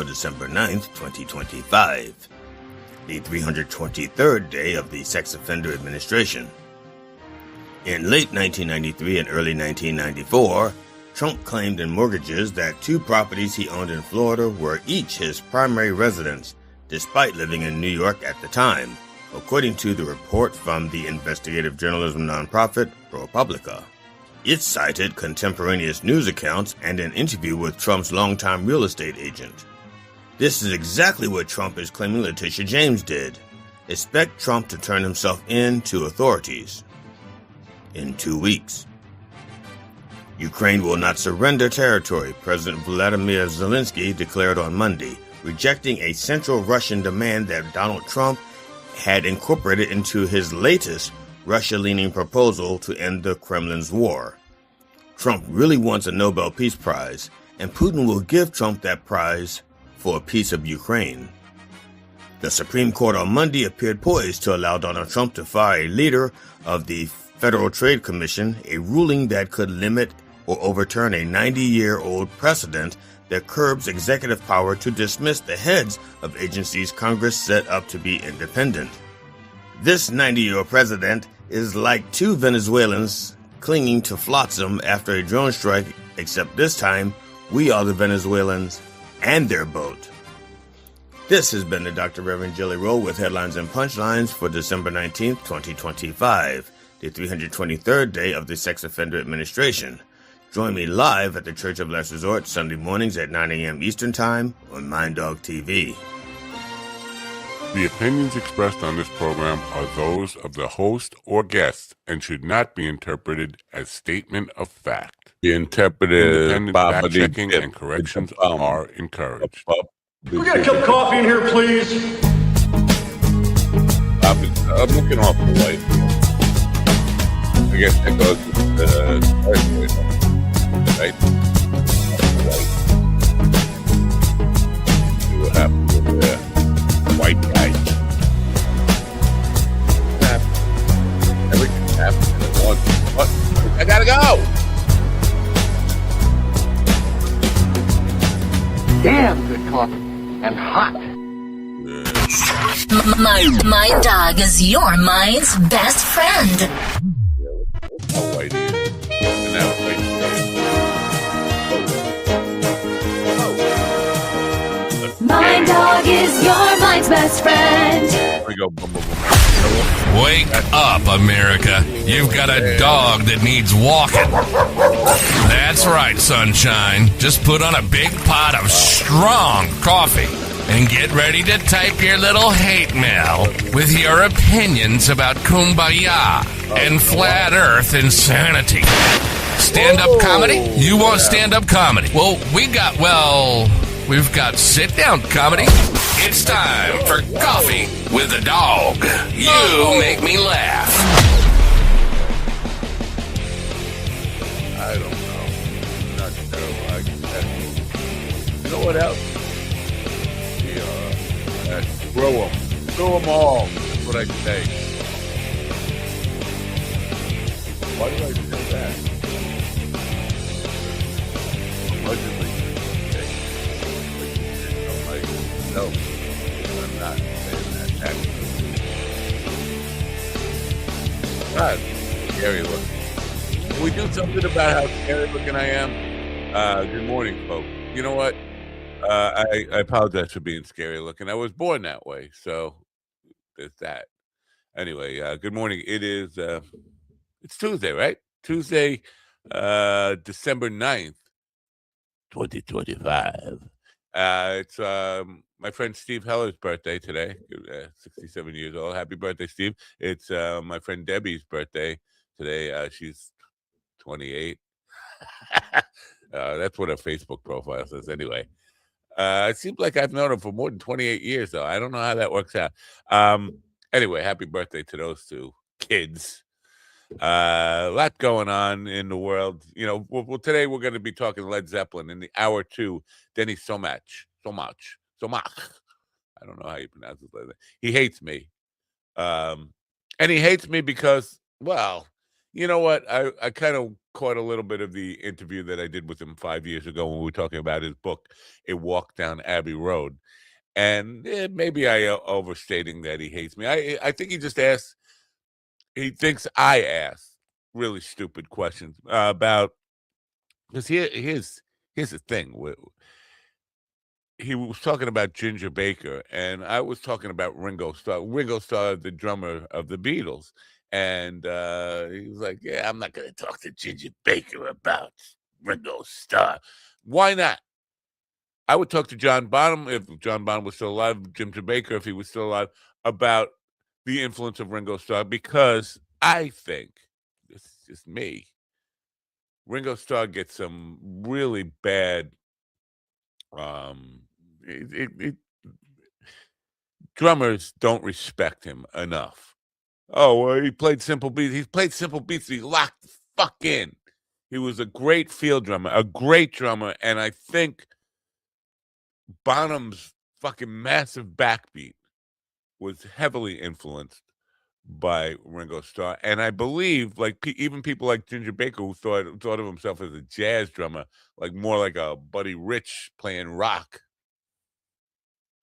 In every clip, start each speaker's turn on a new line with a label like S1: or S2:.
S1: for December 9th, 2025, the 323rd day of the Sex Offender Administration. In late 1993 and early 1994, Trump claimed in mortgages that two properties he owned in Florida were each his primary residence, despite living in New York at the time, according to the report from the investigative journalism nonprofit ProPublica. It cited contemporaneous news accounts and an interview with Trump's longtime real estate agent. This is exactly what Trump is claiming Letitia James did. Expect Trump to turn himself in to authorities in 2 weeks. Ukraine will not surrender territory, President Vladimir Zelensky declared on Monday, rejecting a central Russian demand that Donald Trump had incorporated into his latest Russia-leaning proposal to end the Kremlin's war. Trump really wants a Nobel Peace Prize, and Putin will give Trump that prize for a piece of Ukraine. The Supreme Court on Monday appeared poised to allow Donald Trump to fire a leader of the Federal Trade Commission, a ruling that could limit or overturn a 90-year-old precedent that curbs executive power to dismiss the heads of agencies Congress set up to be independent. This 90-year-old president is like two Venezuelans clinging to flotsam after a drone strike, except this time, we are the Venezuelans and their boat. This has been the Dr. Reverend Jelly Roll with headlines and punchlines for December 19th, 2025, the 323rd day of the Sex Offender Administration. Join me live at the Church of Last Resort Sunday mornings at 9 a.m. Eastern Time on MindDog TV.
S2: The opinions expressed on this program are those of the host or guest and should not be interpreted as statement of fact.
S3: The interpreted
S2: Independent fact-checking and corrections are encouraged.
S4: We got a cup of coffee in here, please.
S3: I'm looking off the light. I guess that goes with right? See what happens over there. White guy. Everything happens at once. What? I gotta go!
S5: Damn good coffee. And hot.
S6: My dog is your mind's best friend.
S3: How white he is. And now it's like,
S6: My dog is your mind's best friend.
S3: we go. Boom, boom, boom.
S7: Wake up, America. You've got a dog that needs walking. That's right, sunshine. Just put on a big pot of strong coffee and get ready to type your little hate mail with your opinions about kumbaya and flat earth insanity. Stand-up comedy? You want stand-up comedy? Well, we've got sit-down comedy. It's time for Coffee with a Dog. You make me laugh.
S3: I don't know. Not terrible. I guess. You know what else? Grow them. Grow them all. That's what I say. Why do I say that? Allegedly. No, I'm not saying that. God, scary looking. Can we do something about how scary looking I am? Good morning, folks. You know what? I apologize for being scary looking. I was born that way, so there's that. Anyway, good morning. It is it's Tuesday, right? Tuesday, December 9th, 2025. It's my friend Steve Heller's birthday today, 67 years old. Happy birthday, Steve. It's my friend Debbie's birthday today. She's 28. That's what her Facebook profile says anyway. It seems like I've known her for more than 28 years, though. I don't know how that works out. Anyway, happy birthday to those two kids. A lot going on in the world. You know, well today we're going to be talking Led Zeppelin. In the hour two, Denny Somach. I don't know how you pronounce his last name. He hates me. And he hates me because, well, You know what? I kind of caught a little bit of the interview that I did with him 5 years ago when we were talking about his book, A Walk Down Abbey Road. And maybe I overstating that he hates me. I think he thinks I ask really stupid questions about, because here's the thing. He was talking about Ginger Baker, and I was talking about Ringo Starr. Ringo Starr, the drummer of the Beatles. And he was like, yeah, I'm not going to talk to Ginger Baker about Ringo Starr. Why not? I would talk to John Bonham, if John Bonham was still alive, Ginger Baker, if he was still alive, about the influence of Ringo Starr, because I think, this is just me, Ringo Starr gets some really bad it, drummers don't respect him enough. Oh, well, he played simple beats. He played simple beats. He locked the fuck in. He was a great field drummer, a great drummer, and I think Bonham's fucking massive backbeat was heavily influenced by Ringo Starr. And I believe, like, even people like Ginger Baker, who thought of himself as a jazz drummer, like more like a Buddy Rich playing rock,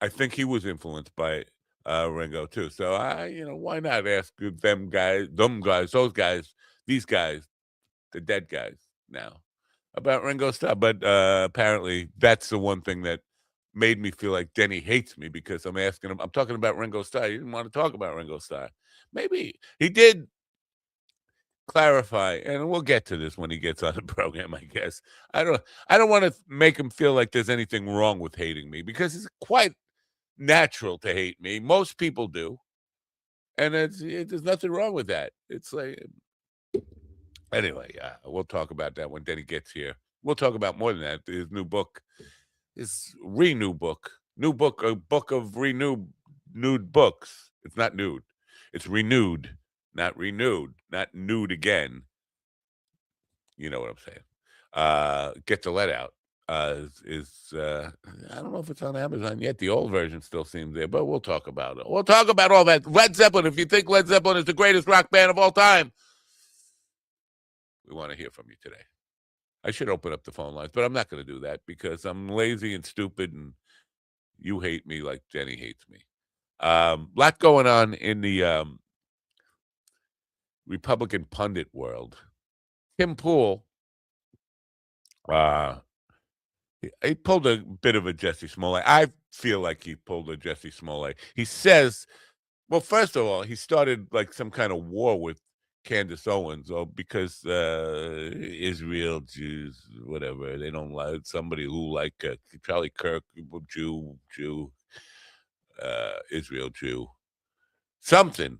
S3: I think he was influenced by Ringo too. So why not ask them guys, those guys, these guys, the dead guys now, about Ringo Starr? But apparently that's the one thing that made me feel like Denny hates me, because I'm asking him, I'm talking about Ringo Starr. He didn't want to talk about Ringo Starr. Maybe he did clarify, and we'll get to this when he gets on the program, I guess. I don't want to make him feel like there's anything wrong with hating me, because it's quite natural to hate me. Most people do, and there's nothing wrong with that. It's like, anyway, we'll talk about that when Denny gets here. We'll talk about more than that. His new book, his new book, a book of nude books. It's not nude, it's renewed, not nude again. You know what I'm saying? Get the Let Out. I don't know if it's on Amazon yet. The old version still seems there, but we'll talk about it. We'll talk about all that. Led Zeppelin, if you think Led Zeppelin is the greatest rock band of all time, we want to hear from you today. I should open up the phone lines, but I'm not going to do that because I'm lazy and stupid, and you hate me like Jenny hates me. Lot going on in the Republican pundit world. Tim Pool, he pulled a bit of a Jesse Smollett. I feel like he pulled a Jesse Smollett. He says, well, first of all, he started like some kind of war with Candace Owens, because Israel, Jews, whatever, they don't like somebody who like Charlie Kirk, Jew, Israel, Jew, something,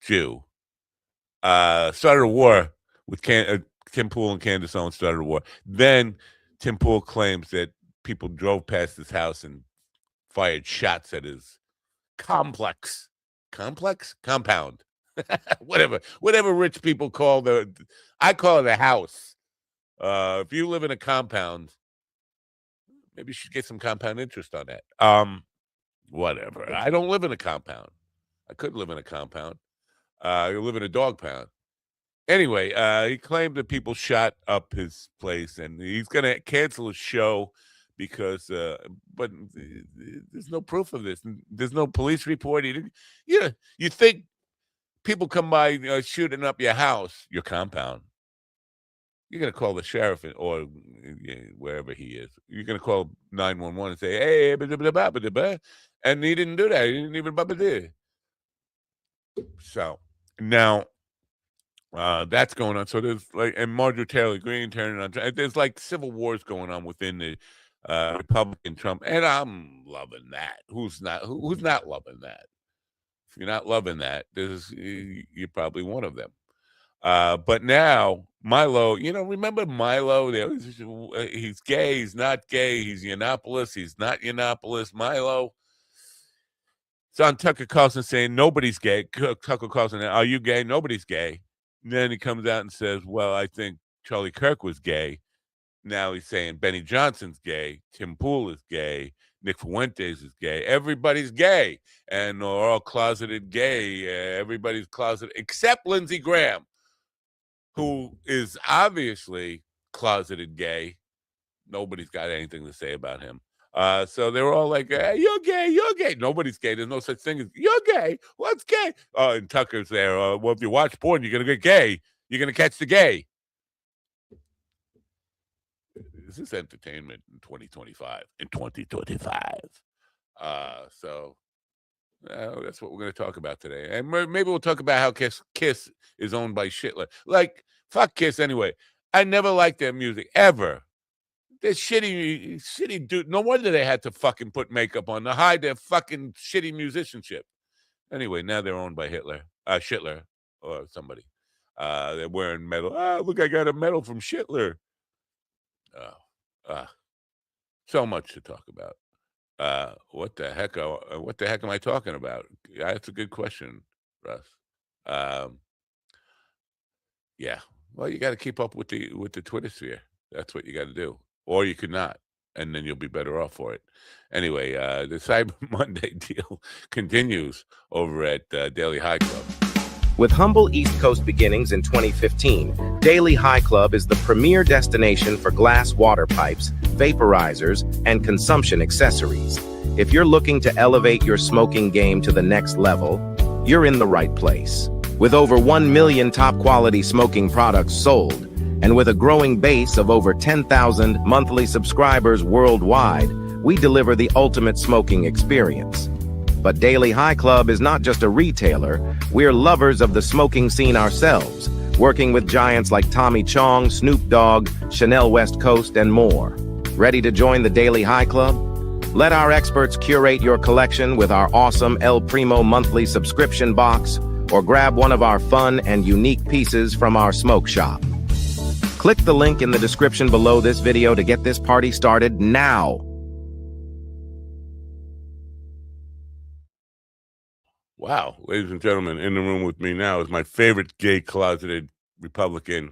S3: Jew. Started a war with Tim Pool and Candace Owens started a war. Then Tim Pool claims that people drove past his house and fired shots at his compound, whatever rich people call I call it a house. If you live in a compound, maybe you should get some compound interest on that. Whatever. I don't live in a compound. I could live in a compound. I live in a dog pound. Anyway, he claimed that people shot up his place, and he's going to cancel his show because, but there's no proof of this. There's no police report. You think people come by shooting up your house, your compound. You're going to call the sheriff or wherever he is. You're going to call 911 and say, hey, and he didn't do that. He didn't even So now that's going on. So there's like, and Marjorie Taylor Greene turning on. There's like civil wars going on within the Republican Trump, and I'm loving that. Who's not loving that? If you're not loving that, you're probably one of them. But now Milo, remember Milo? He's gay. He's not gay. He's Yiannopoulos. He's not Yiannopoulos. Milo. It's on Tucker Carlson saying nobody's gay. Tucker Carlson, are you gay? Nobody's gay. And then he comes out and says, well, I think Charlie Kirk was gay. Now he's saying Benny Johnson's gay. Tim Pool is gay. Nick Fuentes is gay. Everybody's gay. And they're all closeted gay. Everybody's closeted, except Lindsey Graham, who is obviously closeted gay. Nobody's got anything to say about him. So they were all like, hey, you're gay, you're gay. Nobody's gay. There's no such thing as you're gay. What's gay? And Tucker's there. Well, if you watch porn, you're going to get gay. You're going to catch the gay. This is entertainment in 2025. In 2025. So that's what we're going to talk about today. And maybe we'll talk about how Kiss is owned by Shitler. Like, fuck Kiss anyway. I never liked their music, ever. They're shitty dude. No wonder they had to fucking put makeup on to hide their fucking shitty musicianship. Anyway, now they're owned by Shitler, or somebody. They're wearing metal. Look, I got a medal from Shitler. So much to talk about. What the heck am I talking about? That's a good question, Russ. Yeah. Well, you got to keep up with the Twitter sphere. That's what you got to do. Or you could not, and then you'll be better off for it. Anyway, the Cyber Monday deal continues over at Daily High Club.
S8: With humble East Coast beginnings in 2015, Daily High Club is the premier destination for glass water pipes, vaporizers, and consumption accessories. If you're looking to elevate your smoking game to the next level, you're in the right place. With over 1 million top-quality smoking products sold, and with a growing base of over 10,000 monthly subscribers worldwide, we deliver the ultimate smoking experience. But Daily High Club is not just a retailer, we're lovers of the smoking scene ourselves, working with giants like Tommy Chong, Snoop Dogg, Chanel West Coast, and more. Ready to join the Daily High Club? Let our experts curate your collection with our awesome El Primo monthly subscription box, or grab one of our fun and unique pieces from our smoke shop. Click the link in the description below this video to get this party started now.
S3: Wow, ladies and gentlemen, in the room with me now is my favorite gay closeted Republican,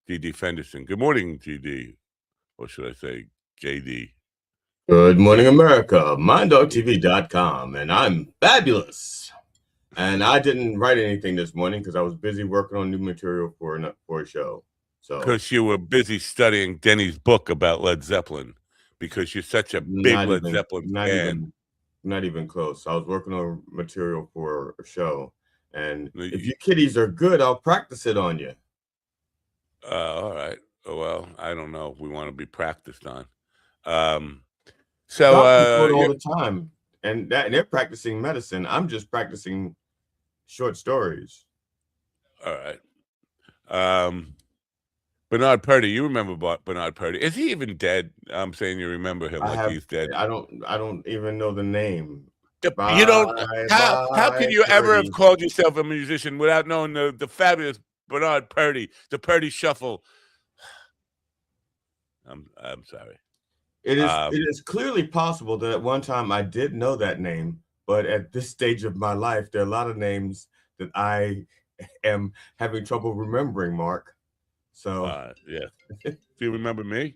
S3: GD Fenderson. Good morning, GD. Or should I say JD?
S9: Good morning, America. MindDogTV.com, and I'm fabulous. And I didn't write anything this morning because I was busy working on new material for a show. So
S3: because you were busy studying Denny's book about Led Zeppelin, because you're such a big Led Zeppelin fan.
S9: Not even close. I was working on material for a show, and if you kiddies are good, I'll practice it on you.
S3: All right. Well, I don't know if we want to be practiced on.
S9: All the time, and they're practicing medicine. I'm just practicing short stories.
S3: All right. Bernard Purdy, you remember Bernard Purdy? Is he even dead? I'm saying you remember him he's dead.
S9: I don't even know the name.
S3: You don't. How can you ever have called yourself a musician without knowing the fabulous Bernard Purdy, the Purdy Shuffle? I'm sorry.
S9: It is clearly possible that at one time I did know that name, but at this stage of my life, there are a lot of names that I am having trouble remembering, Mark. So
S3: yeah. Do you remember me?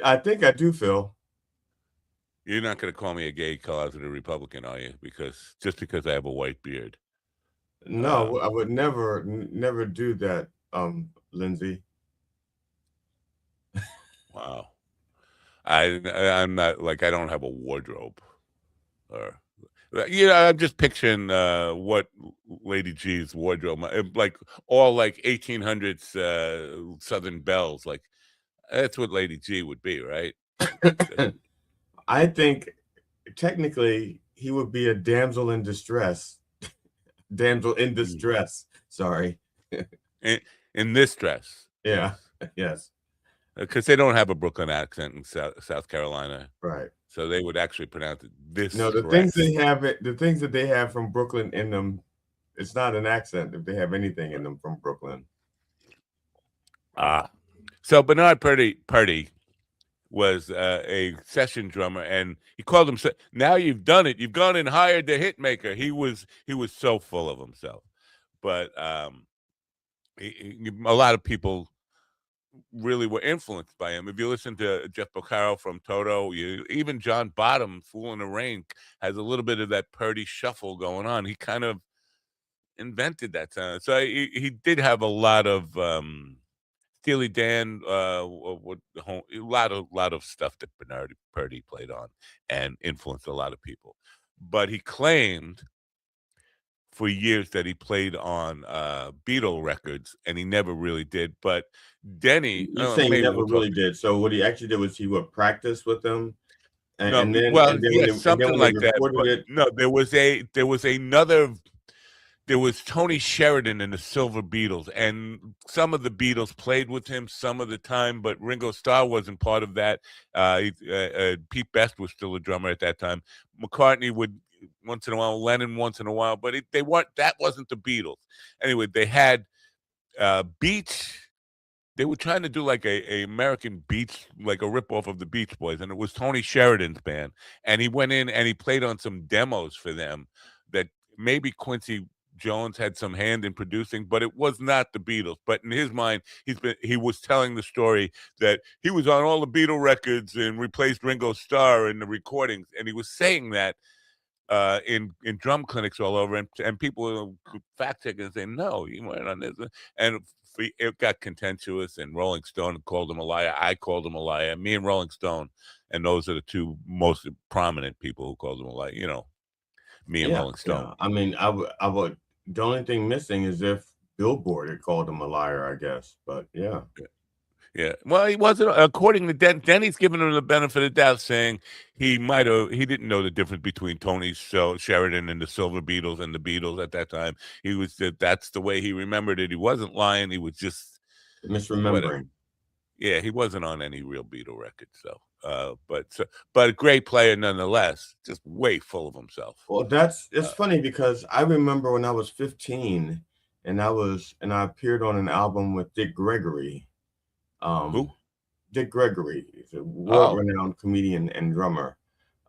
S9: I think I do, Phil.
S3: You're not going to call me a gay closeted Republican, are you? Just because I have a white beard.
S9: No, I would never do that, Lindsay.
S3: Wow. I'm not like, I don't have a wardrobe, or I'm just picturing what Lady G's wardrobe, like all like 1800s Southern belles, like that's what Lady G would be, right?
S9: I think technically he would be a damsel in distress. Damsel in distress. Sorry.
S3: in this dress.
S9: Yeah. Yes.
S3: Because they don't have a Brooklyn accent in South Carolina,
S9: right?
S3: So they would actually pronounce it this.
S9: No, the things that they have from Brooklyn in them, it's not an accent if they have anything in them from Brooklyn.
S3: So Bernard Purdy was a session drummer, and he called himself. Now you've done it. You've gone and hired the hit maker. He was so full of himself, but a lot of people really were influenced by him. If you listen to Jeff Porcaro from Toto, even John Bottom, Fool in the Rain, has a little bit of that Purdy shuffle going on. He kind of invented that sound. So he did have a lot of Steely Dan, a lot of stuff that Bernard Purdie played on and influenced a lot of people. But he claimed for years that he played on Beatle records, and he never really did. But Denny,
S9: You're saying he
S3: maybe
S9: never
S3: we'll talk.
S9: really did. So what he actually did was he would practice with them,
S3: No,
S9: and then
S3: well,
S9: and then
S3: yes, something
S9: when they
S3: like that.
S9: recorded
S3: But
S9: it,
S3: no, there was Tony Sheridan in the Silver Beatles, and some of the Beatles played with him some of the time, but Ringo Starr wasn't part of that. Pete Best was still a drummer at that time. McCartney would once in a while, Lennon once in a while, but that wasn't the Beatles. Anyway, they had Beach. They were trying to do like a American Beach, like a ripoff of the Beach Boys, and it was Tony Sheridan's band. And he went in and he played on some demos for them that maybe Quincy Jones had some hand in producing, but it was not the Beatles. But in his mind, he was telling the story that he was on all the Beatle records and replaced Ringo Starr in the recordings, and he was saying that in drum clinics all over, and people fact check and say no, you weren't on this, and it got contentious, and Rolling Stone called him a liar. I called him a liar. Me and Rolling Stone, and those are the two most prominent people who called him a liar. You know, me and Rolling Stone.
S9: Yeah. I mean, I would. The only thing missing is if Billboard had called him a liar, I guess. But yeah.
S3: Yeah. Well, he wasn't. According to Denny's giving him the benefit of the doubt, saying he didn't know the difference between Tony Sheridan and the Silver Beatles and the Beatles at that time. That's the way he remembered it. He wasn't lying. He was just
S9: misremembering.
S3: Whatever. Yeah, he wasn't on any real Beatle record. So, but a great player nonetheless. Just way full of himself.
S9: Well, it's funny because I remember when I was 15, and I appeared on an album with Dick Gregory.
S3: Who?
S9: Dick Gregory. He's a world-renowned comedian and drummer.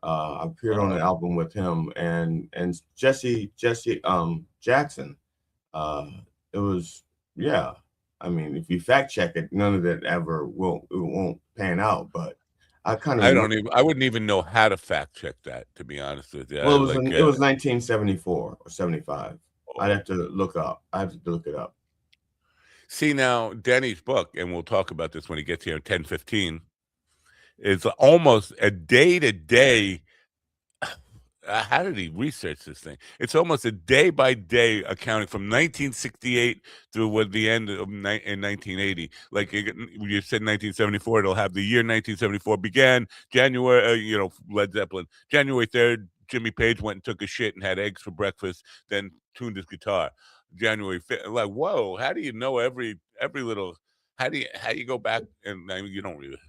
S9: I appeared on an album with him and Jesse Jackson. It was, yeah. I mean, if you fact check it, none of that won't pan out. But I
S3: wouldn't even know how to fact check that, to be honest with you.
S9: Well, it was 1974 or 75. I'd have to look it up.
S3: See, now Denny's book, and we'll talk about this when he gets here at 10:15, is almost a day-to-day. How did he research this thing? It's almost a day-by-day accounting from 1968 through the end of in 1980. Like you said, 1974, it'll have the year 1974 began, January, Led Zeppelin. January 3rd, Jimmy Page went and took a shit and had eggs for breakfast, then tuned his guitar. January 5th, like, whoa, how do you know every little, how do you go back, and I mean, you don't really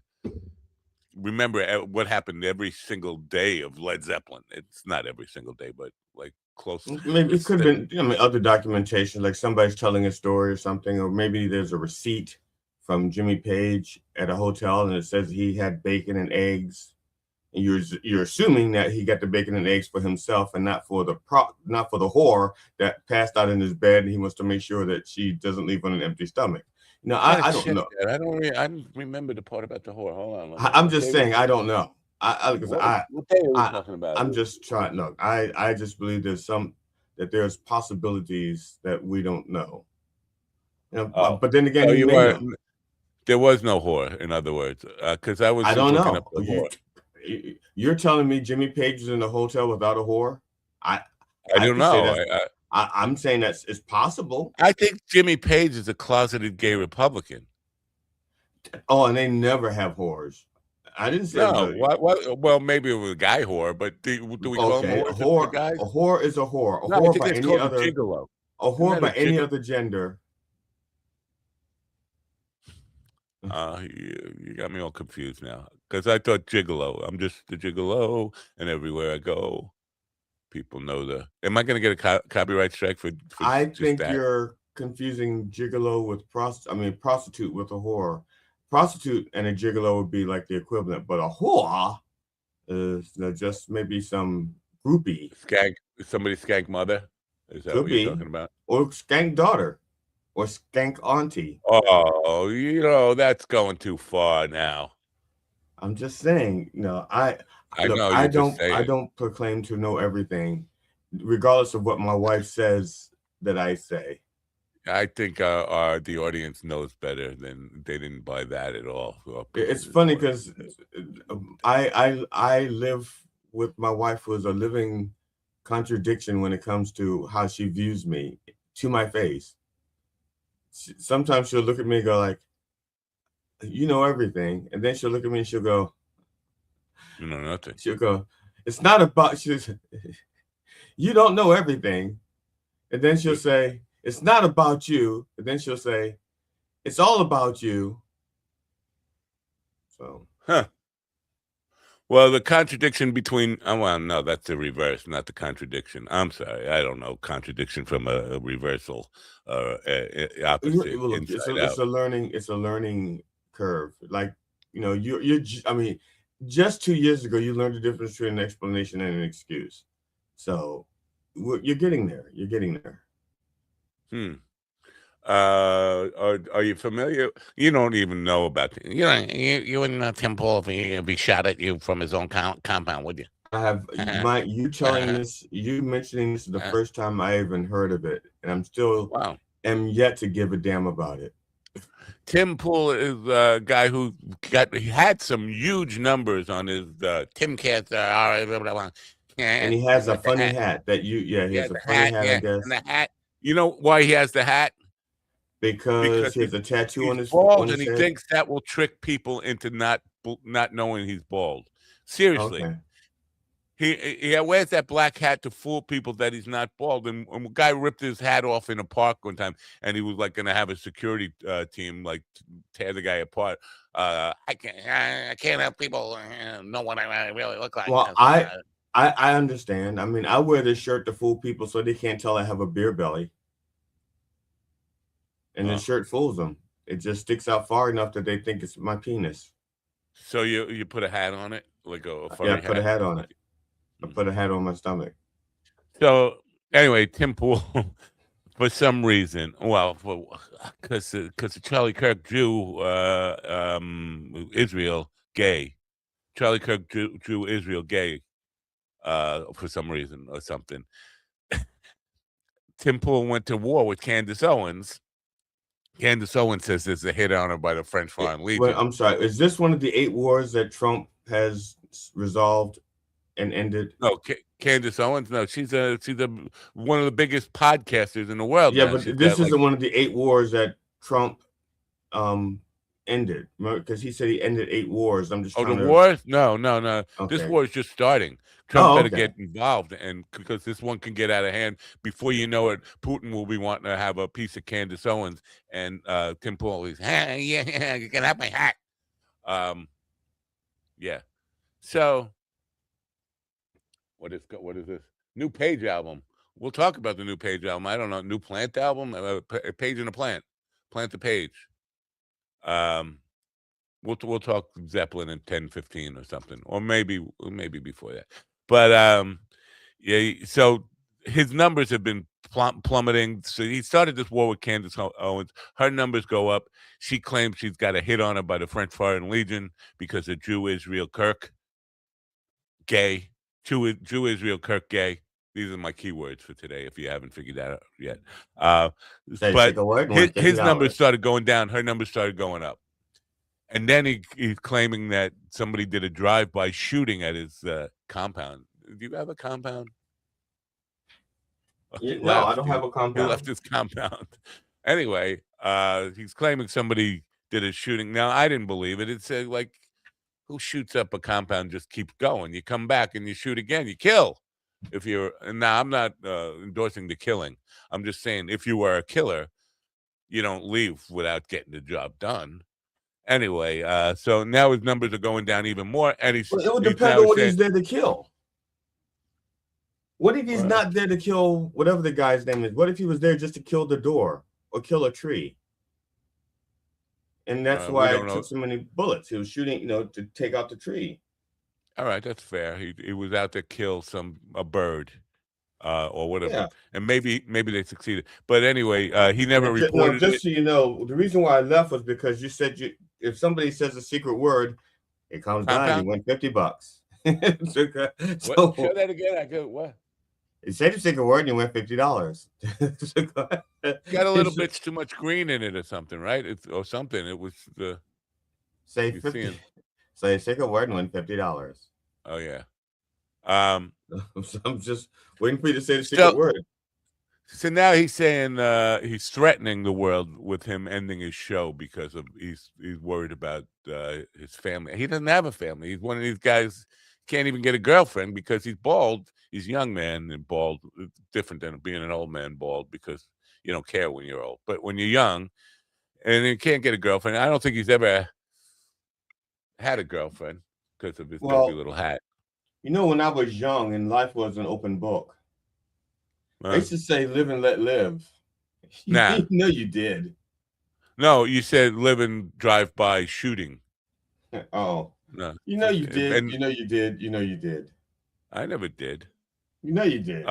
S3: remember what happened every single day of Led Zeppelin. It's not every single day, but like close.
S9: Maybe it could have been, other documentation, like somebody's telling a story or something, or maybe there's a receipt from Jimmy Page at a hotel and it says he had bacon and eggs. And you're assuming that he got the bacon and eggs for himself and not for the whore that passed out in his bed, and he wants to make sure that she doesn't leave on an empty stomach. I don't know.
S3: I don't remember the part about the whore. Hold on.
S9: I'm just saying I don't know.
S3: What day are we talking about?
S9: I'm just trying. Look, I just believe there's possibilities that we don't know. But then again,
S3: there was no whore. In other words, because I don't
S9: know.
S3: Up the whore.
S9: You're telling me Jimmy Page is in a hotel without a whore?
S3: I don't know.
S9: I'm saying it's possible.
S3: I think Jimmy Page is a closeted gay Republican.
S9: Oh, and they never have whores. I didn't say
S3: no. Well, maybe it was a guy whore, but do we call him
S9: a whore? A whore is a whore. A whore by any other gigolo. A whore by any other gender.
S3: You got me all confused now because I thought gigolo. I'm just the gigolo, and everywhere I go, people know Am I going to get a copyright strike for
S9: I think that? You're confusing gigolo with prostitute with a whore. Prostitute and a gigolo would be like the equivalent, but a whore is just maybe some groupie.
S3: Somebody's skank mother. Is that what you're talking about?
S9: Or skank daughter. Or skank auntie.
S3: Oh, that's going too far now.
S9: I'm just saying, I don't proclaim to know everything, regardless of what my wife says. that I say.
S3: I think the audience knows better than they didn't buy that at all.
S9: It's funny because I live with my wife, who is a living contradiction when it comes to how she views me to my face. Sometimes she'll look at me and go like, "You know everything," and then she'll look at me and she'll go,
S3: "You know nothing."
S9: She'll go, "It's not about you. You don't know everything," and then she'll say, "It's not about you," and then she'll say, "It's all about you." So,
S3: Well, the contradiction between well, no, that's the reverse, not the contradiction. I'm sorry, I don't know contradiction from a reversal, opposite.
S9: Well, look, it's a learning curve. Like, you know, I mean, just 2 years ago, you learned the difference between an explanation and an excuse. So, you're getting there. You're getting there.
S3: Are you familiar? You don't even know about you wouldn't Tim Pool if he shot at you from his own compound, would you?
S9: I have you telling this, you mentioning this is the first time I even heard of it, and I'm still am yet to give a damn about it.
S3: Tim Pool is a guy who he had some huge numbers on his Timcast,
S9: and he has a funny hat that he has a funny hat, I guess.
S3: And the hat, you know why he has the hat?
S9: Because he has a tattoo on his
S3: bald, and he thinks that will trick people into not knowing he's bald. Seriously.
S9: Okay.
S3: He wears that black hat to fool people that he's not bald. And a guy ripped his hat off in a park one time, and he was like going to have a security team like tear the guy apart. I can't have people know what I really look like.
S9: Well, I understand. I mean, I wear this shirt to fool people so they can't tell I have a beer belly. And the shirt fools them. It just sticks out far enough that they think it's my penis.
S3: So you put a hat on it, like a
S9: furry hat? I put a hat on it. I put a hat on my stomach.
S3: So anyway, Tim Pool, for some reason, well, because Charlie Kirk Jew, Israel gay. Charlie Kirk Jew Israel gay, for some reason or something. Tim Pool went to war with Candace Owens. Candace Owens says there's a hit on her by the French Foreign Legion.
S9: Wait, I'm sorry. Is this one of the 8 wars that Trump has resolved and ended?
S3: No, Candace Owens. No, she's one of the biggest podcasters in the world.
S9: Yeah, but this isn't one of the 8 wars that Trump ended, because he said he ended 8 wars. I'm just
S3: wars? No. Okay. This war is just starting. Trump better get involved, and because this one can get out of hand before you know it, Putin will be wanting to have a piece of Candace Owens, and Tim Pool is, yeah, you can have my hat. Yeah. So, what is this? New Page album. We'll talk about the new Page album. I don't know, new Plant album, Page and a Plant, Plant the Page. We'll talk Zeppelin in 10-15 or something, or maybe before that. But yeah, so his numbers have been plummeting. So he started this war with Candace Owens. Her numbers go up. She claims she's got a hit on her by the French Foreign Legion because of Jew Israel Kirk gay. Jew Israel Kirk gay. These are my keywords for today, if you haven't figured that out yet. But his numbers started going down. Her numbers started going up. And then he's claiming that somebody did a drive-by shooting at his compound. Do you have a compound?
S9: No, I don't have a compound.
S3: He left his compound. Anyway, he's claiming somebody did a shooting. Now, I didn't believe it. It said, like, who shoots up a compound just keeps going? You come back and you shoot again. You kill. Now, I'm not endorsing the killing. I'm just saying if you were a killer, you don't leave without getting the job done. Anyway, so now his numbers are going down even more, and it
S9: would depend on what he's there to kill. What if he's not there to kill whatever the guy's name is? What if he was there just to kill the door or kill a tree? And that's why it took so many bullets. He was shooting, to take out the tree.
S3: All right, that's fair. He was out to kill a bird, or whatever, yeah. And maybe they succeeded. But anyway, he never reported.
S9: Just so you know, the reason why I left was because you said if somebody says a secret word, it comes down. You win $50.
S3: Show that again. I go what?
S9: You said your secret word and you win $50.
S3: Got a little bit too much green in it or something, right? Or something. It was the
S9: say 50. Say your secret word and win $50.
S3: Oh yeah.
S9: I'm just waiting for you to say the secret word.
S3: So now he's saying he's threatening the world with him ending his show because of he's worried about his family. He doesn't have a family. He's one of these guys can't even get a girlfriend because he's bald. He's a young man and bald. It's different than being an old man bald because you don't care when you're old. But when you're young and you can't get a girlfriend, I don't think he's ever had a girlfriend because of his dopey little hat.
S9: You know, when I was young and life was an open book, I used to say live and let live.
S3: Nah.
S9: No, you did.
S3: No, you said live and drive by shooting.
S9: Oh.
S3: No.
S9: You know you did. And you know you did. You know you did.
S3: I never did.
S9: You know you did.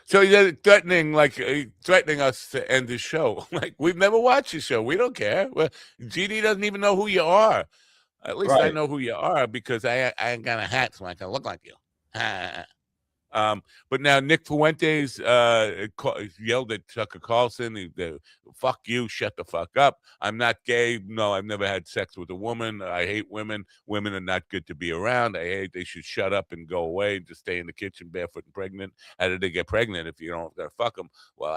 S3: So he's threatening us to end the show. Like, we've never watched the show. We don't care. Well, GD doesn't even know who you are. At least I know who you are because I ain't got a hat so I can look like you. But now Nick Fuentes yelled at Tucker Carlson, fuck you, shut the fuck up. I'm not gay. No, I've never had sex with a woman. I hate women. Women are not good to be around. They should shut up and go away and just stay in the kitchen barefoot and pregnant. How did they get pregnant if you don't fuck them? Well,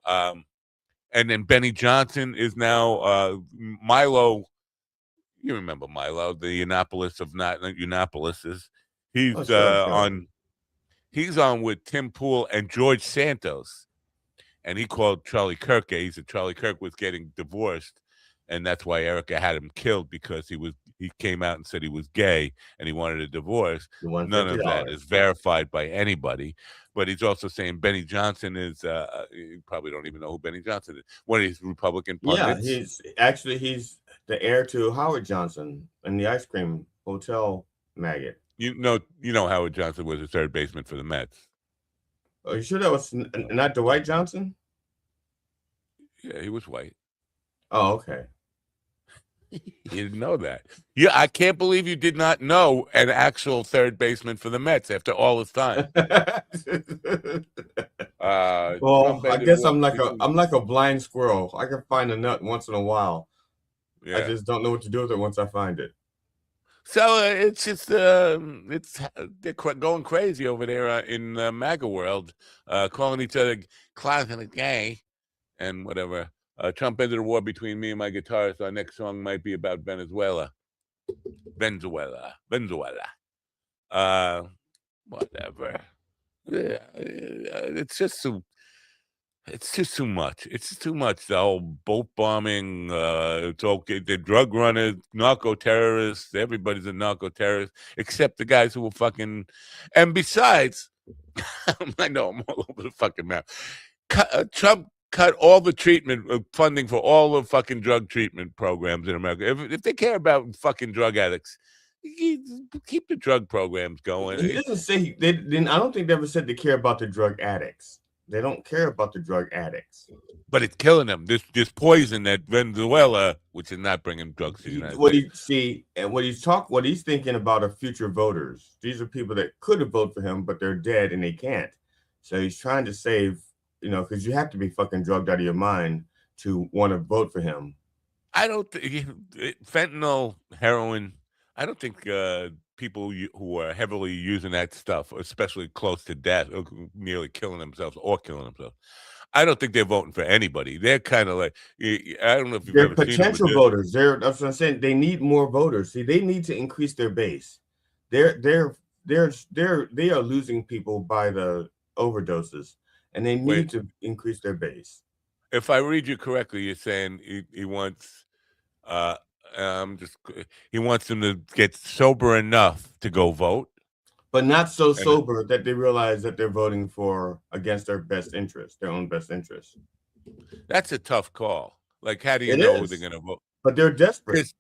S3: and then Benny Johnson is now Milo. You remember Milo, the Yiannopoulos of not Yiannopoulos. He's on. He's on with Tim Pool and George Santos, and he called Charlie Kirk gay. He said Charlie Kirk was getting divorced, and that's why Erica had him killed because he came out and said he was gay and he wanted a divorce. None of that is verified by anybody. But he's also saying Benny Johnson is. You probably don't even know who Benny Johnson is. One of these Republican pundits.
S9: Yeah, he's the heir to Howard Johnson and the ice cream hotel maggot.
S3: You know Howard Johnson was a third baseman for the Mets.
S9: Are you sure that was not Dwight Johnson?
S3: Yeah, he was white.
S9: Oh, okay.
S3: You didn't know that. Yeah, I can't believe you did not know an actual third baseman for the Mets after all this time.
S9: Well, I guess I'm like a blind squirrel. I can find a nut once in a while. Yeah. I just don't know what to do with it once I find it.
S3: So it's just they're going crazy over there in MAGA world, calling each other closet gay and whatever. Trump ended a war between me and my guitarist. Our next song might be about Venezuela. Whatever. Yeah, it's just too much. It's too much. The whole boat bombing. It's okay. The drug runners, narco terrorists. Everybody's a narco terrorist except the guys who were fucking. And besides, I know I'm all over the fucking map. Trump cut all the treatment funding for all the fucking drug treatment programs in America. If they care about fucking drug addicts, keep the drug programs going.
S9: He doesn't say I don't think they ever said they care about the drug addicts. They don't care about the drug addicts.
S3: But it's killing them. This poison that Venezuela, which is not bringing drugs to the United States.
S9: What he's thinking about are future voters. These are people that could have voted for him, but they're dead and they can't. So he's trying to save, because you have to be fucking drugged out of your mind to want to vote for him.
S3: I don't think fentanyl, heroin. I don't think people who are heavily using that stuff, especially close to death, or nearly killing themselves or killing themselves, I don't think they're voting for anybody. They're kind of like, I don't know if you've ever seen them.
S9: They're potential voters. That's what I'm saying. They need more voters. See, they need to increase their base. They are losing people by the overdoses, and they need to increase their base.
S3: If I read you correctly, you're saying he wants. He wants them to get sober enough to go vote,
S9: but not so sober that they realize that they're voting against their best interest, their own best interest.
S3: That's a tough call. Like, how do you know who they're going to vote?
S9: But they're desperate.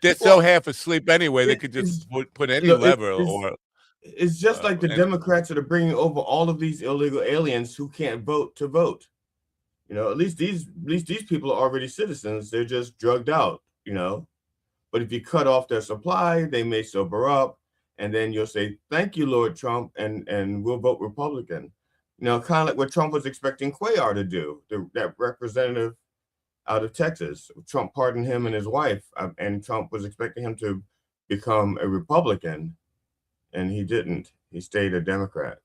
S3: They're so half asleep anyway. They could just put any lever or.
S9: It's just like the Democrats that are bringing over all of these illegal aliens who can't vote to vote. At least these people are already citizens. They're just drugged out. But if you cut off their supply, they may sober up and then you'll say, "Thank you, Lord Trump," and we'll vote Republican. You know, kind of like what Trump was expecting Cuellar to do, that representative out of Texas. Trump pardoned him and his wife, and Trump was expecting him to become a Republican, and he didn't. He stayed a Democrat.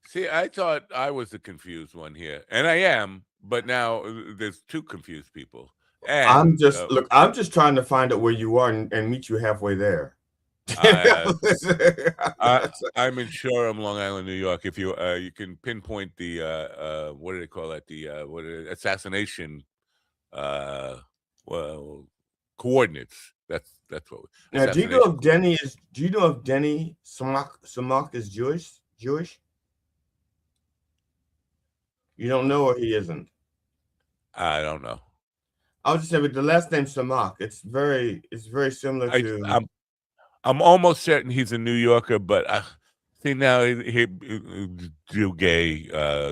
S3: See, I thought I was the confused one here, and I am, but now there's two confused people. And
S9: I'm just trying to find out where you are and meet you halfway there.
S3: I'm in Shoreham, Long Island, New York. If you you can pinpoint the what do they call it? The assassination well coordinates. That's what.
S9: Now, do you know if Denny Samach is Jewish? You don't know, or he isn't?
S3: I don't know.
S9: I was just saying, with the last name Samach, it's very similar to.
S3: I'm almost certain he's a New Yorker, but see now he Jew, gay,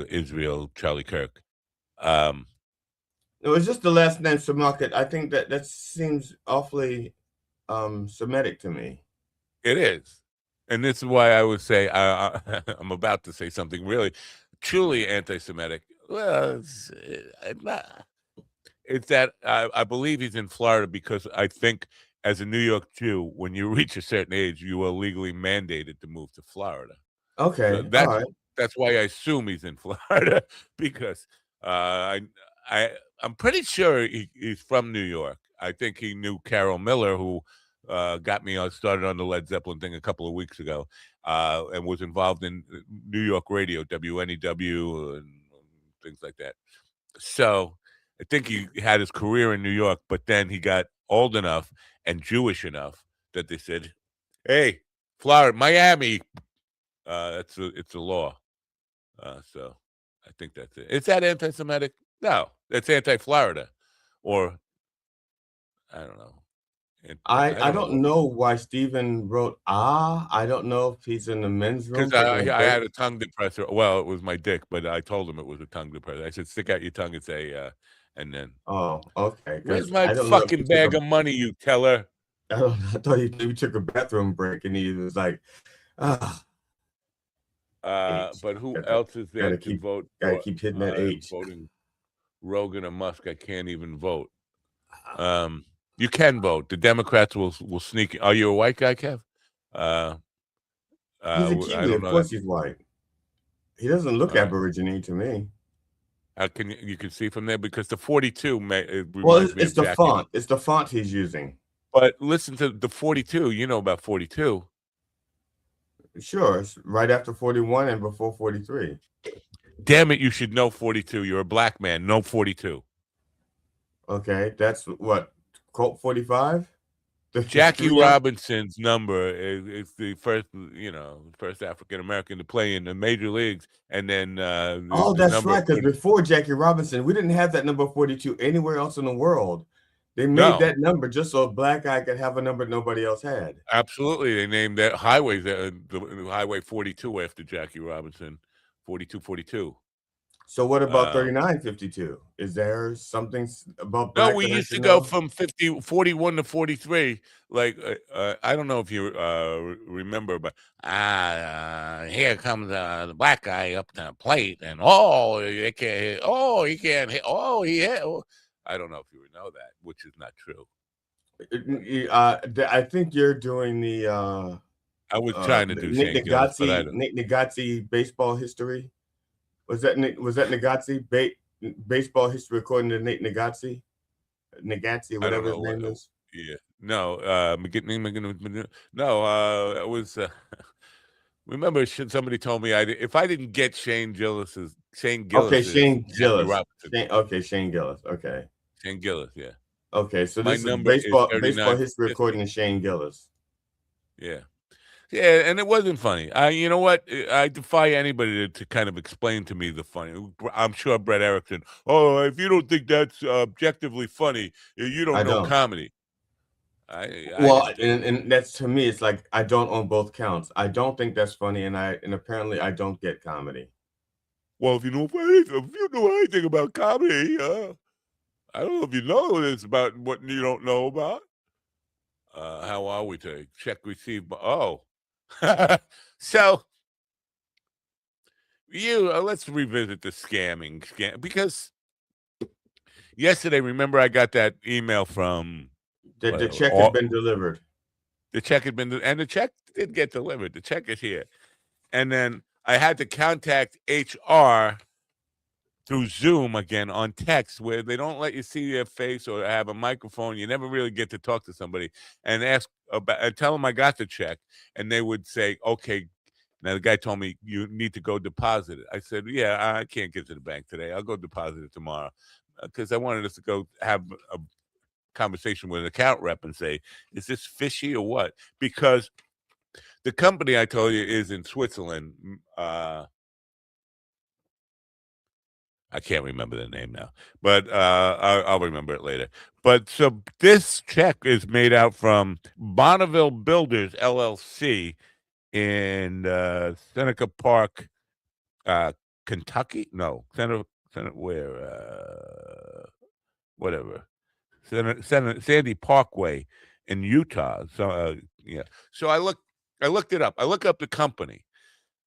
S3: Israel, Charlie Kirk.
S9: No, it's just the last name Samach. I think that seems awfully Semitic to me.
S3: It is, and this is why I would say I'm about to say something really, truly anti-Semitic. Well, it's not. It's that I believe he's in Florida because I think as a New York Jew, when you reach a certain age, you are legally mandated to move to Florida.
S9: Okay,
S3: so
S9: all right.
S3: That's why I assume he's in Florida because I'm pretty sure he's from New York. I think he knew Carol Miller, who got me started on the Led Zeppelin thing a couple of weeks ago, and was involved in New York radio, WNEW, and things like that. So I think he had his career in New York, but then he got old enough and Jewish enough that they said, "Hey, Florida, Miami, it's a law." So I think that's it. Is that anti-Semitic? No, that's anti-Florida, or I don't know.
S9: I don't know why Stephen wrote I don't know if he's in the men's room.
S3: Because I had a tongue depressor. Well, it was my dick, but I told him it was a tongue depressor. I said, "Stick out your tongue and say," and then.
S9: Oh, okay.
S3: Where's my fucking bag of money, you teller?
S9: I thought he took a bathroom break and he was like,
S3: But who else is there to vote?
S9: Gotta keep hitting that H.
S3: Voting Rogan or Musk. I can't even vote. You can vote. The Democrats will sneak. Are you a white guy, Kev?
S9: He's a Kiwi. Of course, he's white. He doesn't look Aborigine to me.
S3: How can you can see from there because the 42
S9: it's the font. It's the font he's using.
S3: But listen to the 42. You know about 42.
S9: Sure, it's right after 41 and before 43.
S3: Damn it! You should know 42. You're a black man. Know 42.
S9: Okay, that's what Colt 45.
S3: Jackie Robinson's number is the first, first African American to play in the major leagues, and then
S9: that's right. Because before Jackie Robinson, we didn't have that number 42 anywhere else in the world. They made that number just so a black guy could have a number nobody else had.
S3: Absolutely, they named that highway the Highway 42 after Jackie Robinson, 4242.
S9: So what about 3952? Is there something about black?
S3: No, we used to go from 41 to 43. Like I don't know if you remember, but here comes the black guy up to the plate, and he can't hit. He can't hit. He hit. I don't know if you know that, which is not true.
S9: I think you're doing the.
S3: I was trying to do Nick
S9: Nagazzi baseball history. Was that Nagazzi baseball history according to Nate Nagazzi? Nagazzi, whatever his name is.
S3: Yeah, no, it was. Remember, somebody told me if I didn't get Shane Gillis.
S9: Shane Gillis. Okay, Shane Gillis. Okay.
S3: Shane Gillis, yeah.
S9: Okay, so this is baseball history according to Shane Gillis.
S3: Yeah. Yeah, and it wasn't funny. You know what? I defy anybody to kind of explain to me the funny. I'm sure Brett Erickson. Oh, if you don't think that's objectively funny, you don't know comedy.
S9: And that's, to me, it's like I don't on both counts. I don't think that's funny, and apparently I don't get comedy.
S3: Well, if you know anything about comedy, I don't know if you know this about what you don't know about. How are we today? Check, receive. So let's revisit the scam because yesterday, remember I got that email from
S9: The check had been delivered.
S3: The check had been, and the check did get delivered. The check is here. And then I had to contact HR through Zoom again on text, where they don't let you see their face or have a microphone. You never really get to talk to somebody and ask about, and tell them I got the check. And they would say, okay. Now, the guy told me, you need to go deposit it. I said, yeah, I can't get to the bank today. I'll go deposit it tomorrow. Because I wanted us to go have a conversation with an account rep and say, is this fishy or what? Because the company I told you is in Switzerland. I can't remember the name now, but I'll remember it later. But so this check is made out from Bonneville Builders, LLC in Seneca Park, Kentucky. No, whatever. Sandy Parkway in Utah. So yeah. So I looked it up. I looked up the company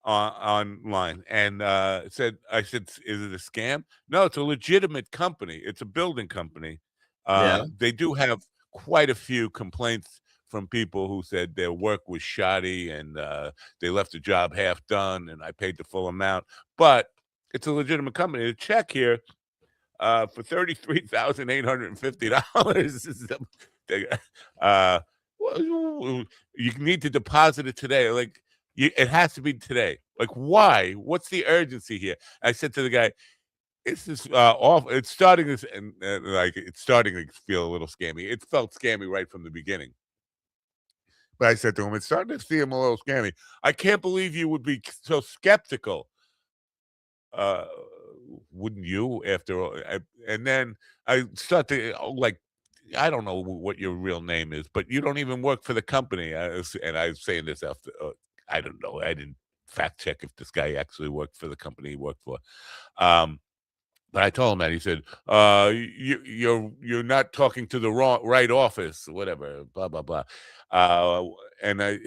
S3: online and I said, is it a scam? No, it's a legitimate company. It's a building company. They do have quite a few complaints from people who said their work was shoddy and they left the job half done and I paid the full amount. But it's a legitimate company. The check here for $33,850. You need to deposit it today. Like, it has to be today. Like, why? What's the urgency here? I said to the guy, "This is awful. It's starting to feel a little scammy. It felt scammy right from the beginning." But I said to him, "It's starting to seem a little scammy. I can't believe you would be so skeptical." Wouldn't you? After all, and then I start to I don't know what your real name is, but you don't even work for the company. And I was saying this after, I don't know. I didn't fact check if this guy actually worked for the company he worked for. But I told him that. He said, you're not talking to the right office, whatever, blah, blah, blah. And I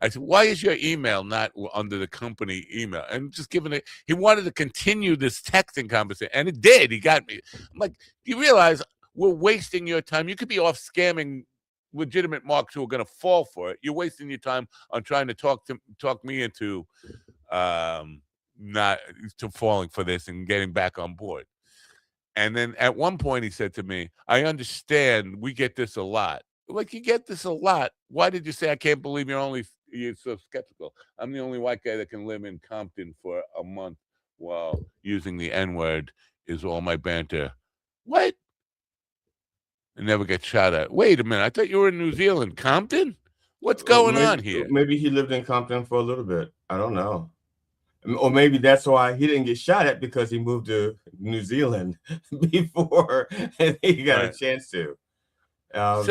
S3: said, why is your email not under the company email? And just giving it, he wanted to continue this texting conversation. And it did. He got me. I'm like, do you realize we're wasting your time? You could be off scamming legitimate marks who are going to fall for it. You're wasting your time on trying to talk me into not to falling for this and getting back on board. And then at one point he said to me, I understand we get this a lot. Like, you get this a lot. Why did you say I can't believe you're so skeptical? I'm the only white guy that can live in Compton for a month while using the N-word is all my banter. What? And never get shot at. Wait a minute. I thought you were in New Zealand. Compton? What's going on here?
S9: Maybe he lived in Compton for a little bit. I don't know. Or maybe that's why he didn't get shot at, because he moved to New Zealand before and he got a chance to. Russ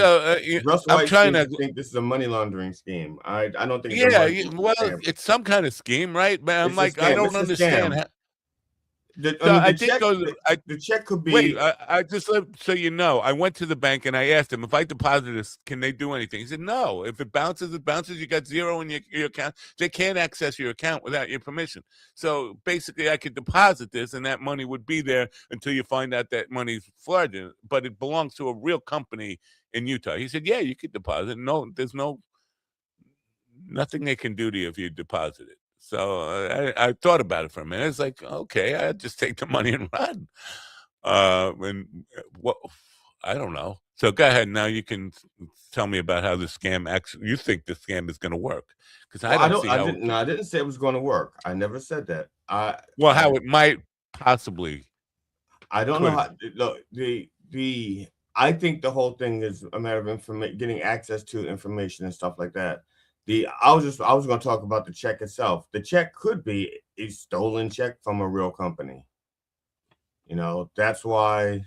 S9: White seems to think this is a money laundering scheme. I don't think.
S3: It's some kind of scheme, right? But I'm like, I don't understand.
S9: The check could be.
S3: Wait, I just so you know, I went to the bank and I asked him, if I deposit this, can they do anything? He said, no. If it bounces, it bounces. You got zero in your account. They can't access your account without your permission. So basically, I could deposit this, and that money would be there until you find out that money's fraudulent. But it belongs to a real company in Utah. He said, yeah, you could deposit. No, there's nothing they can do to you if you deposit it. So I thought about it for a minute. It's like, okay, I'd just take the money and run. And what? I don't know. So go ahead. Now you can tell me about how the scam actually. You think the scam is going to work? Because I
S9: didn't say it was going to work. I never said that.
S3: How it might possibly.
S9: I don't know how. Look, I think the whole thing is a matter of getting access to information and stuff like that. I was going to talk about the check itself. The check could be a stolen check from a real company. That's why,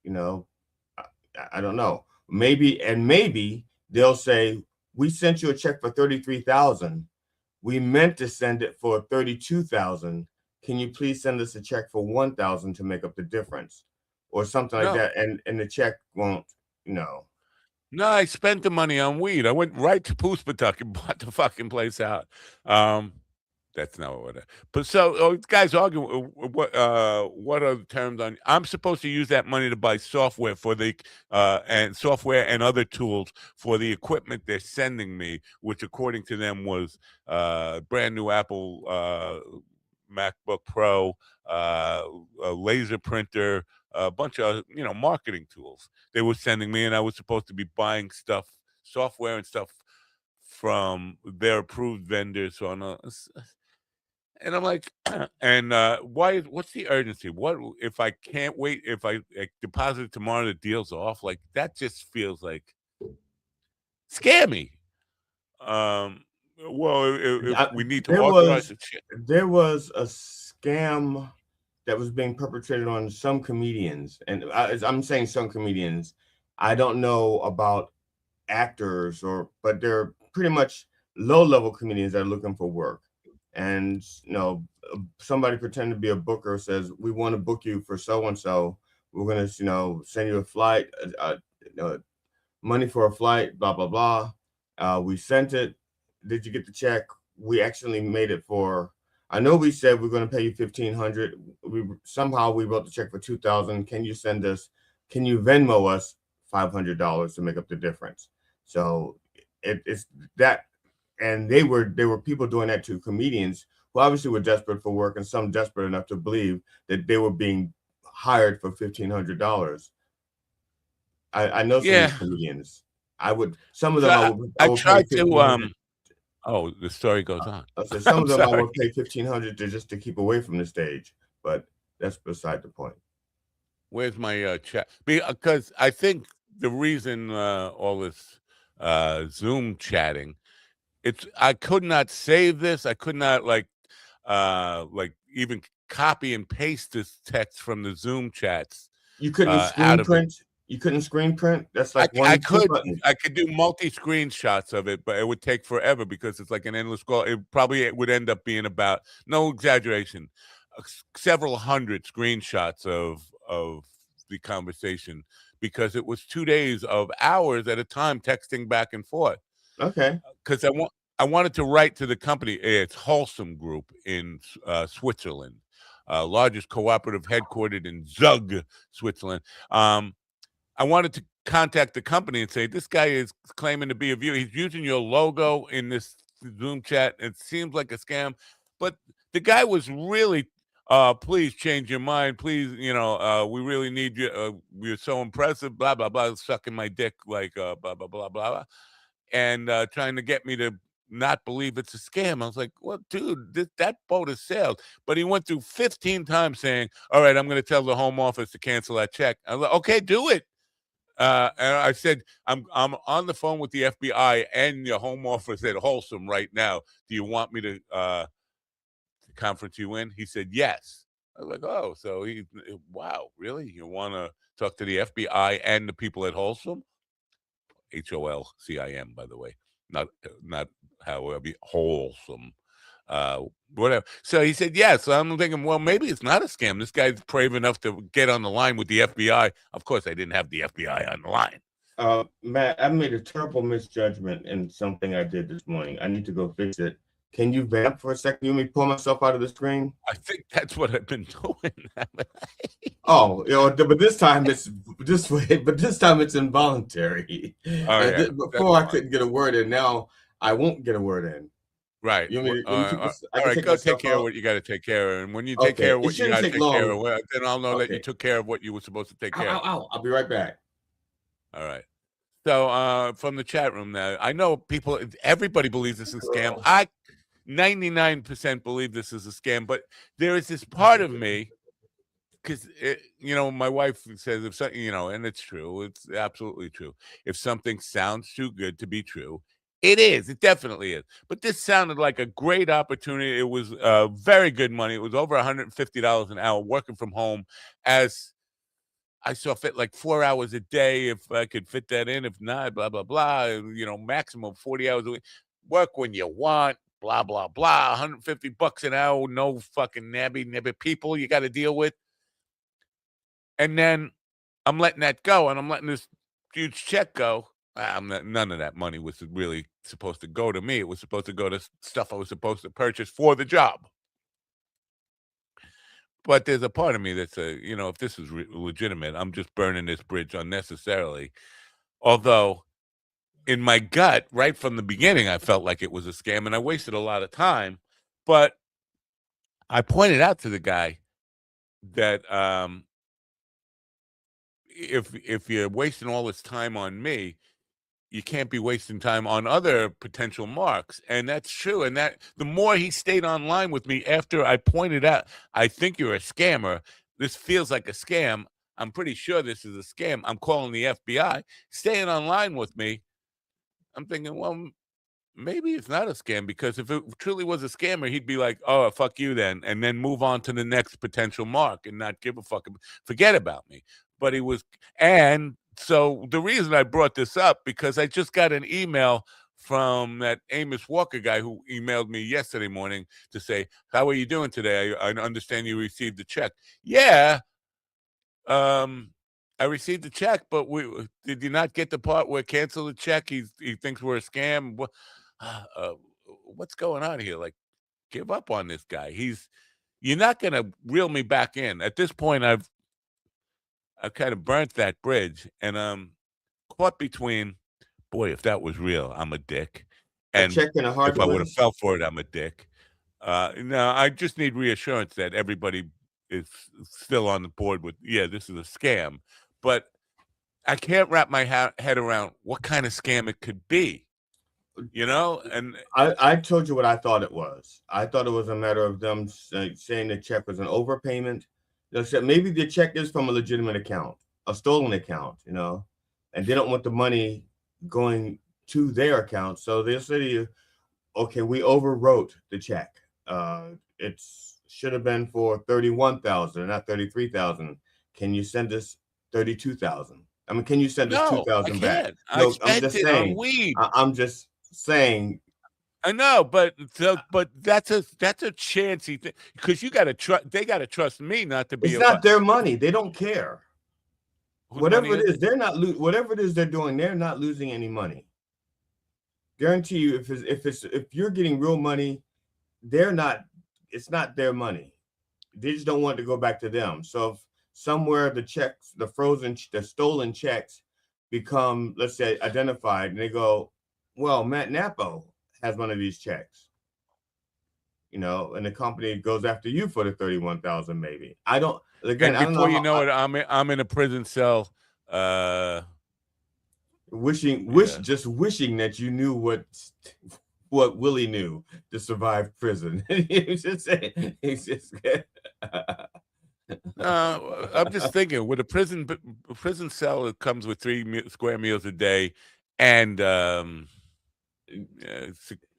S9: I don't know. Maybe they'll say, we sent you a check for $33,000. We meant to send it for $32,000. Can you please send us a check for $1,000 to make up the difference, or something like that? And the check won't,
S3: No, I spent the money on weed. I went right to Poospatuck and bought the fucking place out. That's not what. But so guys arguing what are the terms on? I'm supposed to use that money to buy software for the and software and other tools for the equipment they're sending me, which according to them was brand new Apple MacBook Pro, a laser printer, a bunch of marketing tools they were sending me, and I was supposed to be buying stuff, software and stuff from their approved vendors on and I'm like, and what's the urgency? What if I can't wait? If I deposit it tomorrow, the deal's off. Like that just feels like scammy. Well, if we need to authorize it,
S9: there was a scam that was being perpetrated on some comedians, and I'm saying some comedians. I don't know about actors but they're pretty much low-level comedians that are looking for work. And somebody pretending to be a booker says, we want to book you for so and so. We're going to send you a flight, money for a flight, blah blah blah. We sent it. Did you get the check? We actually made it for, I know we said we're going to pay you $1,500. We wrote the check for $2,000. Can you Venmo us $500 to make up the difference? So it's that. And they were people doing that to comedians who obviously were desperate for work, and some desperate enough to believe that they were being hired for $1,500. I know some of these comedians. Some of them I would
S3: tried to oh, the story goes on.
S9: So some of them I would pay $1,500 just to keep away from the stage, but that's beside the point.
S3: Where's my chat? Because I think the reason all this Zoom chatting, I could not save this. I could not like even copy and paste this text from the Zoom chats.
S9: You couldn't screen print. You couldn't screen print. That's like
S3: I could do multi-screen shots of it, but it would take forever because it's like an endless scroll. It would end up being about, no exaggeration, several hundred screenshots of the conversation, because it was 2 days of hours at a time texting back and forth.
S9: Okay.
S3: Because I wanted to write to the company. It's Wholesome Group in Switzerland, largest cooperative headquartered in Zug, Switzerland. I wanted to contact the company and say, this guy is claiming to be a viewer. He's using your logo in this Zoom chat. It seems like a scam. But the guy was really, please change your mind. Please, we really need you. You're so impressive, blah, blah, blah, sucking my dick like blah, blah, blah, blah, blah. And trying to get me to not believe it's a scam. I was like, well, dude, that boat has sailed. But he went through 15 times saying, all right, I'm going to tell the home office to cancel that check. I was like, okay, do it. And I said, I'm on the phone with the FBI and your home office at Wholesome right now. Do you want me to conference you in? He said, yes. I was like, oh, so wow, really? You want to talk to the FBI and the people at Wholesome? Holcim, by the way, not how it be wholesome. Whatever. So he said, yes. So I'm thinking, well, maybe it's not a scam. This guy's brave enough to get on the line with the FBI. Of course, I didn't have the FBI on the line.
S9: Matt, I made a terrible misjudgment in something I did this morning. I need to go fix it. Can you vamp for a second? You want me to pull myself out of the screen?
S3: I think that's what I've been doing.
S9: But this time it's involuntary.
S3: Oh, yeah.
S9: Before I couldn't get a word in. Now I won't get a word in.
S3: Right. All right, go take care of what you got to take care of. And when you take care of what you got to take care of, then I'll know that you took care of what you were supposed to take care of.
S9: I'll be right back.
S3: All right. So from the chat room now, I know everybody believes this is a scam. I 99% believe this is a scam, but there is this part of me, because my wife says, if something, and it's true, it's absolutely true. If something sounds too good to be true, it is. It definitely is. But this sounded like a great opportunity. It was very good money. It was over $150 an hour working from home, as I saw fit, like 4 hours a day if I could fit that in. If not, blah, blah, blah. Maximum 40 hours a week. Work when you want, blah, blah, blah. $150 an hour. No fucking nabby people you got to deal with. And then I'm letting that go, and I'm letting this huge check go. none of that money was really supposed to go to me. It was supposed to go to stuff I was supposed to purchase for the job. But there's a part of me that's if this is legitimate, I'm just burning this bridge unnecessarily. Although in my gut, right from the beginning, I felt like it was a scam and I wasted a lot of time. But I pointed out to the guy that if you're wasting all this time on me, you can't be wasting time on other potential marks. And that's true. And that the more he stayed online with me after I pointed out, I think you're a scammer. This feels like a scam. I'm pretty sure this is a scam. I'm calling the FBI. Staying online with me, I'm thinking, well, maybe it's not a scam, because if it truly was a scammer, he'd be like, oh, fuck you then, and then move on to the next potential mark and not give a fuck, forget about me. But he was, and so the reason I brought this up, because I just got an email from that Amos Walker guy who emailed me yesterday morning to say, how are you doing today? I understand you received the check. Yeah. I received the check, but did you not get the part where cancel the check? He thinks we're a scam. What's going on here? Like, give up on this guy. You're not going to reel me back in. At this point, I've kind of burnt that bridge, and I'm caught between, boy, if that was real, I'm a dick. And
S9: a check in a hard
S3: if I would have
S9: place.
S3: fell for it, I'm a dick. No, I just need reassurance that everybody is still on the board with, yeah, this is a scam. But I can't wrap my head around what kind of scam it could be, And
S9: I told you what I thought it was. I thought it was a matter of them saying the check was an overpayment. They said maybe the check is from a legitimate account, a stolen account, and they don't want the money going to their account. So they'll say to you, okay, we overwrote the check. It should have been for 31,000, not 33,000. Can you send us 32,000? I mean, can you send us 2,000 back?
S3: No, I'm just saying.
S9: I'm just saying.
S3: I know, but that's a chance because you got to trust. They got to trust me not to be.
S9: It's not their money. They don't care. Whatever it is, they're not. Whatever it is they're doing, they're not losing any money. Guarantee you, if you're getting real money, they're not. It's not their money. They just don't want it to go back to them. So if somewhere the checks, the stolen checks become, let's say, identified, and they go, well, Matt Napo has one of these checks, and the company goes after you for the 31,000, maybe. I don't. Again,
S3: and before you know it, I'm in a prison cell.
S9: Wishing that you knew what Willie knew to survive prison. He's just saying.
S3: I'm just thinking, with a prison cell, it comes with 3 square meals a day, and I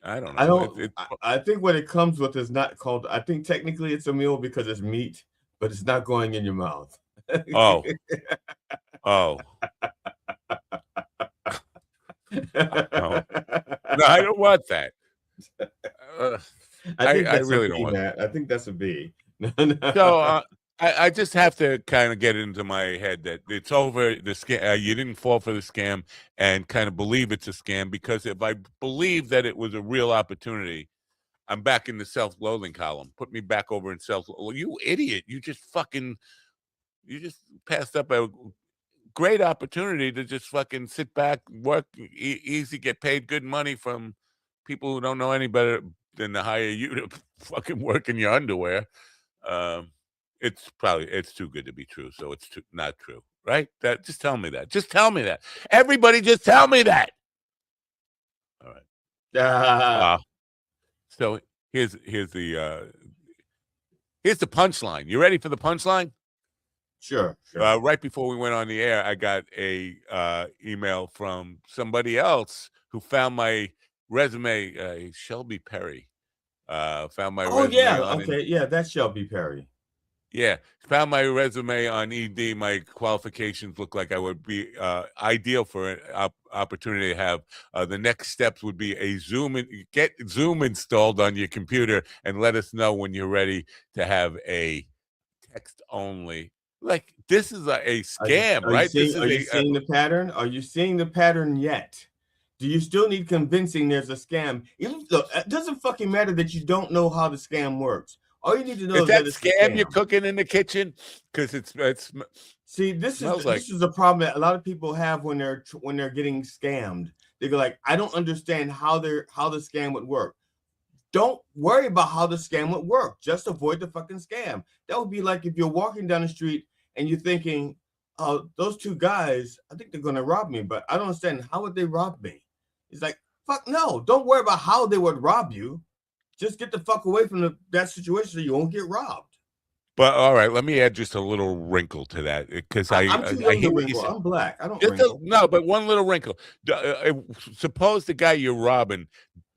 S3: don't know.
S9: I think what it comes with is not called. I think technically it's a meal because it's meat, but it's not going in your mouth.
S3: Oh. No, I don't want that. I really don't want that.
S9: I think that's a B.
S3: So I just have to kind of get into my head that it's over. The scam, you didn't fall for the scam, and kind of believe it's a scam, because if I believe that it was a real opportunity, I'm back in the self-loathing column. Put me back over in you idiot. You just passed up a great opportunity to just fucking sit back, work easy, get paid good money from people who don't know any better than to hire you to fucking work in your underwear. It's too good to be true, so it's not true, right? Just tell me that. Just tell me that. Everybody, just tell me that. All right. So here's the punchline. You ready for the punchline?
S9: Sure.
S3: Right before we went on the air, I got a email from somebody else who found my resume. Shelby Perry found my resume.
S9: Oh yeah, okay, yeah, that's Shelby Perry.
S3: Yeah, found my resume on ED. My qualifications look like I would be ideal for an opportunity to have. The next steps would be get Zoom installed on your computer, and let us know when you're ready to have a text-only Like, this is a scam, right?
S9: Are you seeing the pattern? Are you seeing the pattern yet? Do you still need convincing there's a scam? Even though it doesn't fucking matter that you don't know how the scam works. All you need to know is that it's a
S3: scam
S9: scam.
S3: you're cooking in the kitchen? Because
S9: See, this
S3: like
S9: is a problem that a lot of people have when they're getting scammed. They go like, I don't understand how the scam would work. Don't worry about how the scam would work. Just avoid the fucking scam. That would be like if you're walking down the street and you're thinking, oh, those two guys, I think they're going to rob me, but I don't understand. How would they rob me? It's like, fuck no. Don't worry about how they would rob you. Just get the fuck away from that situation so you won't get robbed.
S3: But all right, let me add just a little wrinkle to that, because
S9: I'm too young to wrinkle. I'm black. I don't wrinkle.
S3: No, but one little wrinkle. Suppose the guy you're robbing,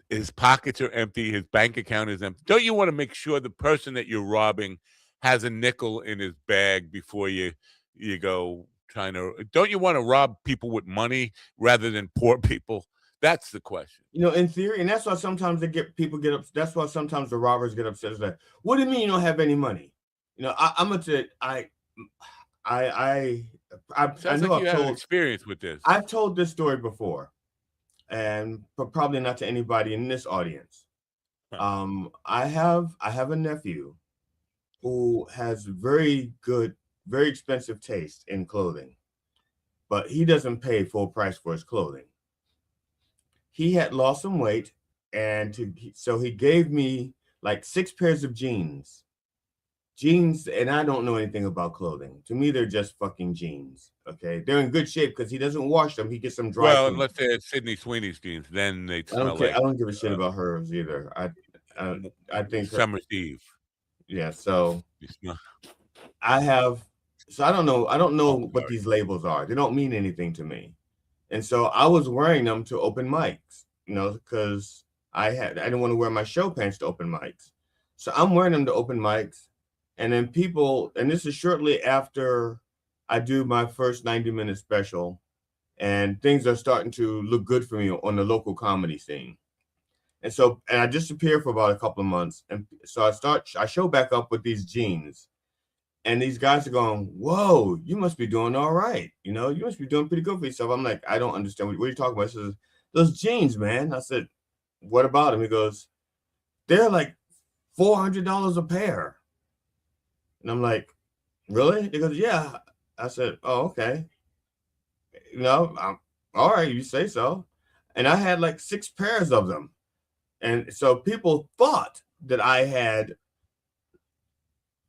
S3: his pockets are empty, his bank account is empty. Don't you want to make sure the person that you're robbing has a nickel in his bag before you go trying to? Don't you want to rob people with money rather than poor people? That's the question.
S9: You know, in theory, and that's why sometimes people get up. That's why sometimes the robbers get upset. It's like, what do you mean you don't have any money? You know, I'm gonna say I know
S3: like you have experience with this.
S9: I've told this story before, and but probably not to anybody in this audience. I have a nephew who has very good, very expensive taste in clothing, but he doesn't pay full price for his clothing. He had lost some weight, and so he gave me like 6 pairs of jeans. Jeans, and I don't know anything about clothing. To me, they're just fucking jeans. Okay, they're in good shape because he doesn't wash them. He gets them dry.
S3: Well, unless they're Sydney Sweeney's jeans, then they smell like.
S9: I don't give a shit about hers either. I think
S3: Summer's Eve.
S9: Yeah, so I don't know what these labels are. They don't mean anything to me. And so I was wearing them to open mics, you know, because I didn't want to wear my show pants to open mics. So I'm wearing them to open mics. And then and this is shortly after I do my first 90-minute special, and things are starting to look good for me on the local comedy scene. And so, and I disappear for about a couple of months. And so I show back up with these jeans, and these guys are going, whoa, you must be doing all right. You know, you must be doing pretty good for yourself. I'm like, I don't understand. What are you talking about? He says, those jeans, man. I said, what about them? He goes, they're like $400 a pair. And I'm like, really? He goes, yeah. I said, oh, okay. You know, all right, you say so. And I had like 6 pairs of them. And so people thought that I had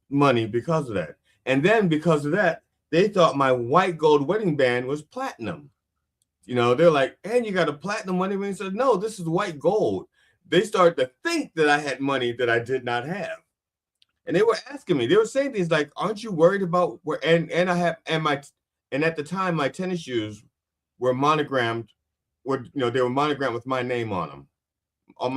S9: money because of that. And then because of that, they thought my white gold wedding band was platinum. You know, they're like, and you got a platinum wedding ring? I said, no, this is white gold. They started to think that I had money that I did not have. And they were asking me, they were saying things like, aren't you worried about where, and at the time my tennis shoes were monogrammed, they were monogrammed with my name on them. All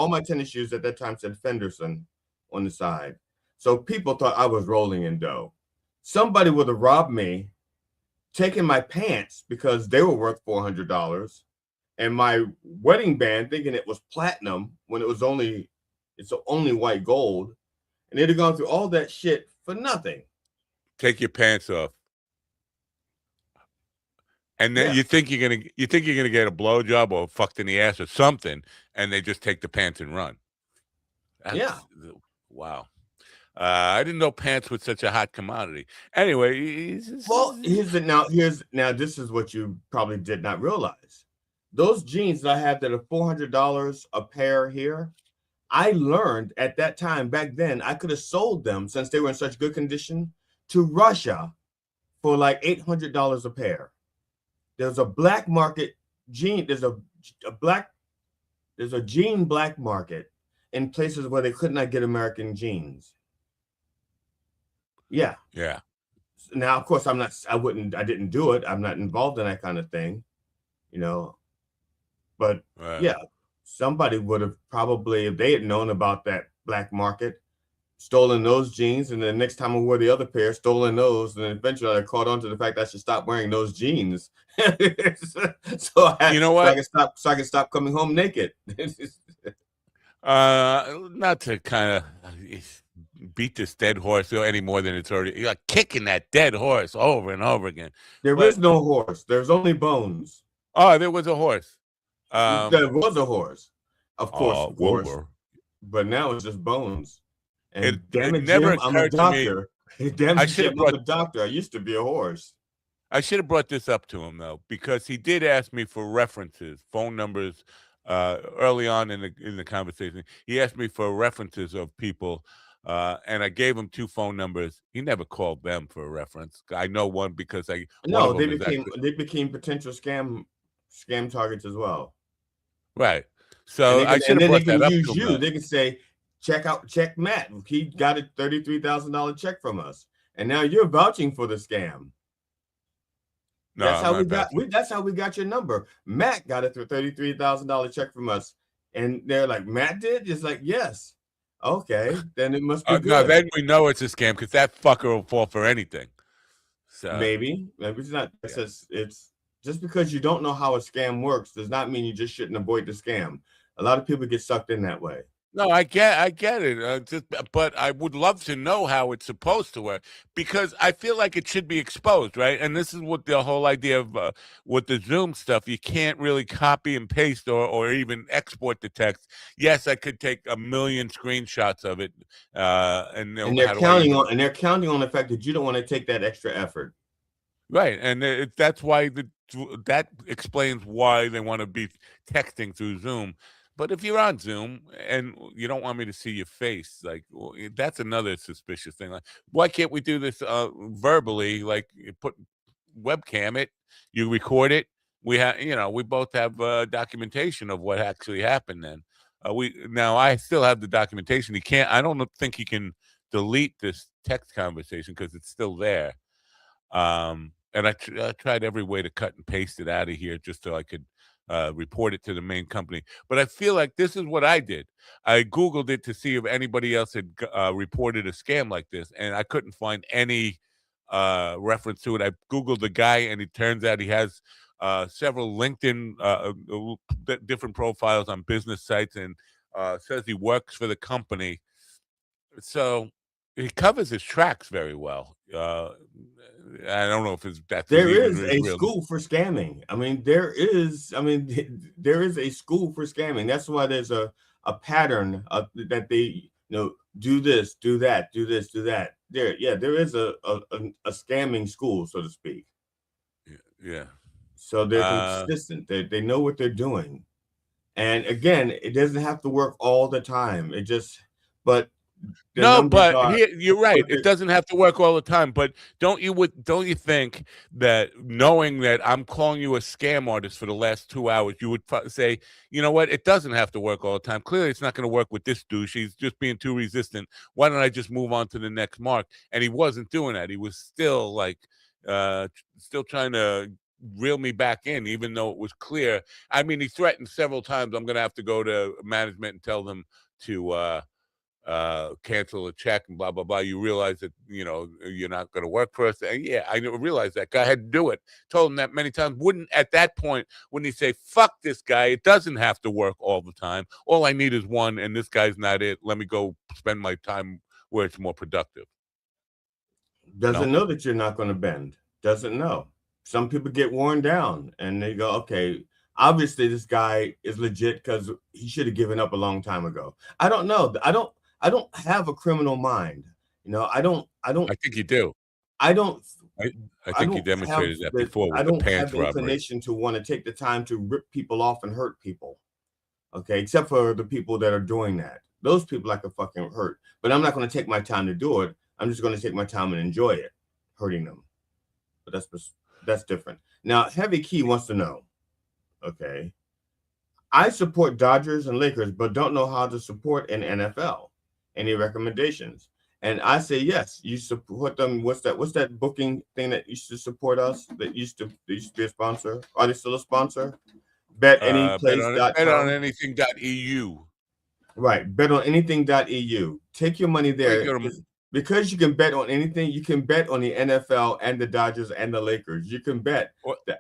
S9: my tennis shoes at that time said Fenderson on the side. So people thought I was rolling in dough. Somebody would have robbed me, taken my pants because they were worth $400, and my wedding band thinking it was platinum when it's only white gold. And they'd have gone through all that shit for nothing.
S3: Take your pants off. And then you think you're gonna get a blowjob or fucked in the ass or something, and they just take the pants and run. Wow. I didn't know pants was such a hot commodity. Anyway,
S9: now this is what you probably did not realize. Those jeans that I have that are $400 a pair here, I learned at that time back then I could have sold them, since they were in such good condition, to Russia for like $800 a pair. There's a black market jean. There's a jean black market in places where they could not get American jeans. Yeah.
S3: Yeah.
S9: Now, of course, I didn't do it. I'm not involved in that kind of thing, you know. But yeah, somebody would have probably, if they had known about that black market, stolen those jeans, and the next time I wore the other pair, stolen those, and then eventually I caught on to the fact that I should stop wearing those jeans. So I can stop coming home naked.
S3: Not to kind of beat this dead horse any more than it's already. You're like kicking that dead horse over and over again.
S9: There is no horse. There's only bones.
S3: Oh, there was a horse.
S9: There was a horse, of course.
S3: Whoa.
S9: But now it's just bones. And
S3: It never
S9: Jim, I'm a
S3: occurred to me.
S9: doctor. Damn
S3: I
S9: it,
S3: should have
S9: Jim, I'm a
S3: brought.
S9: doctor. I used to be a horse.
S3: I should have brought this up to him though, because he did ask me for references, phone numbers, early on in the conversation. He asked me for references of people, and I gave him 2 phone numbers. He never called them for a reference. I know one because one
S9: No,
S3: of
S9: they
S3: them
S9: became potential scam targets as well.
S3: right. So I should have brought that up to him.
S9: You. They can say, check Matt. He got a $33,000 check from us, and now you're vouching for the scam.
S3: No,
S9: that's how we got your number. Matt got a $33,000 check from us, and they're like, Matt did? It's like, yes. Okay, then it must be good.
S3: No, then we know it's a scam because that fucker will fall for anything. So
S9: maybe it's not. It's just because you don't know how a scam works does not mean you just shouldn't avoid the scam. A lot of people get sucked in that way.
S3: No, I get it. But I would love to know how it's supposed to work because I feel like it should be exposed, right? And this is what the whole idea of with the Zoom stuff. You can't really copy and paste or even export the text. Yes, I could take 1 million screenshots of it, and
S9: they're counting on the fact that you don't want to take that extra effort.
S3: Right, and that's why that explains why they want to be texting through Zoom. But if you're on Zoom and you don't want me to see your face, like that's another suspicious thing. Like, why can't we do this verbally? Like, you put webcam it, you record it. We have, we both have documentation of what actually happened. Then I still have the documentation. I don't think he can delete this text conversation because it's still there. And I tried every way to cut and paste it out of here just so I could report it to the main company. But I feel like this is what I did. I Googled it to see if anybody else had reported a scam like this, and I couldn't find any reference to it. I Googled the guy, and it turns out he has several LinkedIn different profiles on business sites, and says he works for the company. So he covers his tracks very well. I don't know if
S9: there is a school for scamming. I mean, there is a school for scamming. That's why there's a pattern that they do this, do that, do this, do that. There is a scamming school, so to speak.
S3: Yeah.
S9: So they're consistent. They know what they're doing. And again, it doesn't have to work all the time.
S3: You're right. It doesn't have to work all the time. But don't you think that knowing that I'm calling you a scam artist for the last 2 hours, you would say, you know what? It doesn't have to work all the time. Clearly, it's not going to work with this douche. He's just being too resistant. Why don't I just move on to the next mark? And he wasn't doing that. He was still still trying to reel me back in, even though it was clear. I mean, he threatened several times. I'm going to have to go to management and tell them to cancel a check and blah blah blah. You realize that you're not going to work for us. And yeah, I realized that. Go ahead and do it. Told him that many times. At that point when he say fuck this guy, it doesn't have to work all the time. All I need is one, and this guy's not it. Let me go spend my time where it's more productive.
S9: Doesn't know that you're not going to bend. Doesn't know. Some people get worn down and they go, okay, obviously this guy is legit because he should have given up a long time ago. I don't know. I don't have a criminal mind. I think
S3: you do.
S9: I don't.
S3: I think you demonstrated that before with the pants robbery.
S9: Inclination to want to take the time to rip people off and hurt people. Okay, except for the people that are doing that. Those people I can fucking hurt. But I'm not going to take my time to do it. I'm just going to take my time and enjoy it, hurting them. But that's different. Now, Heavy Key wants to know. Okay, I support Dodgers and Lakers, but don't know how to support an NFL. Any recommendations? And I say yes. You support them. What's that booking thing that used to support us? That used to be a sponsor. Are they still a sponsor? BetAnyplace.com.
S3: BetOnAnything.eu.
S9: Right. BetOnAnything.eu. Take your money there. Because you can bet on anything, you can bet on the NFL and the Dodgers and the Lakers. You can bet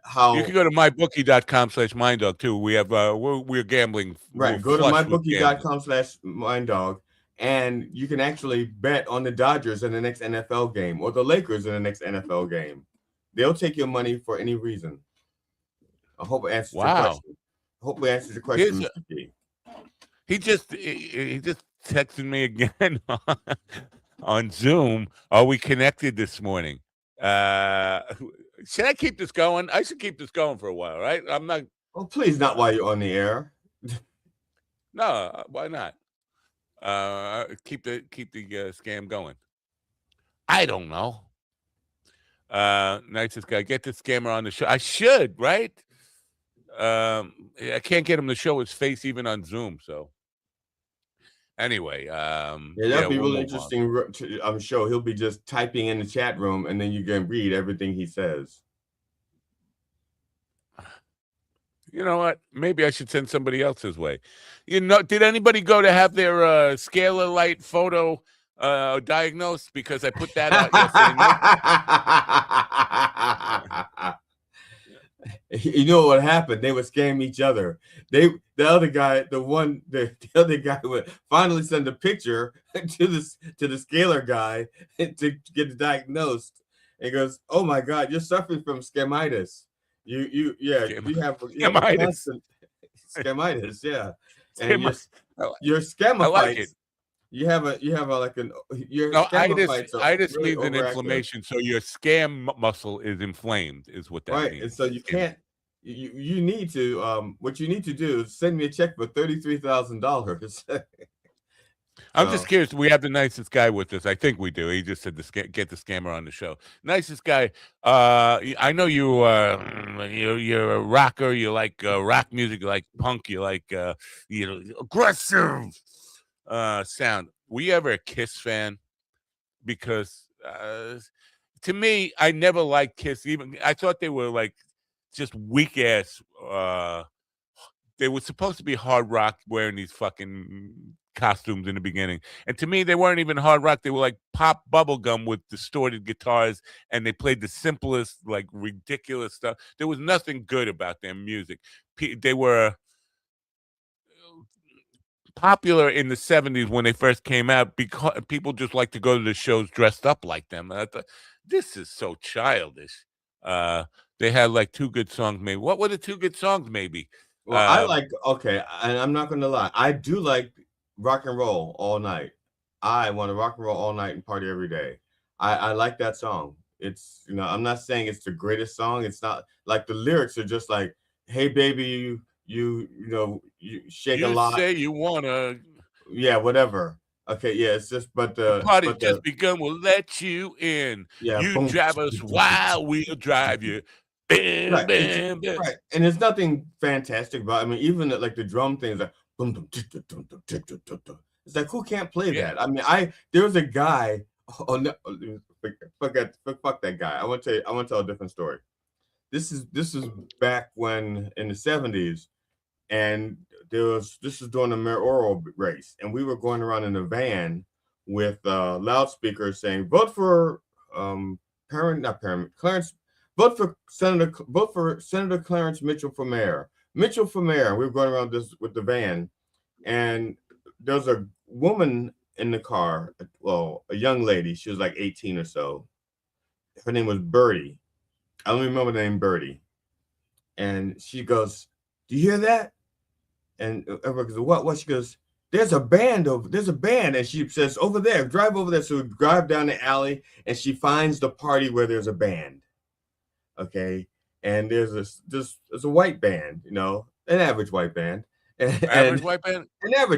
S9: how
S3: you can go to mybookie.com/minddog too. We have we're gambling.
S9: Right. Go to mybookie.com/minddog and you can actually bet on the Dodgers in the next NFL game or the Lakers in the next NFL game. They'll take your money for any reason. I hope it answers your question. Hopefully answers your question, Mr. G.
S3: He just texted me again on Zoom. Are we connected this morning? Should I keep this going? I should keep this going for a while, right? I'm not.
S9: Oh, please, not while you're on the air.
S3: No, why not? Keep the scam going. I don't know. Nicest guy, get the scammer on the show. I should, right? I can't get him to show his face even on Zoom. So anyway,
S9: that'd be really interesting. I'm sure he'll be just typing in the chat room, and then you can read everything he says.
S3: You know what? Maybe I should send somebody else his way. You know, did anybody go to have their scalar light photo diagnosed? Because I put that out
S9: yesterday. You know what happened? They would scam each other. The other guy would finally send a picture to the scalar guy to get it diagnosed. And he goes, "Oh my God, you're suffering from scamitis. You have constant scamitis, yeah, and you're scamophytes.
S3: I like it.
S9: You have
S3: itis
S9: really
S3: means an inflammation, so your scam muscle is inflamed, is what that means.
S9: Right, and so you can't. You need to. What you need to do is send me a check for $33,000.
S3: I'm just curious. We have the nicest guy with us. I think we do. He just said get the scammer on the show. Nicest guy. I know you're a rocker. You like rock music. You like punk. You like aggressive sound. Were you ever a Kiss fan? Because to me, I never liked Kiss. Even I thought they were like just weak ass. They were supposed to be hard rock, wearing these fucking costumes in the beginning, and to me they weren't even hard rock. They were like pop bubblegum with distorted guitars, and they played the simplest, like ridiculous stuff. There was nothing good about their music. They were popular in the 70s when they first came out because people just like to go to the shows dressed up like them. I thought, this is so childish. They had like two good songs, maybe. What were the two good songs, maybe?
S9: Well, and I'm not going to lie. I do like Rock and Roll All Night. I want to rock and roll all night and party every day. I like that song. It's, I'm not saying it's the greatest song. It's not like the lyrics are just like, hey, baby, you shake a lot.
S3: You say you want to.
S9: Yeah, whatever. Okay, yeah, it's just, but
S3: the party just begun. We'll let you in. Yeah, you drive us wild, we'll drive you. Bam,
S9: right.
S3: Bam, bam.
S9: Right, and there's nothing fantastic about. I mean, even like the drum things, like it's like, who can't play that? I mean, there was a guy. Fuck that guy. I want to tell a different story. This is back when in the 70s, and this was during the mayoral race, and we were going around in a van with loudspeakers saying, "Vote for Clarence." Vote for Senator Clarence Mitchell for mayor. Mitchell for mayor. We were going around this with the van, and there's a woman in the car. Well, a young lady. She was like 18 or so. Her name was Birdie. I don't remember the name Birdie. And she goes, "Do you hear that?" And everyone goes, "What?" She goes, There's a band. And she says, "Over there, drive over there." So we drive down the alley, and she finds the party where there's a band. Okay, and there's a white band, an average white band. An average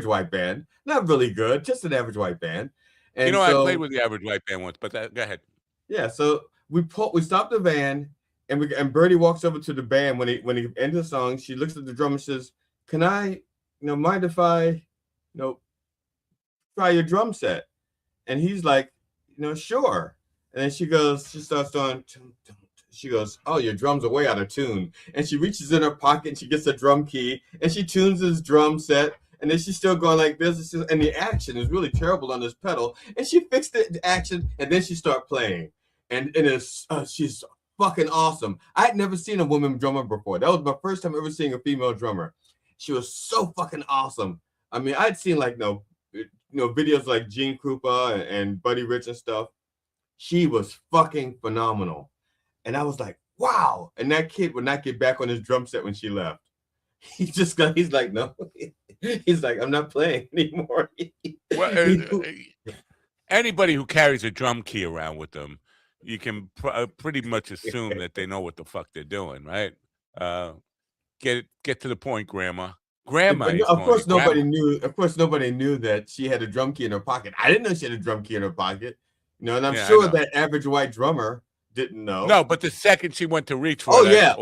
S9: white band, not really good, just an average white band. And
S3: I played with the average white band once, but go ahead.
S9: Yeah, so we stop the van, and Birdie walks over to the band when he ends the song. She looks at the drummer and says, "Can I, mind if I, try your drum set?" And he's like, "Sure." And then she starts doing. She goes, "Oh, your drums are way out of tune." And she reaches in her pocket and she gets a drum key and she tunes his drum set. And then she's still going like this. And the action is really terrible on this pedal. And she fixed the action, and then she started playing. And she's fucking awesome. I had never seen a woman drummer before. That was my first time ever seeing a female drummer. She was so fucking awesome. I mean, I'd seen videos like Gene Krupa and Buddy Rich and stuff. She was fucking phenomenal. And I was like, wow. And that kid would not get back on his drum set when she left. He's like, no. He's like, I'm not playing anymore.
S3: Well, anybody who carries a drum key around with them, you can pretty much assume that they know what the fuck they're doing, right? Get to the point, Grandma. Grandma.
S9: Of course, nobody knew. Of course, nobody knew that she had a drum key in her pocket. I didn't know she had a drum key in her pocket. And I'm sure that average white drummer didn't know.
S3: No, but the second she went to reach for
S9: it, yeah.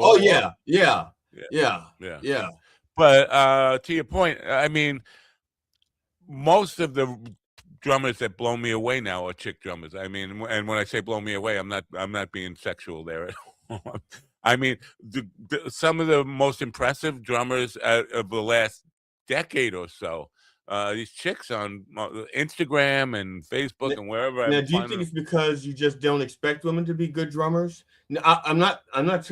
S3: But to your point, I mean, most of the drummers that blow me away now are chick drummers. I mean, and when I say blow me away, I'm not being sexual there at all. I mean, some of the most impressive drummers of the last decade or so, these chicks on Instagram and Facebook and wherever.
S9: Now, do you think it's because you just don't expect women to be good drummers? No, I'm not. That's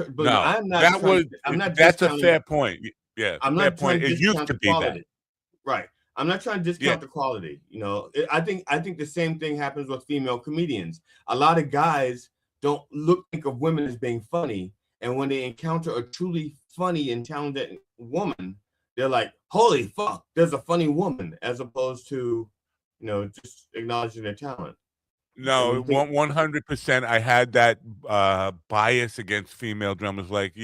S3: a fair point. Yeah,
S9: I'm not trying to
S3: it used to be that.
S9: Right. I'm not trying to discount the quality. I think the same thing happens with female comedians. A lot of guys don't think of women as being funny, and when they encounter a truly funny and talented woman, they're like, holy fuck, there's a funny woman, as opposed to, just acknowledging their talent.
S3: No, 100%. I had that bias against female drummers, like,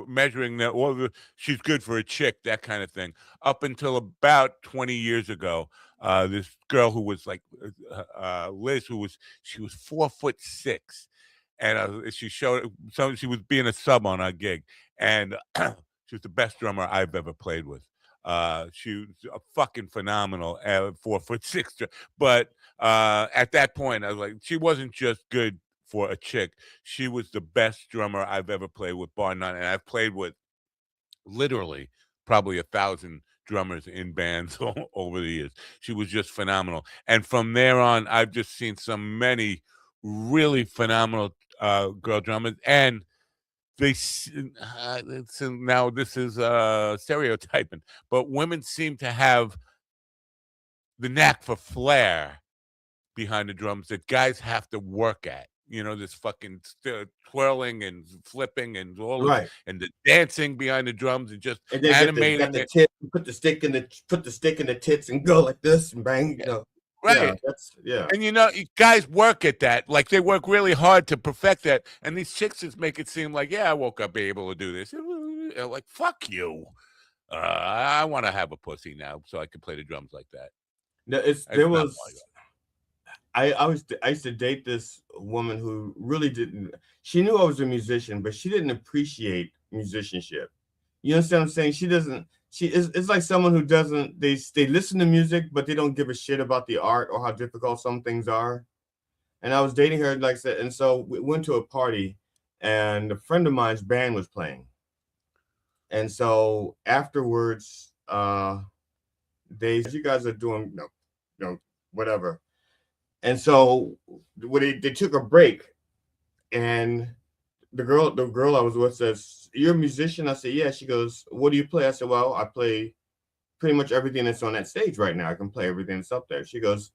S3: measuring that, she's good for a chick, that kind of thing. Up until about 20 years ago, this girl who was like Liz, she was 4'6", and she was being a sub on our gig, and she was the best drummer I've ever played with. She was a fucking phenomenal 4'6", but at that point, I was like, she wasn't just good for a chick. She was the best drummer I've ever played with, bar none. And I've played with literally probably 1,000 drummers in bands over the years. She was just phenomenal. And from there on, I've just seen many really phenomenal girl drummers. And now this is stereotyping, but women seem to have the knack for flair behind the drums that guys have to work at. This fucking twirling and flipping and all
S9: right,
S3: and the dancing behind the drums and just
S9: and animating the tip, put the stick in the tits and go like this and bang.
S3: Right. And guys work at that. Like, they work really hard to perfect that. And these chicks just make it seem like, I woke up being able to do this. Like, fuck you. I want to have a pussy now so I can play the drums like that.
S9: No, I used to date this woman who really didn't. She knew I was a musician, but she didn't appreciate musicianship. You understand what I'm saying? She doesn't. It's like someone who doesn't. They listen to music, but they don't give a shit about the art or how difficult some things are. And I was dating her, like I said, and so we went to a party, and a friend of mine's band was playing. And so afterwards, you guys are doing whatever. And so when they took a break, and the girl I was with says, "You're a musician?" I said, "Yeah." She goes, "What do you play?" I said, "Well, I play pretty much everything that's on that stage right now. I can play everything that's up there." She goes,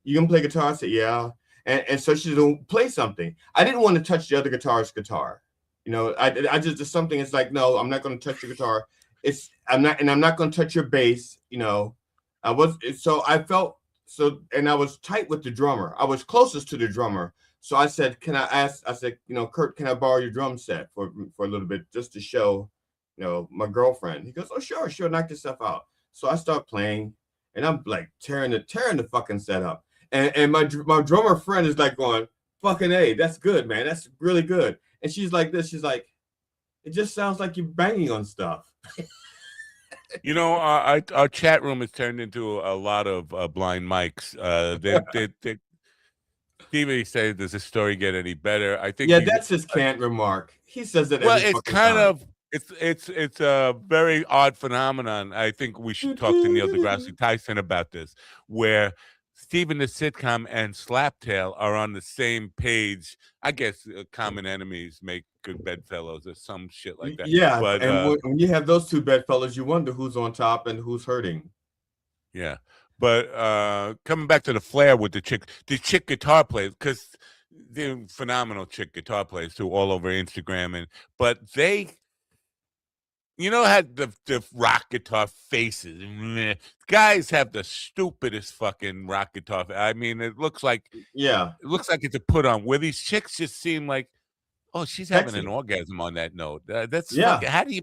S9: "You can play guitar?" I said, "Yeah." And so she said, "Play something." I didn't want to touch the other guitarist's guitar. I just something. It's like, no, I'm not going to touch your guitar. I'm not going to touch your bass. I was tight with the drummer. I was closest to the drummer. So I said, "Kurt, can I borrow your drum set for a little bit just to show, my girlfriend?" He goes, "Oh, sure, knock yourself out." So I start playing, and I'm like tearing the fucking set up. And my drummer friend is like going, "Fucking A, that's good, man. That's really good." And she's like this. She's like, "It just sounds like you're banging on stuff."
S3: Our chat room has turned into a lot of blind mics. Stevie said, "Does this story get any better?" I think.
S9: Yeah, that's his cant remark. He says that.
S3: Well, it's kind of it's a very odd phenomenon. I think we should talk to Neil deGrasse Tyson about this, where Steven the sitcom and Slaptail are on the same page. I guess common enemies make good bedfellows or some shit like that.
S9: Yeah, but when you have those two bedfellows, you wonder who's on top and who's hurting.
S3: Yeah, But coming back to the flair with the chick guitar players, because they're phenomenal chick guitar players too, all over Instagram, but they, had the rock guitar faces. Meh. Guys have the stupidest fucking rock guitar. I mean, it looks like it's a put on. Where these chicks just seem like, oh, she's having an orgasm on that note. That's fucking, how do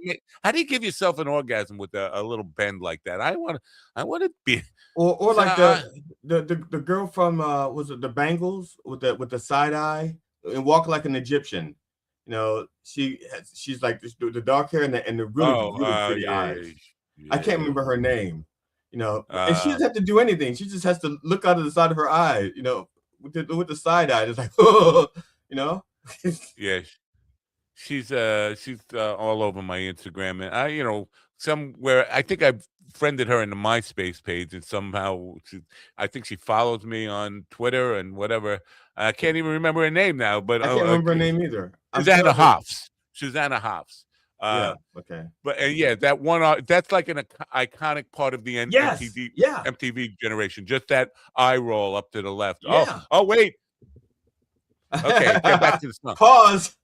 S3: you give yourself an orgasm with a little bend like that? I want to be
S9: or like the girl from was it the Bangles with the side eye and walk like an Egyptian. She's like the dark hair and the really pretty eyes. I can't remember her name. And she doesn't have to do anything. She just has to look out of the side of her eye. With the side eye. It's like,
S3: Yeah, she's all over my Instagram, and somewhere I think I friended her in the MySpace page, and somehow I think she follows me on Twitter and whatever. I can't even remember her name now, but
S9: I can't remember her name either.
S3: Susanna Hoffs. Susanna Hoffs.
S9: Okay.
S3: But that one, that's like an iconic part of the MTV generation. Just that eye roll up to the left.
S9: Yeah.
S3: Oh, wait. Okay, get back to the song.
S9: Pause.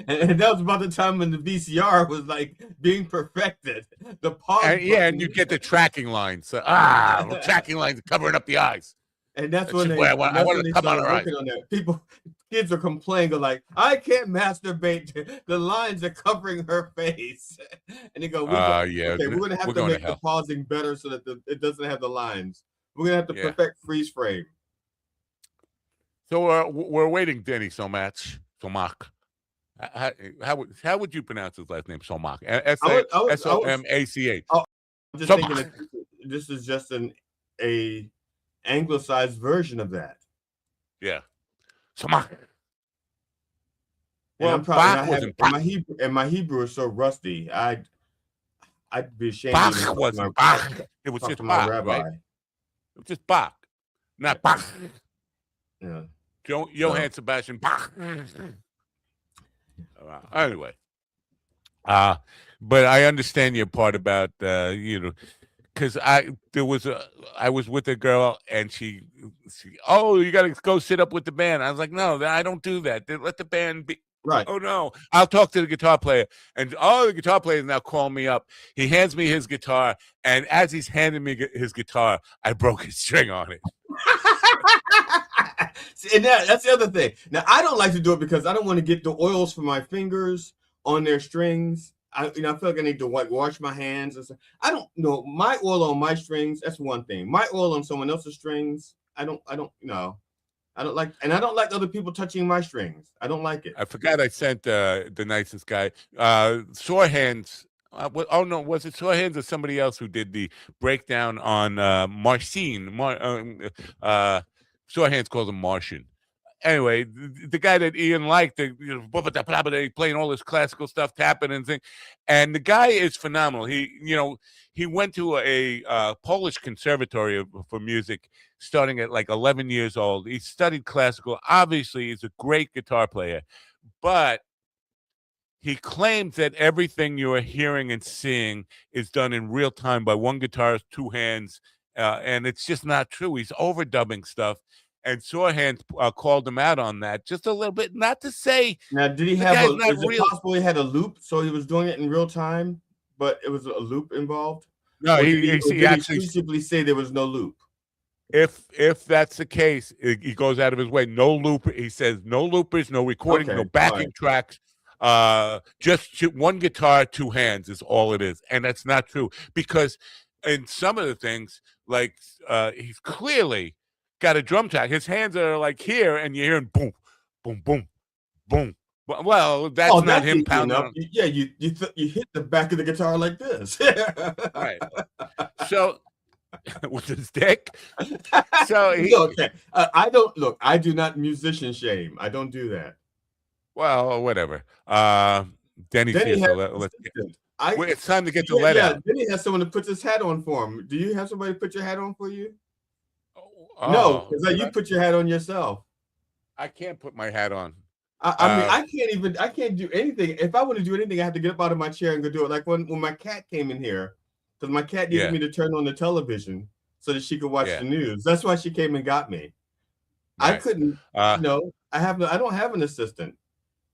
S9: And that was about the time when the VCR was like being perfected. The pause.
S3: And you get the tracking lines. The tracking lines covering up the eyes.
S9: And that's when I wanted to come on her eyes. Kids are complaining, like, I can't masturbate. The lines are covering her face. And they go, we're going to have to make the pausing better so that it doesn't have the lines. We're going to have to perfect freeze frame.
S3: So we're waiting, Denny Somak. How would you pronounce his last name? Somak. S-O-M-A-C-H.
S9: I'm just thinking that this is just a anglicized version of that.
S3: Yeah. Somak.
S9: Well, my Hebrew is so rusty. I'd be ashamed.
S3: Bach wasn't Bach. It was just Bach, right? It was just Bach, not Bach.
S9: Yeah.
S3: Johann Sebastian Bach. Anyway, but I understand your part about because I was with a girl and she you got to go sit up with the band. I was like, no, I don't do that. Let the band be.
S9: Right.
S3: Oh no, I'll talk to the guitar player, and the guitar player is now calling me up. He hands me his guitar, and as he's handing me his guitar, I broke his string on it.
S9: And that's the other thing. Now, I don't like to do it because I don't want to get the oils from my fingers on their strings. I feel like I need to wash my hands and stuff. I don't know. My oil on my strings, that's one thing. My oil on someone else's strings, I don't like, and I don't like other people touching my strings. I don't like it.
S3: I forgot I sent the nicest guy. Sore Hands. Was it Sore Hands or somebody else who did the breakdown on Marcin? Sore Hands calls him Martian. Anyway, the guy that Ian liked, playing all this classical stuff, tapping and thing, and the guy is phenomenal. He went to a Polish conservatory for music, starting at like 11 years old. He studied classical. Obviously, he's a great guitar player, but he claims that everything you are hearing and seeing is done in real time by one guitarist, two hands, and it's just not true. He's overdubbing stuff. And Sore Hands called him out on that just a little bit. Not to say.
S9: Now, did he have is it possible he had a loop? So he was doing it in real time, but it was a loop involved?
S3: No, he actually
S9: exclusively say there was no loop.
S3: If that's the case, he goes out of his way. No loop. He says no loopers, no recording, no backing tracks. Just one guitar, two hands is all it is. And that's not true. Because in some of the things, like he's clearly got a drum track. His hands are like here, and you're hearing boom, boom, boom, boom. Well, that's not him pounding.
S9: Yeah, you hit the back of the guitar like this.
S3: Right. So with his dick. So
S9: okay. I do not musician shame. I don't do that.
S3: Well, whatever. Denny's here, so it's time to get the lead out.
S9: Denny has someone to put his hat on for him. Do you have somebody to put your hat on for you?
S3: No,
S9: because you put your hat on yourself.
S3: I can't put my hat on.
S9: I can't do anything. If I want to do anything, I have to get up out of my chair and go do it. Like when my cat came in here, because my cat needed me to turn on the television. so that she could watch
S3: Yeah.
S9: the news. That's why she came and got me. I
S3: Right.
S9: couldn't, I don't have an assistant.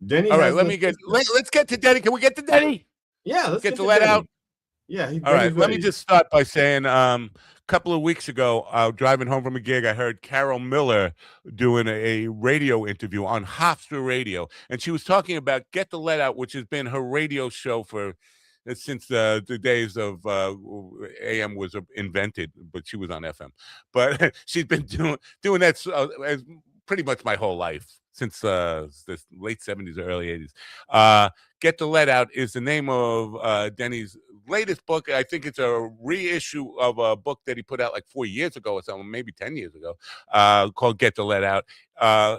S9: Denny
S3: All right,
S9: has an assistant.
S3: let's get to Denny. Can we get to Denny?
S9: Yeah, let's
S3: Get
S9: to
S3: the let
S9: Denny.
S3: out.
S9: Yeah,
S3: All right,
S9: Denny's
S3: let me
S9: ready.
S3: just start by saying a couple of weeks ago, driving home from a gig, I heard Carol Miller doing a radio interview on Hofstra Radio, and she was talking about Get the Let Out, which has been her radio show since the days of AM was invented, but she was on FM. But she's been doing that as pretty much my whole life, since the late 70s or early 80s. Get the Let Out is the name of Denny's latest book. I think it's a reissue of a book that he put out like 4 years ago or something, maybe 10 years ago, called Get the Let Out.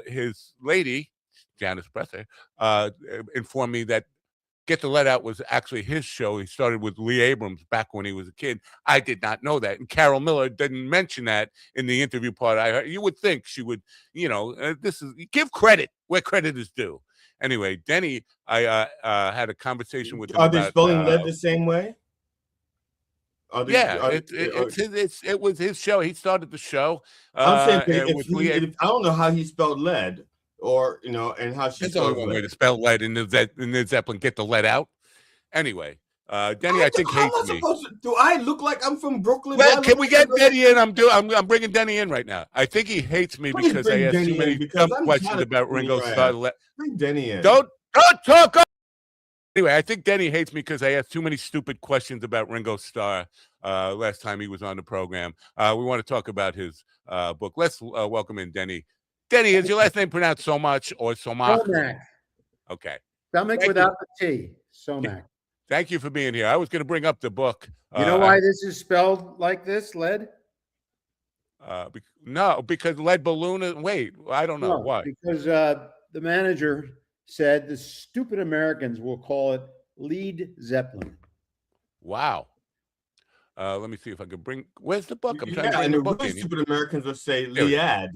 S3: His lady, Janice Presser, informed me that Get the Let Out was actually his show. He started with Lee Abrams back when he was a kid. I did not know that. And Carol Miller didn't mention that in the interview part. I heard. You would think she would, give credit where credit is due. Anyway, Denny, I had a conversation with him
S9: Are
S3: about.
S9: they spelling lead the same way?
S3: It was his show. He started the show.
S9: I'm saying I don't know how he spelled lead, or and how she.
S3: There's only one way to spell lead in the Zeppelin. Get the lead out. Anyway, Denny, I think hates me.
S9: Do I look like I'm from Brooklyn?
S3: Well, can we get Denny in? I'm bringing Denny in right now. I think he hates me because I asked too many dumb questions about Ringo Starr.
S9: Bring Denny in.
S3: Don't talk. Anyway, I think Denny hates me because I asked too many stupid questions about Ringo Starr last time he was on the program. We want to talk about his book. Let's welcome in Denny. Denny, is your last name pronounced so much or Somak?
S10: Somak.
S3: Okay.
S10: Stomach without the T. Somak.
S3: Thank you for being here. I was going to bring up the book.
S10: You know why this is spelled like this, lead?
S3: No, because lead balloon. Wait, I don't know why.
S10: Because the manager said the stupid Americans will call it Lead Zeppelin.
S3: Wow. Let me see if I can bring. Where's the book? I'm trying to
S9: bring
S3: the
S9: book.
S3: Really
S9: stupid Americans will say Liad.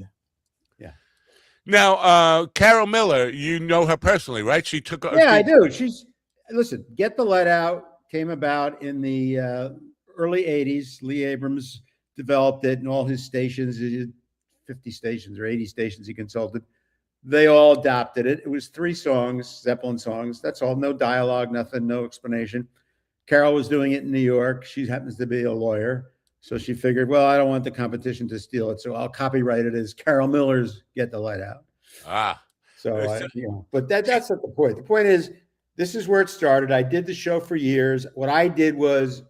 S10: Yeah.
S3: Now, Carol Miller, you know her personally, right? She took.
S10: Yeah, I do. Listen. Get the Let Out came about in the early '80s. Lee Abrams developed it, and all his stations, 50 stations or 80 stations, he consulted. They all adopted it. It was 3 songs, Zeppelin songs. That's all. No dialogue, nothing, no explanation. Carol was doing it in New York. She happens to be a lawyer. So she figured, well, I don't want the competition to steal it. So I'll copyright it as Carol Miller's Get the Let Out. But that's not the point. The point is, this is where it started. I did the show for years. What I did was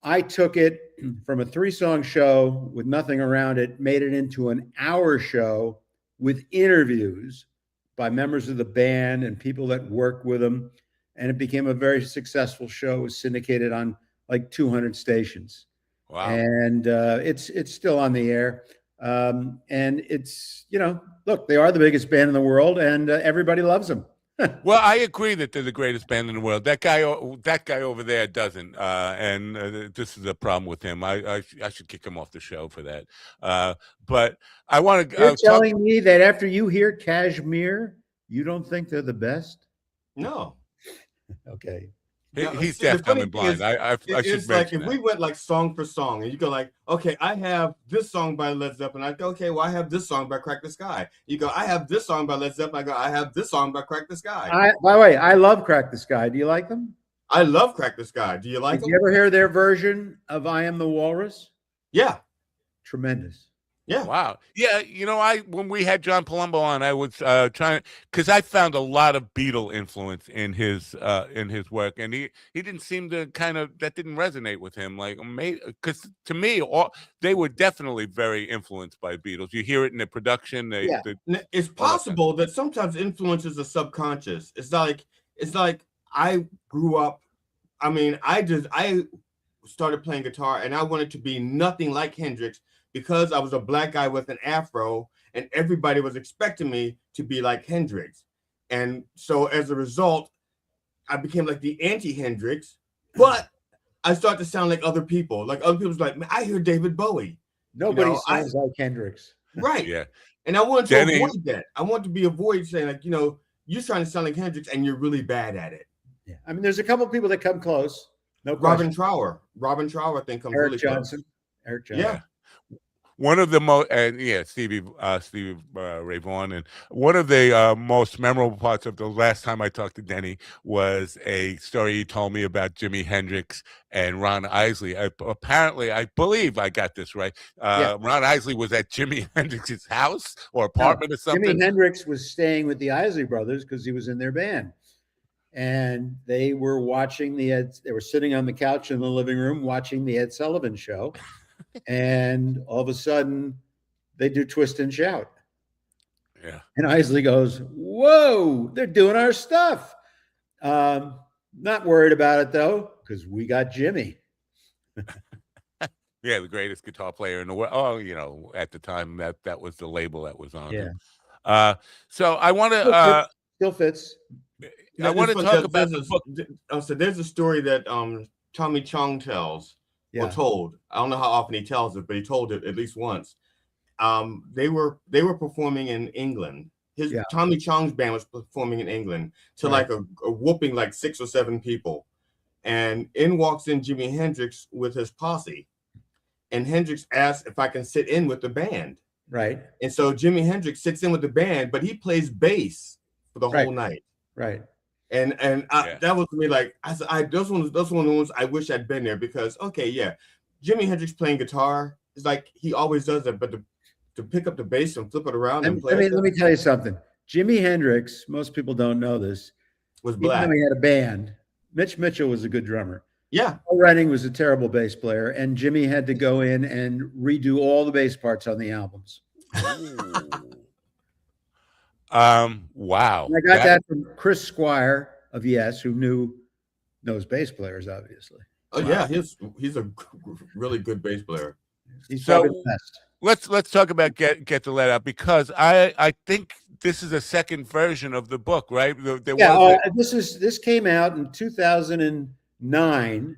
S10: I took it from a 3-song show with nothing around it, made it into an hour show with interviews by members of the band and people that worked with them. And it became a very successful show. It was syndicated on like 200 stations.
S3: Wow.
S10: And it's still on the air. And it's, look, they are the biggest band in the world and everybody loves them.
S3: Well, I agree that they're the greatest band in the world. That guy over there doesn't, and this is a problem with him. I should kick him off the show for that. But I want to.
S10: You're telling me that after you hear Kashmir, you don't think they're the best?
S9: No.
S10: Okay.
S3: He's deaf, dumb, and blind. I should
S9: like if we went like song for song, and you go like, okay, I have this song by Led Zeppelin. I go, okay, well, I have this song by Crack the Sky. You go, I have this song by Led Zeppelin. I go, I have this song by Crack the Sky.
S10: By the way, I love Crack the Sky. Do you like them?
S9: I love Crack the Sky. Do you like them?
S10: Did you ever hear their version of I Am the Walrus?
S9: Yeah.
S10: Tremendous.
S9: Yeah.
S3: Wow. Yeah. When we had John Palumbo on, I was trying, because I found a lot of Beatle influence in his work, and he didn't seem to that didn't resonate with him. Like, because to me, they were definitely very influenced by Beatles. You hear it in the production.
S9: It's possible that sometimes influences are subconscious. It's like I grew up. I mean, I started playing guitar, and I wanted to be nothing like Hendrix, because I was a black guy with an afro and everybody was expecting me to be like Hendrix. And so as a result, I became like the anti-Hendrix, but I started to sound like other people. Like other people's like, man, I hear David Bowie.
S10: Nobody sounds like Hendrix.
S9: Right.
S3: Yeah.
S9: And I wanted to avoid that. I want to avoid saying like, you're trying to sound like Hendrix and you're really bad at it.
S10: Yeah. I mean, there's a couple of people that come close. No
S9: question. Robin Trower, I think, comes
S10: Eric
S9: really
S10: Johnson.
S9: close.
S10: Eric Johnson.
S3: Yeah.
S2: One of the most, and yeah, Stevie Ray Vaughan, and one of the most memorable parts of the last time I talked to Denny was a story he told me about Jimi Hendrix and Ron Isley. Apparently, I believe I got this right. Ron Isley was at Jimi Hendrix's house or apartment or something.
S10: Jimi Hendrix was staying with the Isley Brothers because he was in their band. And they were watching they were sitting on the couch in the living room watching the Ed Sullivan Show. And all of a sudden, they do Twist and Shout.
S2: Yeah.
S10: And Isley goes, "Whoa, they're doing our stuff." Not worried about it, though, because we got Jimmy.
S2: Yeah, the greatest guitar player in the world. Oh, you know, at the time that was the label that was on him. So I want to
S10: still fits.
S2: I want to talk about the book.
S9: So there's a story that Tommy Chong tells or told. I don't know how often he tells it, but he told it at least once. They were performing in England. Tommy Chong's band was performing in England to like a whooping like 6 or 7 people, and in walks in Jimi Hendrix with his posse, and Hendrix asks if I can sit in with the band.
S10: Right. And
S9: so Jimi Hendrix sits in with the band, but he plays bass for the whole night.
S10: Right.
S9: And that was to me like I said, those one of the ones I wish I'd been there, because Jimi Hendrix playing guitar is like he always does it, but to pick up the bass and flip it around and play.
S10: Let me tell you something. Jimi Hendrix, most people don't know this,
S9: was black.
S10: Even though he had a band. Mitch Mitchell was a good drummer.
S9: Yeah.
S10: Paul Redding was a terrible bass player, and Jimmy had to go in and redo all the bass parts on the albums.
S2: Wow.
S10: And I got that from Chris Squire of Yes, who knows bass players, obviously.
S9: Oh yeah, he's a really good bass player.
S10: He's probably the best.
S2: Let's talk about get the Let Out, because I think this is a second version of the book, right?
S10: This came out in 2009,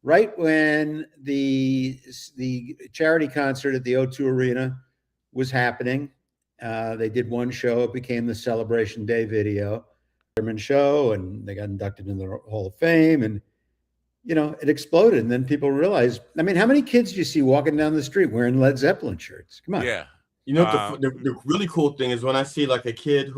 S10: right when the charity concert at the O2 Arena was happening. They did one show. It became the Celebration Day video. Show, and they got inducted into the Hall of Fame, and it exploded. And then people realized, I mean, how many kids do you see walking down the street wearing Led Zeppelin shirts? Come on.
S2: Yeah.
S9: The really cool thing is when I see like a kid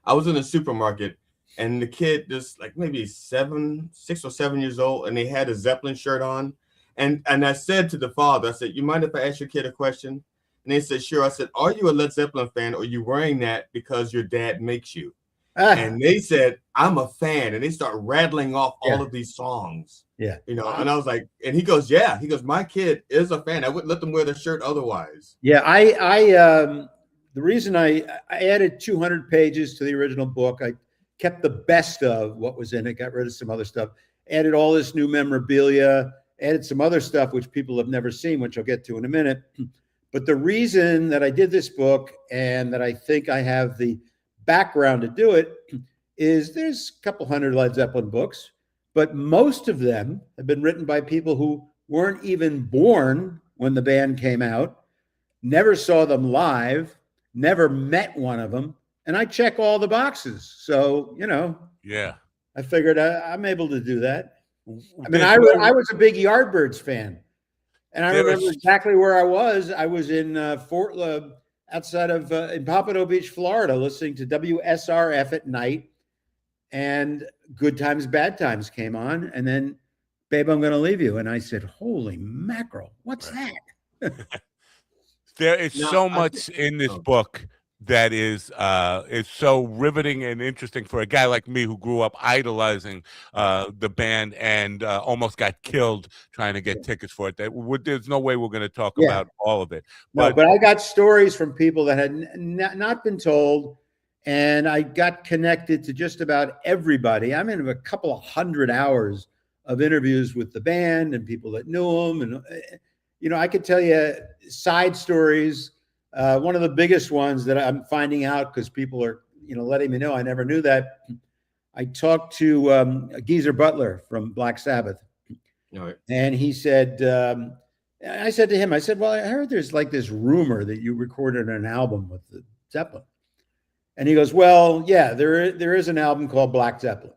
S9: I was in a supermarket, and the kid just like maybe 6 or 7 years old, and they had a Zeppelin shirt on. And I said to the father, I said, "You mind if I ask your kid a question?" And they said, "Sure." I said, "Are you a Led Zeppelin fan, or are you wearing that because your dad makes you?" And they said, "I'm a fan," and they start rattling off all of these songs.
S10: Yeah,
S9: and I was like, and he goes, "Yeah," he goes, "My kid is a fan. I wouldn't let them wear the shirt otherwise."
S10: Yeah, the reason I added 200 pages to the original book, I kept the best of what was in it, got rid of some other stuff, added all this new memorabilia, added some other stuff which people have never seen, which I'll get to in a minute. But the reason that I did this book, and that I think I have the background to do it, is there's a couple hundred Led Zeppelin books, but most of them have been written by people who weren't even born when the band came out, never saw them live, never met one of them, and I check all the boxes. So, I figured I'm able to do that. I mean, I was a big Yardbirds fan, and I remember exactly where I was. I was in outside of in Pompano Beach, Florida, listening to WSRF at night, and Good Times, Bad Times came on, and then Babe, I'm Gonna Leave You. And I said, holy mackerel, what's that?
S2: There is so much in this book that is so riveting and interesting for a guy like me who grew up idolizing the band and almost got killed trying to get tickets for it. There's no way we're going to talk about all of it.
S10: But I got stories from people that had not been told, and I got connected to just about everybody. I'm in a couple of 100 hours of interviews with the band and people that knew them. And, I could tell you side stories. One of the biggest ones that I'm finding out, because people are, letting me know, I never knew that. I talked to Geezer Butler from Black Sabbath.
S9: Right.
S10: And he said, I said to him, well, I heard there's like this rumor that you recorded an album with the Zeppelin. And he goes, well, yeah, there is an album called Black Zeppelin.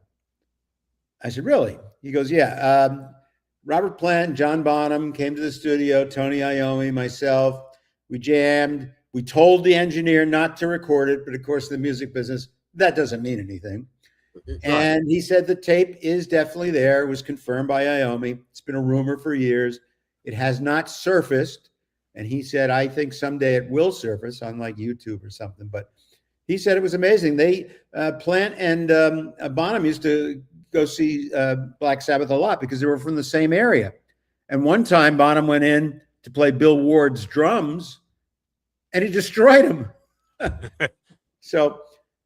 S10: I said, really? He goes, yeah. Robert Plant, John Bonham came to the studio, Tony Iommi, myself. We jammed. We told the engineer not to record it, but of course, the music business, that doesn't mean anything. And he said the tape is definitely there. It was confirmed by Iommi. It's been a rumor for years. It has not surfaced. And he said, I think someday it will surface on like YouTube or something. But he said it was amazing. They, Plant and Bonham used to go see Black Sabbath a lot because they were from the same area. And one time Bonham went in to play Bill Ward's drums and he destroyed him. So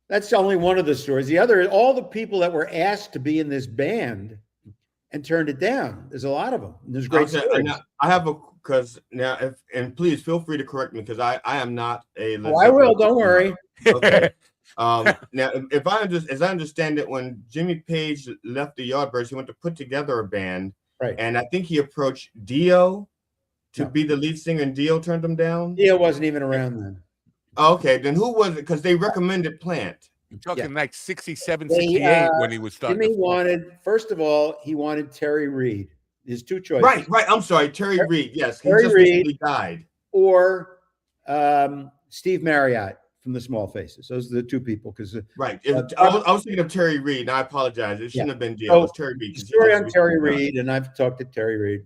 S10: that's only one of the stories. The other, all the people that were asked to be in this band and turned it down. There's a lot of them. There's great stories.
S9: I have a, because now, and please feel free to correct me because I am not a.
S10: Oh, I will. Don't worry.
S9: Okay. Now, as I understand it, when Jimmy Page left the Yardbirds, he went to put together a band,
S10: right?
S9: And I think he approached Dio to be the lead singer, and Dio turned him down.
S10: Dio wasn't even around then.
S9: Okay, then who was it? Because they recommended Plant.
S2: You're talking like 67, 68 when he was starting.
S10: Jimmy wanted, first of all, he wanted Terry Reid. His two choices.
S9: Right. I'm sorry, Terry Reid. Yes,
S10: Terry Reid
S9: recently died.
S10: Or Steve Marriott from the Small Faces. Those are the two people. Because
S9: right, I was thinking of Terry Reid, and I apologize. It shouldn't have been Dio. It was Terry Reid.
S10: The story on Terry Reid, and I've talked to Terry Reid,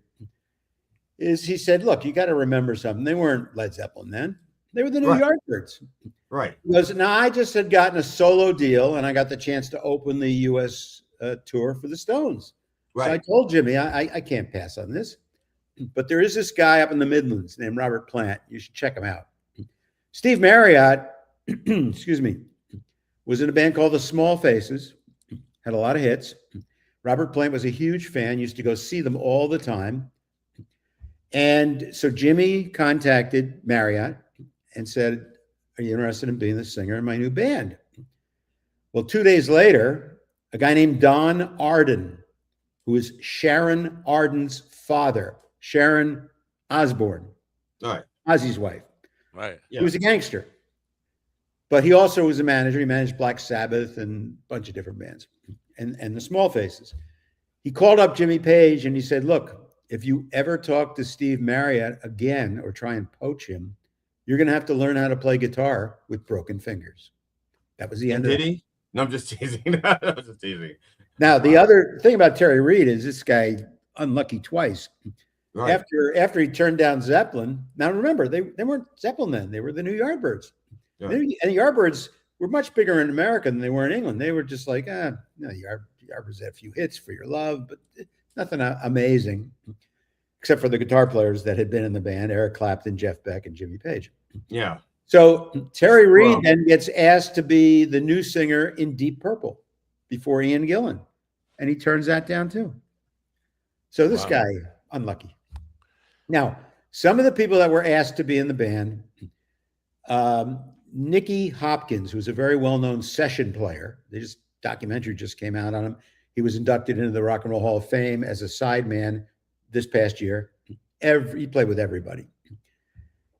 S10: is he said, "Look, you got to remember something. They weren't Led Zeppelin then. They were the New Yardbirds."
S9: Right.
S10: He goes, "Now I just had gotten a solo deal, and I got the chance to open the U.S. Tour for the Stones." Right. So I told Jimmy, I can't pass on this. But there is this guy up in the Midlands named Robert Plant. You should check him out. Steve Marriott, excuse me, was in a band called the Small Faces, had a lot of hits. Robert Plant was a huge fan, used to go see them all the time. And so Jimmy contacted Marriott and said, "Are you interested in being the singer in my new band?" Well, 2 days later, a guy named Don Arden, who is Sharon Arden's father, Sharon Osbourne, Ozzy's wife.
S2: Right.
S10: Yeah. He was a gangster. But he also was a manager. He managed Black Sabbath and a bunch of different bands and the Small Faces. He called up Jimmy Page and he said, "Look, if you ever talk to Steve Marriott again or try and poach him, you're going to have to learn how to play guitar with broken fingers." That was the end of it.
S9: Did he? No, I'm just teasing. I'm just teasing.
S10: Now, the other thing about Terry Reid is this guy unlucky twice. Right. After he turned down Zeppelin. Now, remember, they weren't Zeppelin then. They were the New Yardbirds. Right. And the Yardbirds were much bigger in America than they were in England. They were just like, the Yardbirds had a few hits for your love, but nothing amazing, except for the guitar players that had been in the band, Eric Clapton, Jeff Beck, and Jimmy Page.
S9: Yeah.
S10: So Terry Reid then gets asked to be the new singer in Deep Purple before Ian Gillan, and he turns that down too. So this guy, unlucky. Now, some of the people that were asked to be in the band, Nicky Hopkins, who's a very well-known session player. Documentary just came out on him. He was inducted into the Rock and Roll Hall of Fame as a sideman this past year. He played with everybody.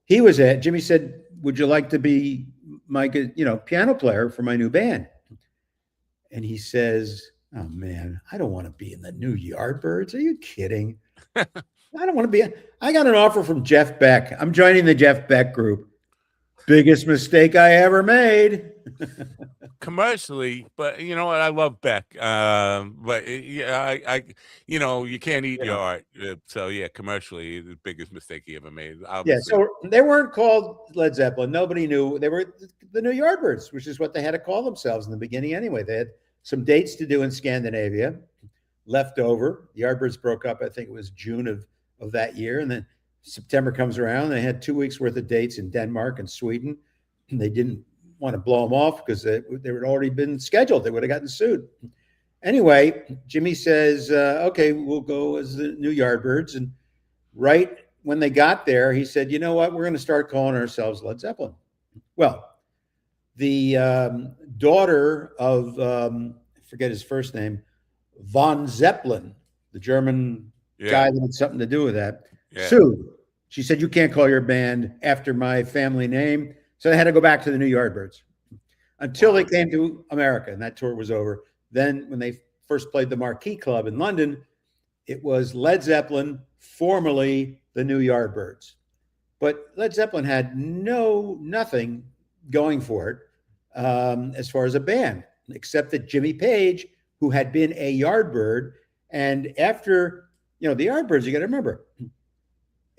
S10: He was at, Jimmy said, "Would you like to be my, piano player for my new band?" And he says, "Oh man, I don't want to be in the New Yardbirds. Are you kidding? I don't want to be. I got an offer from Jeff Beck. I'm joining the Jeff Beck group. Biggest mistake I ever made."
S2: Commercially, but you know what? I love Beck. But you can't eat your art. So yeah, commercially, the biggest mistake he ever made. Obviously.
S10: Yeah. So they weren't called Led Zeppelin. Nobody knew they were the New Yardbirds, which is what they had to call themselves in the beginning anyway. They had some dates to do in Scandinavia, left over. The Yardbirds broke up. I think it was June of that year, and then September comes around. They had 2 weeks worth of dates in Denmark and Sweden. And they didn't want to blow them off because they had already been scheduled. They would have gotten sued. Anyway, Jimmy says, "Okay, we'll go as the New Yardbirds." And right when they got there, he said, "You know what? We're going to start calling ourselves Led Zeppelin." Well, the daughter of, I forget his first name, von Zeppelin, the German guy that had something to do with that, sued. She said, "You can't call your band after my family name." So they had to go back to the New Yardbirds until they came to America, and that tour was over. Then when they first played the Marquee Club in London, it was Led Zeppelin, formerly the New Yardbirds. But Led Zeppelin had nothing going for it as far as a band, except that Jimmy Page, who had been a Yardbird, and after, the Yardbirds, you got to remember,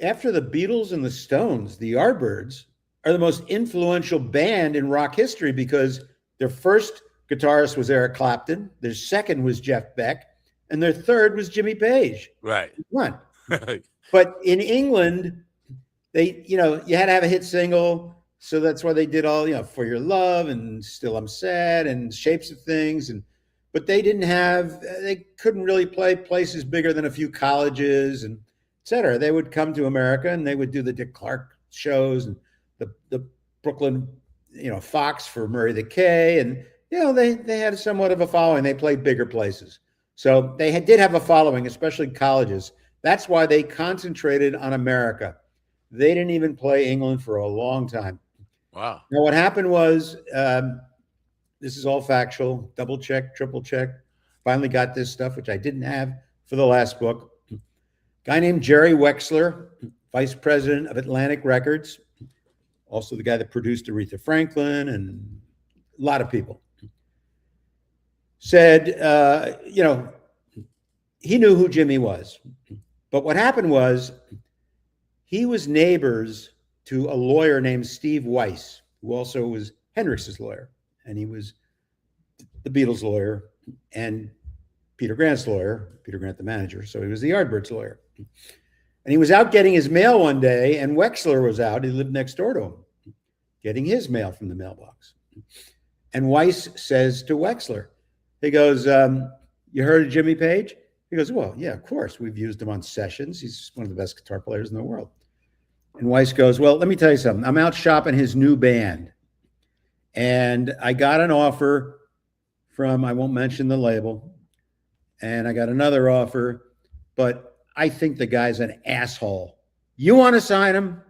S10: after the Beatles and the Stones, the Yardbirds are the most influential band in rock history because their first guitarist was Eric Clapton, their second was Jeff Beck, and their third was Jimmy Page.
S2: Right.
S10: One. But in England, they, you had to have a hit single. So that's why they did all, For Your Love and Still I'm Sad and Shapes of Things. But they couldn't really play places bigger than a few colleges and et cetera. They would come to America and they would do the Dick Clark shows and the Brooklyn, Fox for Murray the K. And, they had somewhat of a following. They played bigger places. So they did have a following, especially colleges. That's why they concentrated on America. They didn't even play England for a long time.
S2: Wow.
S10: Now, what happened was, this is all factual, double check, triple check. Finally got this stuff, which I didn't have for the last book. Guy named Jerry Wexler, vice president of Atlantic Records, also the guy that produced Aretha Franklin and a lot of people, said, he knew who Jimmy was. But what happened was he was neighbors to a lawyer named Steve Weiss, who also was Hendrix's lawyer. And he was the Beatles' lawyer and Peter Grant's lawyer, Peter Grant the manager. So he was the Yardbirds' lawyer. And he was out getting his mail one day, and Wexler was out. He lived next door to him, getting his mail from the mailbox. And Weiss says to Wexler, he goes, you heard of Jimmy Page? He goes, well, yeah, of course. We've used him on sessions. He's one of the best guitar players in the world. And Weiss goes, well, let me tell you something. I'm out shopping his new band. And I got an offer from, I won't mention the label, and I got another offer, but I think the guy's an asshole. You want to sign him?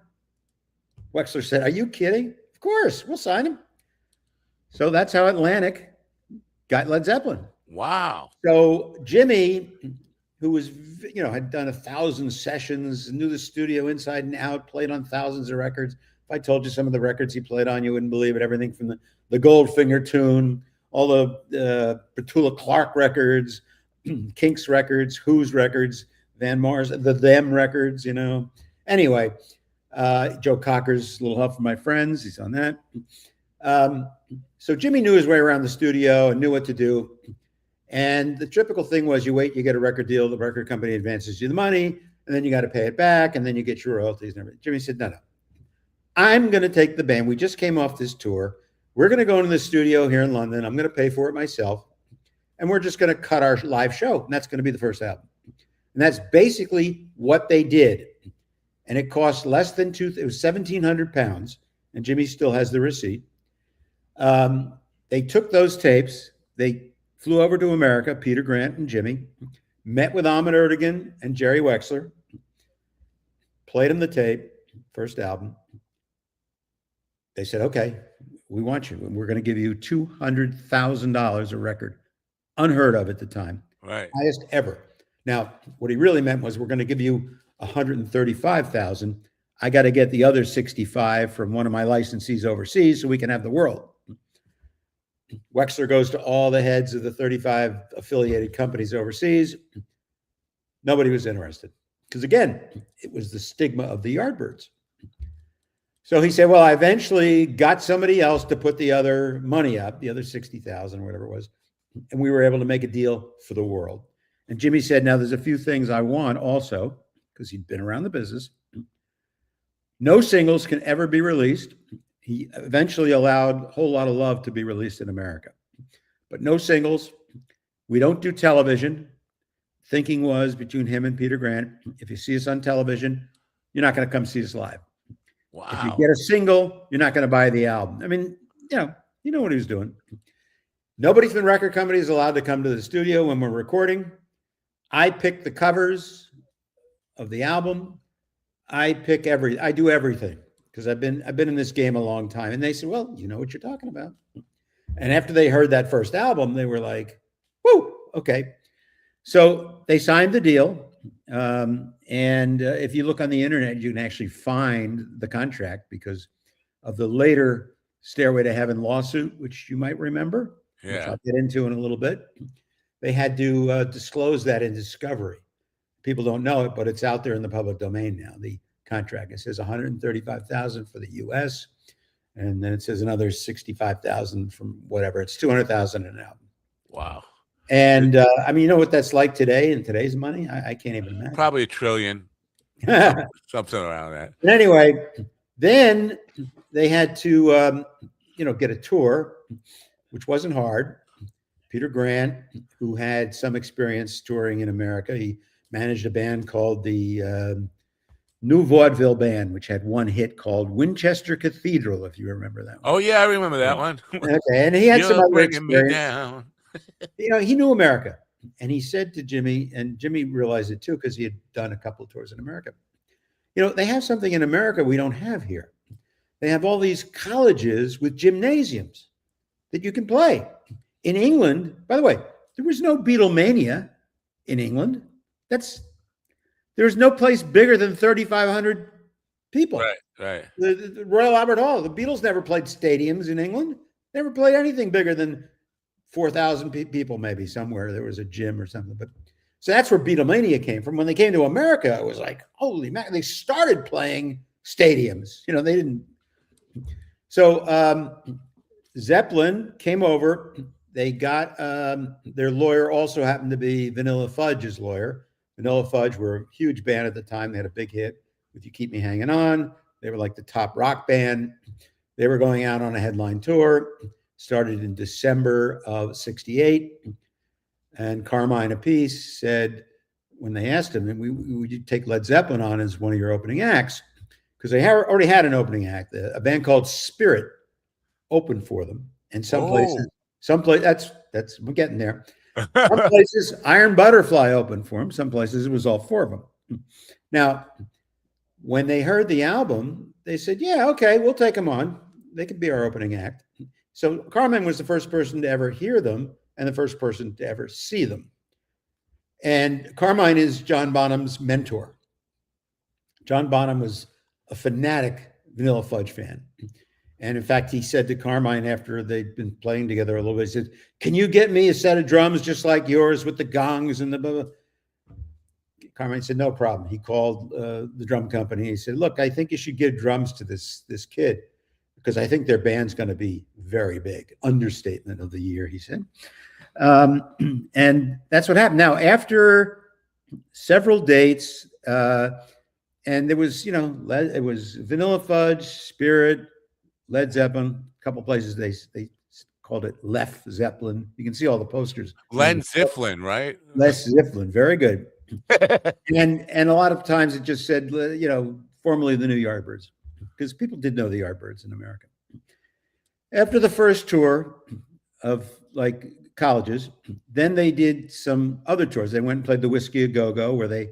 S10: Wexler said, are you kidding? Of course, we'll sign him. So that's how Atlantic got Led Zeppelin.
S2: Wow.
S10: So Jimmy, who was, had done 1,000 sessions, knew the studio inside and out, played on thousands of records. If I told you some of the records he played on, you wouldn't believe it. Everything from the Goldfinger tune, all the Petula Clark records, Kinks records, Who's records, Van Morrison, the Them records, Anyway, Joe Cocker's Little Help from My Friends. He's on that. So Jimmy knew his way around the studio and knew what to do. And the typical thing was you wait, you get a record deal, the record company advances you the money, and then you got to pay it back, and then you get your royalties and everything. Jimmy said, no. I'm going to take the band. We just came off this tour. We're going to go into the studio here in London. I'm going to pay for it myself. And we're just going to cut our live show. And that's going to be the first album. And that's basically what they did. And it cost less than it was 1,700 pounds. And Jimmy still has the receipt. They took those tapes. They flew over to America, Peter Grant and Jimmy, met with Ahmet Ertegun and Jerry Wexler, played him the tape, first album. They said, okay, we want you. And we're going to give you $200,000 a record. Unheard of at the time.
S2: Right.
S10: Highest ever. Now, what he really meant was we're going to give you $135,000. I got to get the other 65 from one of my licensees overseas so we can have the world. Wexler goes to all the heads of the 35 affiliated companies overseas. Nobody was interested. Because again, it was the stigma of the Yardbirds. So he said, well, I eventually got somebody else to put the other money up, the other 60,000 or whatever it was. And we were able to make a deal for the world. And Jimmy said, now there's a few things I want also, because he'd been around the business. No singles can ever be released. He eventually allowed A Whole Lot of Love to be released in America, but no singles. We don't do television. Thinking was between him and Peter Grant, if you see us on television, you're not going to come see us live.
S2: Wow.
S10: If you get a single, you're not going to buy the album. I mean, you know what he was doing. Nobody from the record company is allowed to come to the studio when we're recording. I pick the covers of the album. I do everything because I've been in this game a long time. And they said, well, you know what you're talking about. And after they heard that first album, they were like, whoa, okay. So they signed the deal. And if you look on the internet, you can actually find the contract because of the later Stairway to Heaven lawsuit, which you might remember, which I'll get into in a little bit. They had to disclose that in discovery. People don't know it, but it's out there in the public domain now. The contract, it says 135,000 for the U.S., and then it says another 65,000 from whatever. It's 200,000 an album.
S3: Wow.
S10: And I mean, you know what that's like today in today's money? I can't even imagine.
S3: Probably $1 trillion, something around that.
S10: But anyway, then they had to, get a tour, which wasn't hard. Peter Grant, who had some experience touring in America, he managed a band called the New Vaudeville Band, which had one hit called Winchester Cathedral, if you remember that one.
S3: Oh, yeah, I remember that one.
S10: Okay, and he had some other
S3: bringing me
S10: experience.
S3: down.
S10: He knew America. And he said to Jimmy, and Jimmy realized it too, because he had done a couple of tours in America. They have something in America we don't have here. They have all these colleges with gymnasiums that you can play. In England, by the way, there was no Beatlemania in England. There's no place bigger than 3,500 people.
S3: Right.
S10: The Royal Albert Hall, the Beatles never played stadiums in England. Never played anything bigger than 4,000 people, maybe somewhere. There was a gym or something. But so that's where Beatlemania came from. When they came to America, it was like, holy man, they started playing stadiums. They didn't. So Zeppelin came over. They got their lawyer also happened to be Vanilla Fudge's lawyer. Vanilla Fudge were a huge band at the time. They had a big hit with You Keep Me Hanging On. They were like the top rock band. They were going out on a headline tour. Started in December of '68. And Carmine Appice said, when they asked him, would you take Led Zeppelin on as one of your opening acts? Because they already had an opening act. A band called Spirit opened for them. And some places, that's we're getting there. Some places, Iron Butterfly opened for them. Some places it was all four of them. Now, when they heard the album, they said, yeah, okay, we'll take them on. They could be our opening act. So Carmine was the first person to ever hear them and the first person to ever see them. And Carmine is John Bonham's mentor. John Bonham was a fanatic Vanilla Fudge fan. And in fact, he said to Carmine after they'd been playing together a little bit, he said, can you get me a set of drums just like yours with the gongs and the blah, blah? Carmine said, no problem. He called the drum company. He said, look, I think you should give drums to this kid because I think their band's going to be very big. Understatement of the year, he said. And that's what happened. Now, after several dates, and there was, it was Vanilla Fudge, Spirit, Led Zeppelin, a couple places they called it Lef Zeppelin. You can see all the posters.
S3: Len Zifflin, right?
S10: Les Zifflin, very good. and a lot of times it just said, formerly the New Yardbirds, because people did know the Yardbirds in America. After the first tour of like colleges, then they did some other tours. They went and played the Whiskey A Go-Go, where they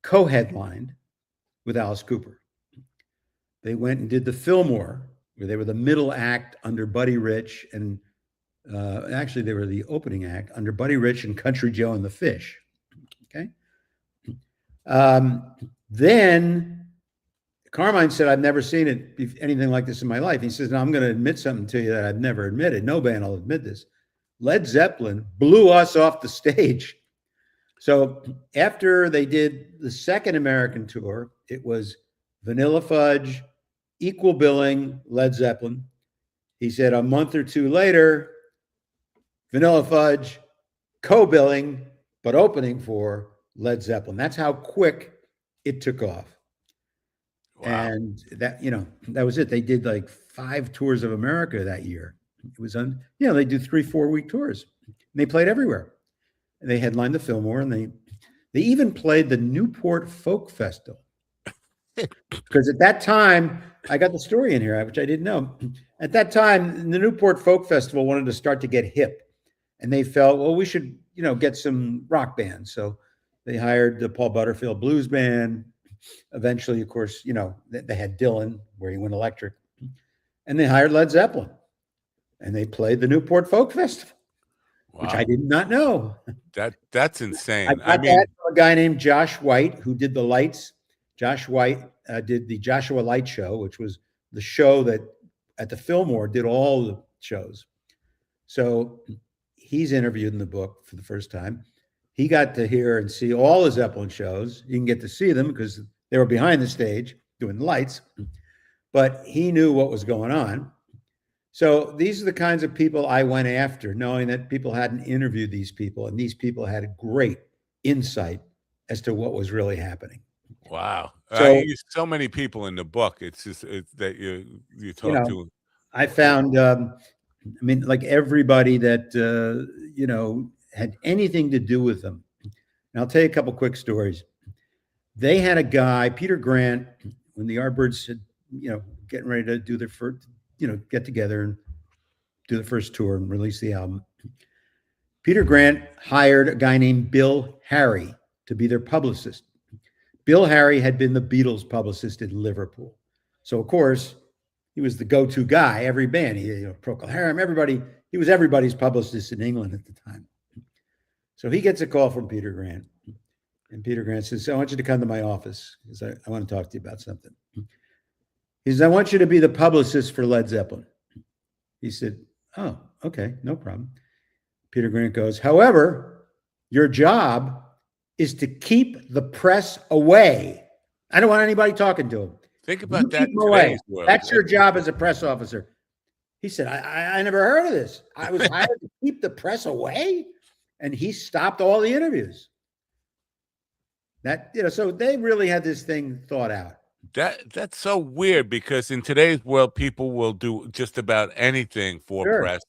S10: co-headlined with Alice Cooper. They went and did the Fillmore, where they were the middle act under Buddy Rich, and actually they were the opening act under Buddy Rich and Country Joe and the Fish. Okay. Then Carmine said, I've never seen anything like this in my life. He says, now I'm going to admit something to you that I've never admitted. No band will admit this. Led Zeppelin blew us off the stage. So after they did the second American tour, it was Vanilla Fudge, equal billing, Led Zeppelin. He said a month or two later, Vanilla Fudge, co-billing, but opening for Led Zeppelin. That's how quick it took off. Wow. And that, that was it. They did like 5 tours of America that year. It was they do 3-4 week tours. And they played everywhere. And they headlined the Fillmore, and they even played the Newport Folk Festival. Because at that time, I got the story in here, which I didn't know. At that time, the Newport Folk Festival wanted to start to get hip. And they felt, well, we should, get some rock bands. So they hired the Paul Butterfield Blues Band. Eventually, of course, they had Dylan, where he went electric. And they hired Led Zeppelin. And they played the Newport Folk Festival. which I did not know.
S2: That's insane.
S10: I got that from a guy named Josh White, who did the lights. Josh White did the Joshua Light Show, which was the show that at the Fillmore did all the shows. So he's interviewed in the book for the first time. He got to hear and see all the Zeppelin shows. You can get to see them because they were behind the stage doing the lights, but he knew what was going on. So these are the kinds of people I went after, knowing that people hadn't interviewed these people, and these people had a great insight as to what was really happening.
S2: Wow.
S10: So,
S2: I use so many people in the book. It's just that you talk to.
S10: I found, I mean, like everybody that, had anything to do with them. And I'll tell you a couple quick stories. They had a guy, Peter Grant, when the Yardbirds had, getting ready to do their first, get together and do the first tour and release the album. Peter Grant hired a guy named Bill Harry to be their publicist. Bill Harry had been the Beatles publicist in Liverpool. So, of course, he was the go-to guy, every band. Procol Harum, everybody. He was everybody's publicist in England at the time. So he gets a call from Peter Grant. And Peter Grant says, I want you to come to my office because I want to talk to you about something. He says, I want you to be the publicist for Led Zeppelin. He said, oh, okay, no problem. Peter Grant goes, however, your job is to keep the press away. I don't want anybody talking to him.
S2: Think about that.
S10: Away. That's your job as a press officer. He said, I never heard of this. I was hired to keep the press away. And he stopped all the interviews. So they really had this thing thought out.
S2: That's so weird because in today's world, people will do just about anything for press.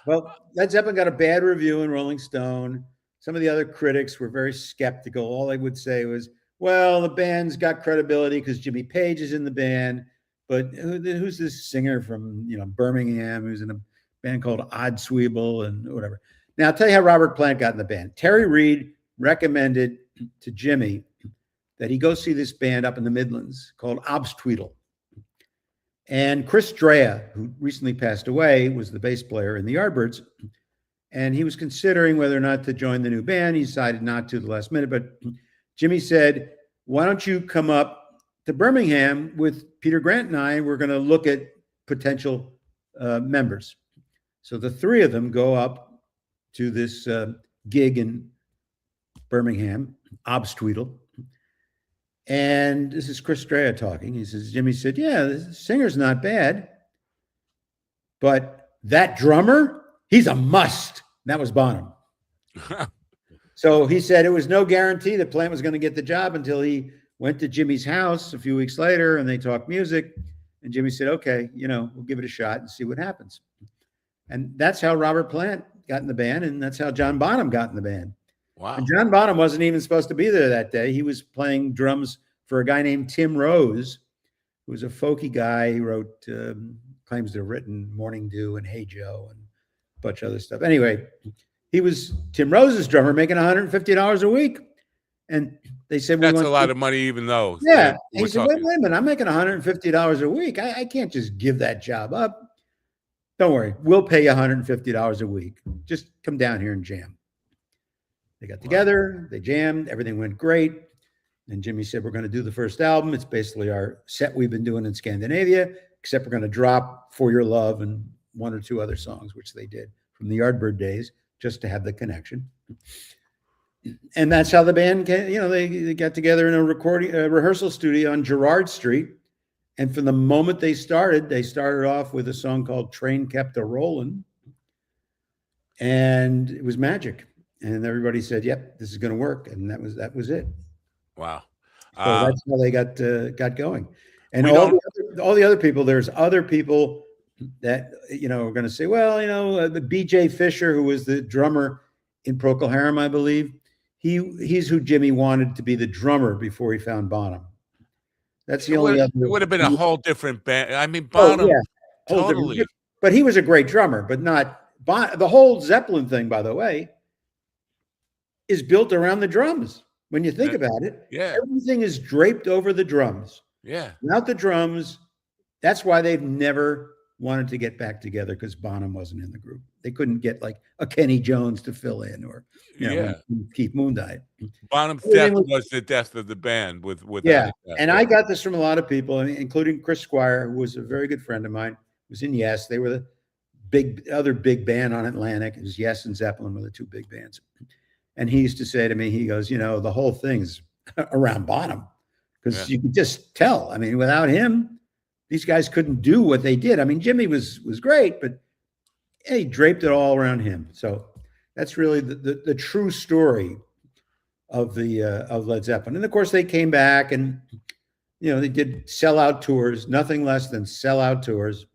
S10: Well, Led Zeppelin got a bad review in Rolling Stone. Some of the other critics were very skeptical. All they would say was, well, the band's got credibility because Jimmy Page is in the band, but who's this singer from Birmingham who's in a band called Oddsweeble and whatever. Now, I'll tell you how Robert Plant got in the band. Terry Reid recommended to Jimmy that he go see this band up in the Midlands called Obstweedle. And Chris Drea, who recently passed away, was the bass player in the Yardbirds. And he was considering whether or not to join the new band. He decided not to at the last minute. But Jimmy said, why don't you come up to Birmingham with Peter Grant and I? We're going to look at potential members. So the three of them go up to this gig in Birmingham, Obstweedle. And this is Chris Drea talking. He says, Jimmy said, yeah, the singer's not bad, but that drummer, he's a must. And that was Bonham. So he said it was no guarantee that Plant was going to get the job until he went to Jimmy's house a few weeks later and they talked music. And Jimmy said, okay, we'll give it a shot and see what happens. And that's how Robert Plant got in the band, and that's how John Bonham got in the band.
S2: Wow.
S10: And John Bonham wasn't even supposed to be there that day. He was playing drums for a guy named Tim Rose, who was a folky guy. He wrote, claims to have written Morning Dew and Hey Joe and a bunch of other stuff. Anyway, he was Tim Rose's drummer making $150 a week. And they said,
S2: that's a lot of money, even though.
S10: Yeah. He said, wait a minute, I'm making $150 a week. I can't just give that job up. Don't worry, we'll pay you $150 a week. Just come down here and jam. They got together, they jammed, everything went great. And Jimmy said, we're going to do the first album. It's basically our set we've been doing in Scandinavia, except we're going to drop For Your Love and one or two other songs, which they did from the Yardbird days, just to have the connection. And that's how the band came, they got together in a rehearsal studio on Gerrard Street. And from the moment they started off with a song called Train Kept a Rollin'. And it was magic. And everybody said, yep, this is going to work. And that was it.
S2: Wow.
S10: So that's how they got going. And all the other people, there's other people that, are going to say, well, the BJ Fisher, who was the drummer in Procol Harum, I believe, he's who Jimmy wanted to be the drummer before he found Bonham. That's the only other.
S2: It would have been a whole different band. I mean, Bonham, totally.
S10: But he was a great drummer, but not the whole Zeppelin thing, by the way, is built around the drums. When you think about it, everything is draped over the drums.
S2: Yeah.
S10: Without the drums, that's why they've never wanted to get back together because Bonham wasn't in the group. They couldn't get like a Kenny Jones to fill in, or when Keith Moon died.
S2: Bonham's death was the death of the band. Without
S10: and I got this from a lot of people, including Chris Squire, who was a very good friend of mine. Was in Yes. They were the other big band on Atlantic. It was Yes and Zeppelin were the two big bands. And he used to say to me, he goes, the whole thing's around Bonham, because you could just tell. I mean, without him, these guys couldn't do what they did. I mean, Jimmy was great, but he draped it all around him. So that's really the true story of Led Zeppelin. And of course, they came back and they did sellout tours, nothing less than sellout tours.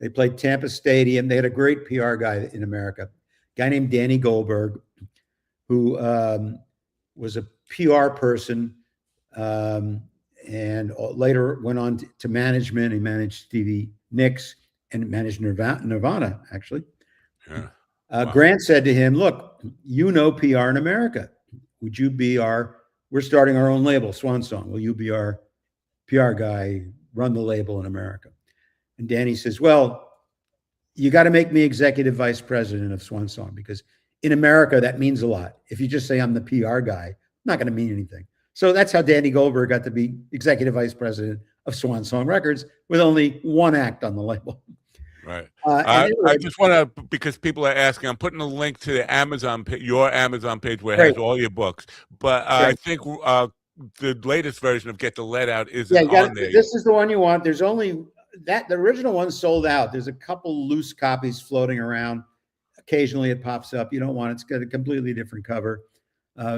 S10: They played Tampa Stadium. They had a great PR guy in America, a guy named Danny Goldberg, who was a PR person. And later went on to management. He managed Stevie Nicks and managed Nirvana, actually.
S2: Yeah.
S10: Grant said to him, look, PR in America. Would you be we're starting our own label, Swan Song. Will you be our PR guy, run the label in America? And Danny says, well, you got to make me executive vice president of Swan Song, because in America, that means a lot. If you just say I'm the PR guy, not going to mean anything. So that's how Danny Goldberg got to be executive vice president of Swan Song Records, with only one act on the label.
S2: Right. I just want to, because people are asking, I'm putting a link to the Amazon, your Amazon page, where it has all your books. But I think the latest version of Get the Lead Out isn't on there.
S10: This is the one you want. There's only the original one sold out. There's a couple loose copies floating around. Occasionally it pops up. You don't want it. It's got a completely different cover.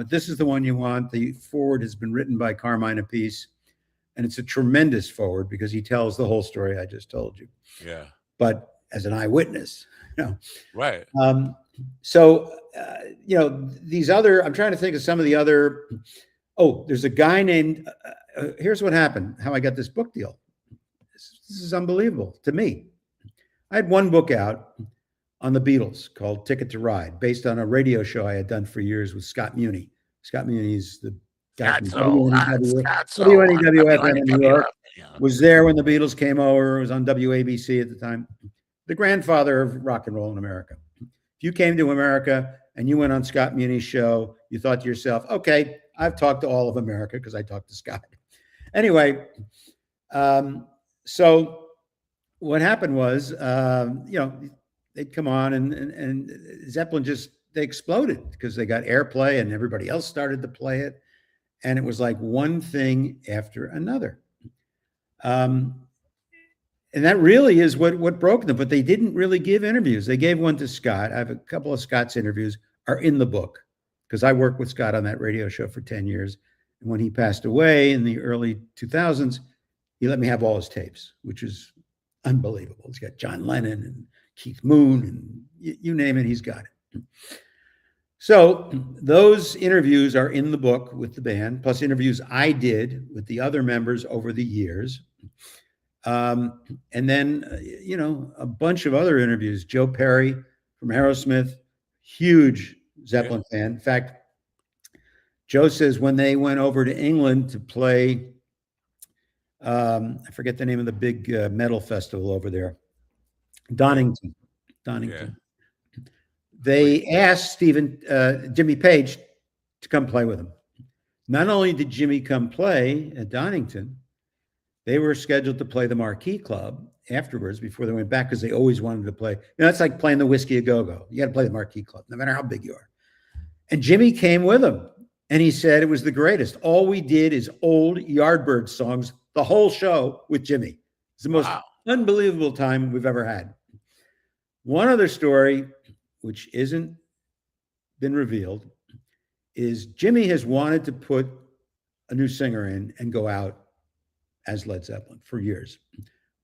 S10: This is the one you want. The foreword has been written by Carmine Appice, and it's a tremendous foreword because he tells the whole story I just told you.
S2: Yeah.
S10: But as an eyewitness,
S2: Right.
S10: These other, I'm trying to think of some of the other. Oh, there's a guy named, here's what happened, how I got this book deal. This is unbelievable to me. I had one book out on the Beatles called Ticket to Ride, based on a radio show I had done for years with Scott Muni. Scott Muni is the guy from WNEW-FM in New York. Was there when the Beatles came over. It was on WABC at the time. The grandfather of rock and roll in America. If you came to America and you went on Scott Muni's show, you thought to yourself, okay, I've talked to all of America because I talked to Scott. Anyway, so what happened was, they'd come on and Zeppelin they exploded because they got airplay and everybody else started to play it. And it was like one thing after another. And that really is what broke them, but they didn't really give interviews. They gave one to Scott. I have a couple of Scott's interviews are in the book because I worked with Scott on that radio show for 10 years. And when he passed away in the early 2000s, he let me have all his tapes, which is unbelievable. He's got John Lennon and Keith Moon and you name it, he's got it. So those interviews are in the book with the band, plus interviews I did with the other members over the years. And then, a bunch of other interviews. Joe Perry from Aerosmith, huge Zeppelin fan. In fact, Joe says when they went over to England to play, I forget the name of the big metal festival over there, Donington.
S2: Yeah.
S10: They asked Jimmy Page to come play with them. Not only did Jimmy come play at Donington, they were scheduled to play the Marquee Club afterwards before they went back because they always wanted to play. It's like playing the Whiskey A Go-Go. You got to play the Marquee Club, no matter how big you are. And Jimmy came with them, and he said it was the greatest. All we did is old Yardbird songs, the whole show with Jimmy. It's the most unbelievable time we've ever had. One other story, which isn't been revealed, is Jimmy has wanted to put a new singer in and go out as Led Zeppelin for years.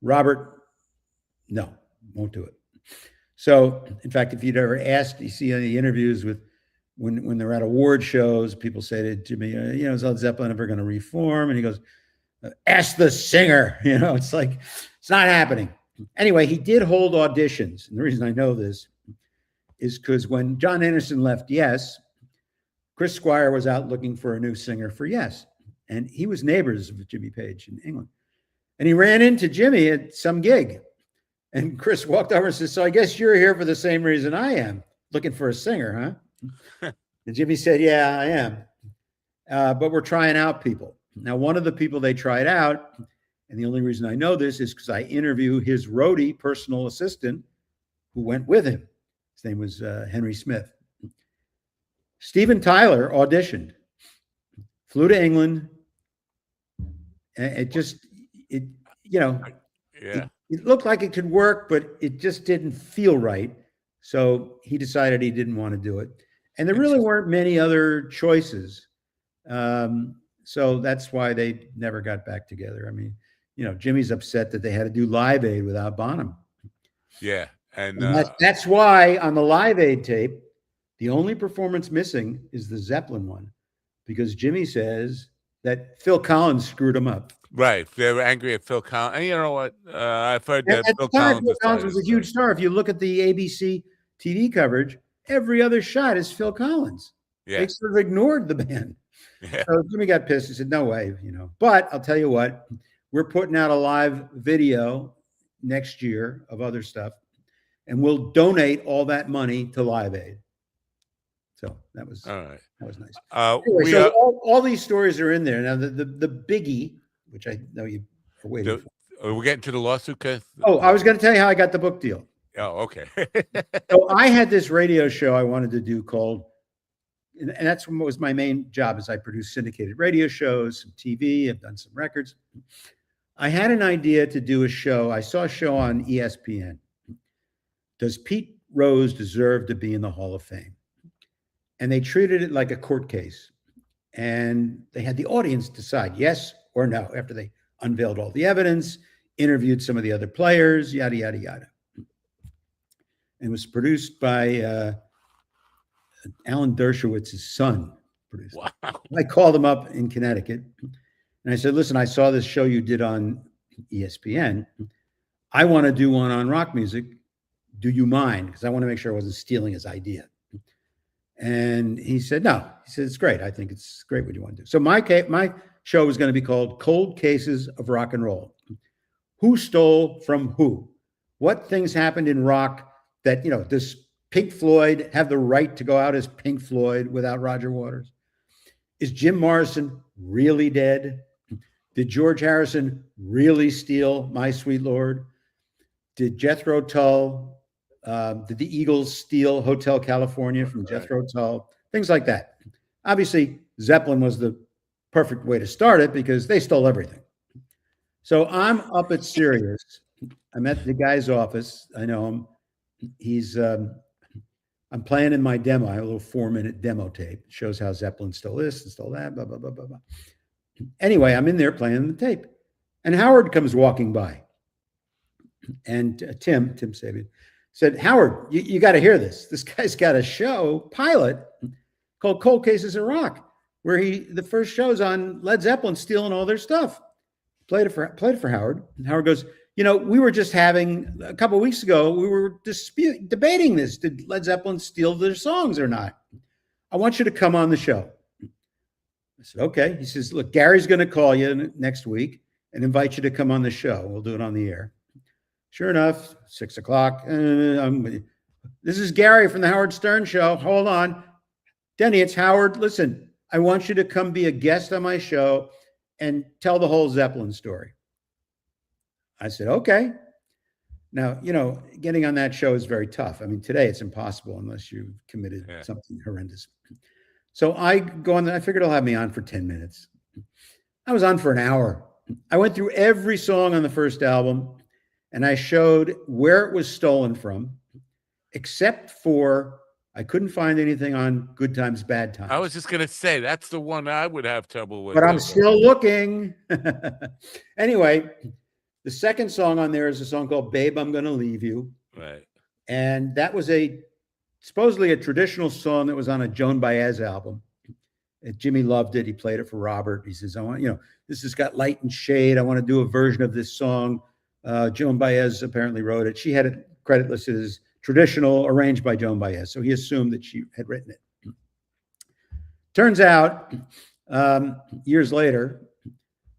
S10: Robert, no, won't do it. So, in fact, if you'd ever asked, you see any interviews with when they're at award shows, people say to Jimmy, is Led Zeppelin ever going to reform? And he goes, ask the singer. It's like, it's not happening. Anyway, he did hold auditions. And the reason I know this is because when John Anderson left Yes, Chris Squire was out looking for a new singer for Yes. And he was neighbors with Jimmy Page in England. And he ran into Jimmy at some gig. And Chris walked over and says, so I guess you're here for the same reason I am, looking for a singer, huh? And Jimmy said, yeah, I am. But we're trying out people. Now, one of the people they tried out, and the only reason I know this is because I interview his roadie, personal assistant, who went with him. His name was Henry Smith. Steven Tyler auditioned, flew to England. And it looked like it could work, but it just didn't feel right. So he decided he didn't want to do it. And there really weren't many other choices. So that's why they never got back together. I mean, Jimmy's upset that they had to do Live Aid without Bonham.
S2: Yeah. And
S10: that's why on the Live Aid tape, the only performance missing is the Zeppelin one, because Jimmy says that Phil Collins screwed him up.
S2: Right. They were angry at Phil Collins. And you know what? I've heard that
S10: Phil Collins was a huge star. If you look at the ABC TV coverage, every other shot is Phil Collins.
S2: Yeah.
S10: They sort of ignored the band. Yeah. So Jimmy got pissed. He said, no way, But I'll tell you what, we're putting out a live video next year of other stuff, and we'll donate all that money to Live Aid. So that was all right. That was nice. Anyway, so all these stories are in there. Now the biggie, which I know you are waiting for.
S2: Are we getting to the lawsuit case?
S10: Oh, I was going to tell you how I got the book deal.
S2: Oh, okay.
S10: So I had this radio show I wanted to do called, and that's what was my main job, is I produce syndicated radio shows, some TV, I've done some records. I had an idea to do a show. I saw a show on ESPN. Does Pete Rose deserve to be in the Hall of Fame? And they treated it like a court case. And they had the audience decide yes or no after they unveiled all the evidence, interviewed some of the other players, yada, yada, yada. And it was produced by Alan Dershowitz's son. Wow. I called him up in Connecticut. And I said, listen, I saw this show you did on ESPN. I want to do one on rock music. Do you mind? Because I want to make sure I wasn't stealing his idea. And he said, no. He said, it's great. I think it's great what you want to do. So my show was going to be called Cold Cases of Rock and Roll. Who stole from who? What things happened in rock that, does Pink Floyd have the right to go out as Pink Floyd without Roger Waters? Is Jim Morrison really dead? Did George Harrison really steal My Sweet Lord? Did Jethro Tull, did the Eagles steal Hotel California from Jethro Tull? Things like that. Obviously, Zeppelin was the perfect way to start it because they stole everything. So I'm up at Sirius. I'm at the guy's office. I know him. I'm playing in my demo. I have a little 4-minute demo tape. It shows how Zeppelin stole this and stole that, blah, blah, blah, blah, blah. Anyway, I'm in there playing the tape. And Howard comes walking by. And Tim Sabian said, Howard, you got to hear this. This guy's got a show, pilot, called Cold Cases of Rock, where the first show's on Led Zeppelin stealing all their stuff. Played it for Howard. And Howard goes, we were just having, a couple of weeks ago, we were debating this. Did Led Zeppelin steal their songs or not? I want you to come on the show. I said, okay. He says, look, Gary's going to call you next week and invite you to come on the show. We'll do it on the air. Sure enough, 6 o'clock. This is Gary from the Howard Stern Show. Hold on. Denny, it's Howard. Listen, I want you to come be a guest on my show and tell the whole Zeppelin story. I said, okay. Now, getting on that show is very tough. I mean, today it's impossible unless you've committed something horrendous. So I go on, I figured I'll have me on for 10 minutes. I was on for an hour. I went through every song on the first album and I showed where it was stolen from, except for I couldn't find anything on Good Times, Bad Times.
S2: I was just going to say, that's the one I would have trouble with.
S10: But I'm still looking. Anyway, the second song on there is a song called Babe, I'm Gonna Leave You.
S2: Right.
S10: And that was supposedly a traditional song that was on a Joan Baez album. And Jimmy loved it. He played it for Robert. He says, I want, this has got light and shade. I want to do a version of this song. Joan Baez apparently wrote it. She had it credit listed as traditional, arranged by Joan Baez. So he assumed that she had written it. Turns out, years later,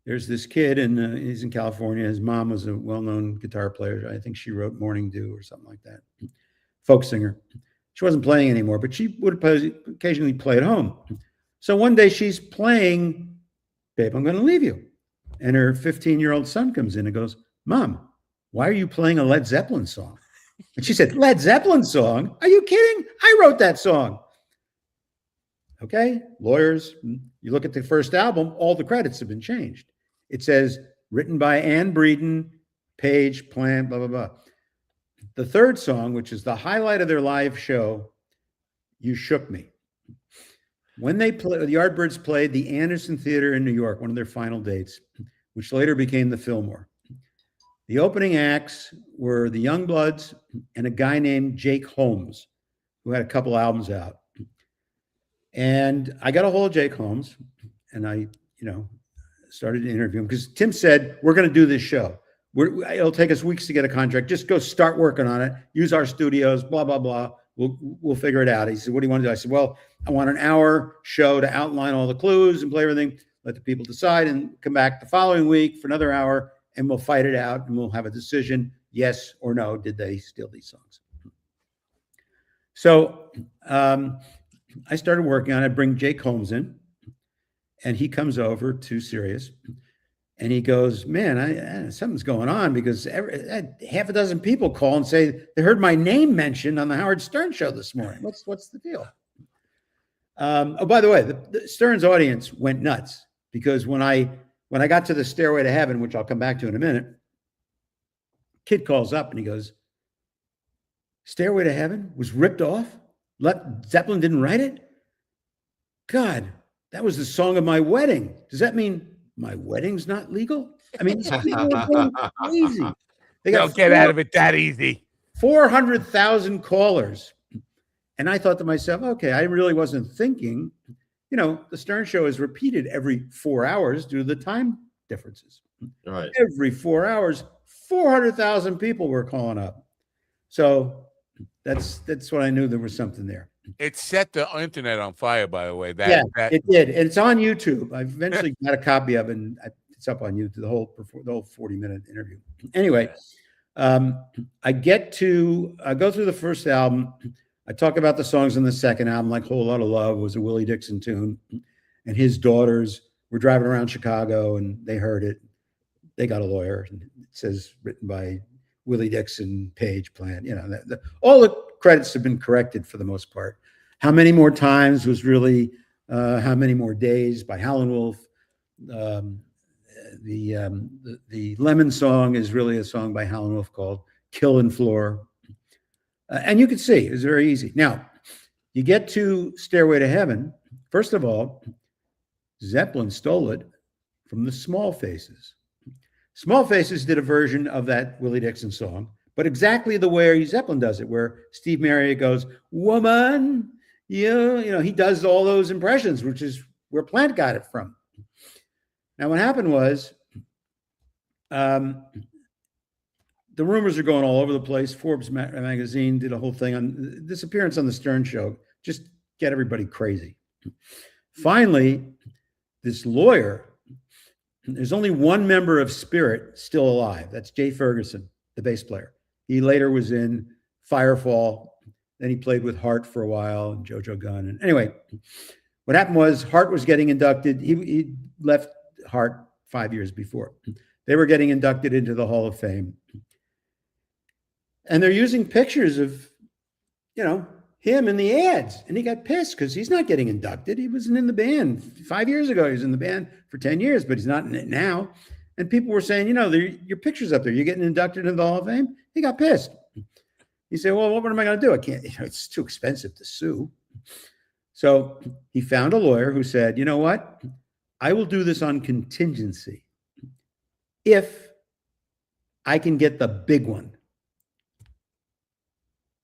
S10: there's this kid, and he's in California. His mom was a well-known guitar player. I think she wrote Morning Dew or something like that. Folk singer. She wasn't playing anymore, but she would occasionally play at home. So one day she's playing, Babe, I'm going to Leave You. And her 15-year-old son comes in and goes, Mom, why are you playing a Led Zeppelin song? And she said, Led Zeppelin song? Are you kidding? I wrote that song. Okay, lawyers, you look at the first album, all the credits have been changed. It says, written by Ann Breeden, Page, Plant, blah, blah, blah. The third song, which is the highlight of their live show, You Shook Me. When they played, the Yardbirds played the Anderson Theater in New York, one of their final dates, which later became the Fillmore. The opening acts were the Youngbloods and a guy named Jake Holmes, who had a couple albums out. And I got a hold of Jake Holmes, and I, started to interview him because Tim said, we're going to do this show. It'll take us weeks to get a contract. Just go start working on it. Use our studios, blah, blah, blah. We'll figure it out. He said, what do you want to do? I said, well, I want an hour show to outline all the clues and play everything, let the people decide, and come back the following week for another hour, and we'll fight it out, and we'll have a decision, yes or no, did they steal these songs? So I started working on it, bring Jake Holmes in, and he comes over to Sirius, and he goes, man, something's going on, because half a dozen people call and say they heard my name mentioned on the Howard Stern show this morning. What's the deal? Oh, by the way, the Stern's audience went nuts, because when I got to the Stairway to Heaven, which I'll come back to in a minute, kid calls up and he goes, Stairway to Heaven was ripped off? Zeppelin didn't write it? God, that was the song of my wedding. Does that mean my wedding's not legal? I mean, these people are going crazy. They
S2: Don't get out of it that easy.
S10: 400,000 callers. And I thought to myself, okay, I really wasn't thinking, the Stern show is repeated every 4 hours due to the time differences.
S9: Right.
S10: Every 4 hours, 400,000 people were calling up. So that's what I knew there was something there.
S2: It set the internet on fire, by the way.
S10: It did. And it's on YouTube. I eventually got a copy of it, and it's up on YouTube, the whole 40-minute interview. Anyway, I go through the first album. I talk about the songs on the second album, like Whole Lot of Love was a Willie Dixon tune. And his daughters were driving around Chicago, and they heard it. They got a lawyer. And it says written by Willie Dixon, Page, Plant. All the credits have been corrected for the most part. How Many More Times was really How Many More Days by Howlin' Wolf. The Lemon song is really a song by Howlin' Wolf called Killing Floor. And you can see it was very easy. Now, you get to Stairway to Heaven. First of all, Zeppelin stole it from the Small Faces. Small Faces did a version of that Willie Dixon song, but exactly the way Zeppelin does it, where Steve Marriott goes, woman, he does all those impressions, which is where Plant got it from. Now, what happened was, the rumors are going all over the place. Forbes magazine did a whole thing on this appearance on the Stern show, just get everybody crazy. Finally, this lawyer, there's only one member of Spirit still alive. That's Jay Ferguson, the bass player. He later was in Firefall. Then he played with Hart for a while and JoJo Gunn. And anyway, what happened was Hart was getting inducted. He left Hart 5 years before. They were getting inducted into the Hall of Fame. And they're using pictures of, him in the ads. And he got pissed because he's not getting inducted. He wasn't in the band 5 years ago. He was in the band for 10 years, but he's not in it now. And people were saying, your picture's up there. You're getting inducted into the Hall of Fame. He got pissed. He said, well, what am I going to do? I can't, it's too expensive to sue. So he found a lawyer who said, you know what? I will do this on contingency if I can get the big one.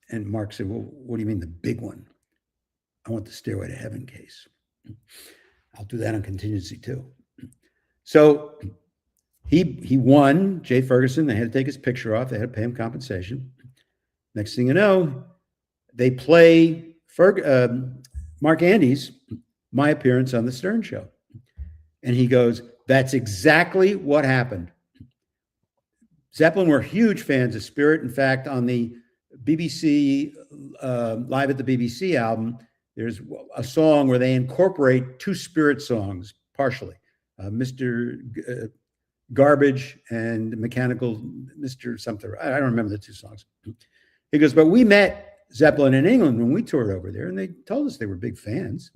S10: And Mark said, well, what do you mean the big one? I want the Stairway to Heaven case. I'll do that on contingency too. So he won, Jay Ferguson. They had to take his picture off. They had to pay him compensation. Next thing you know, they play Mark Andy's My Appearance on the Stern Show. And he goes, That's exactly what happened. Zeppelin were huge fans of Spirit. In fact, on the BBC Live at the BBC album, there's a song where they incorporate two Spirit songs partially, Mr. Garbage and Mechanical Mr. something. I don't remember the two songs. He goes, but we met Zeppelin in England when we toured over there, and they told us they were big fans.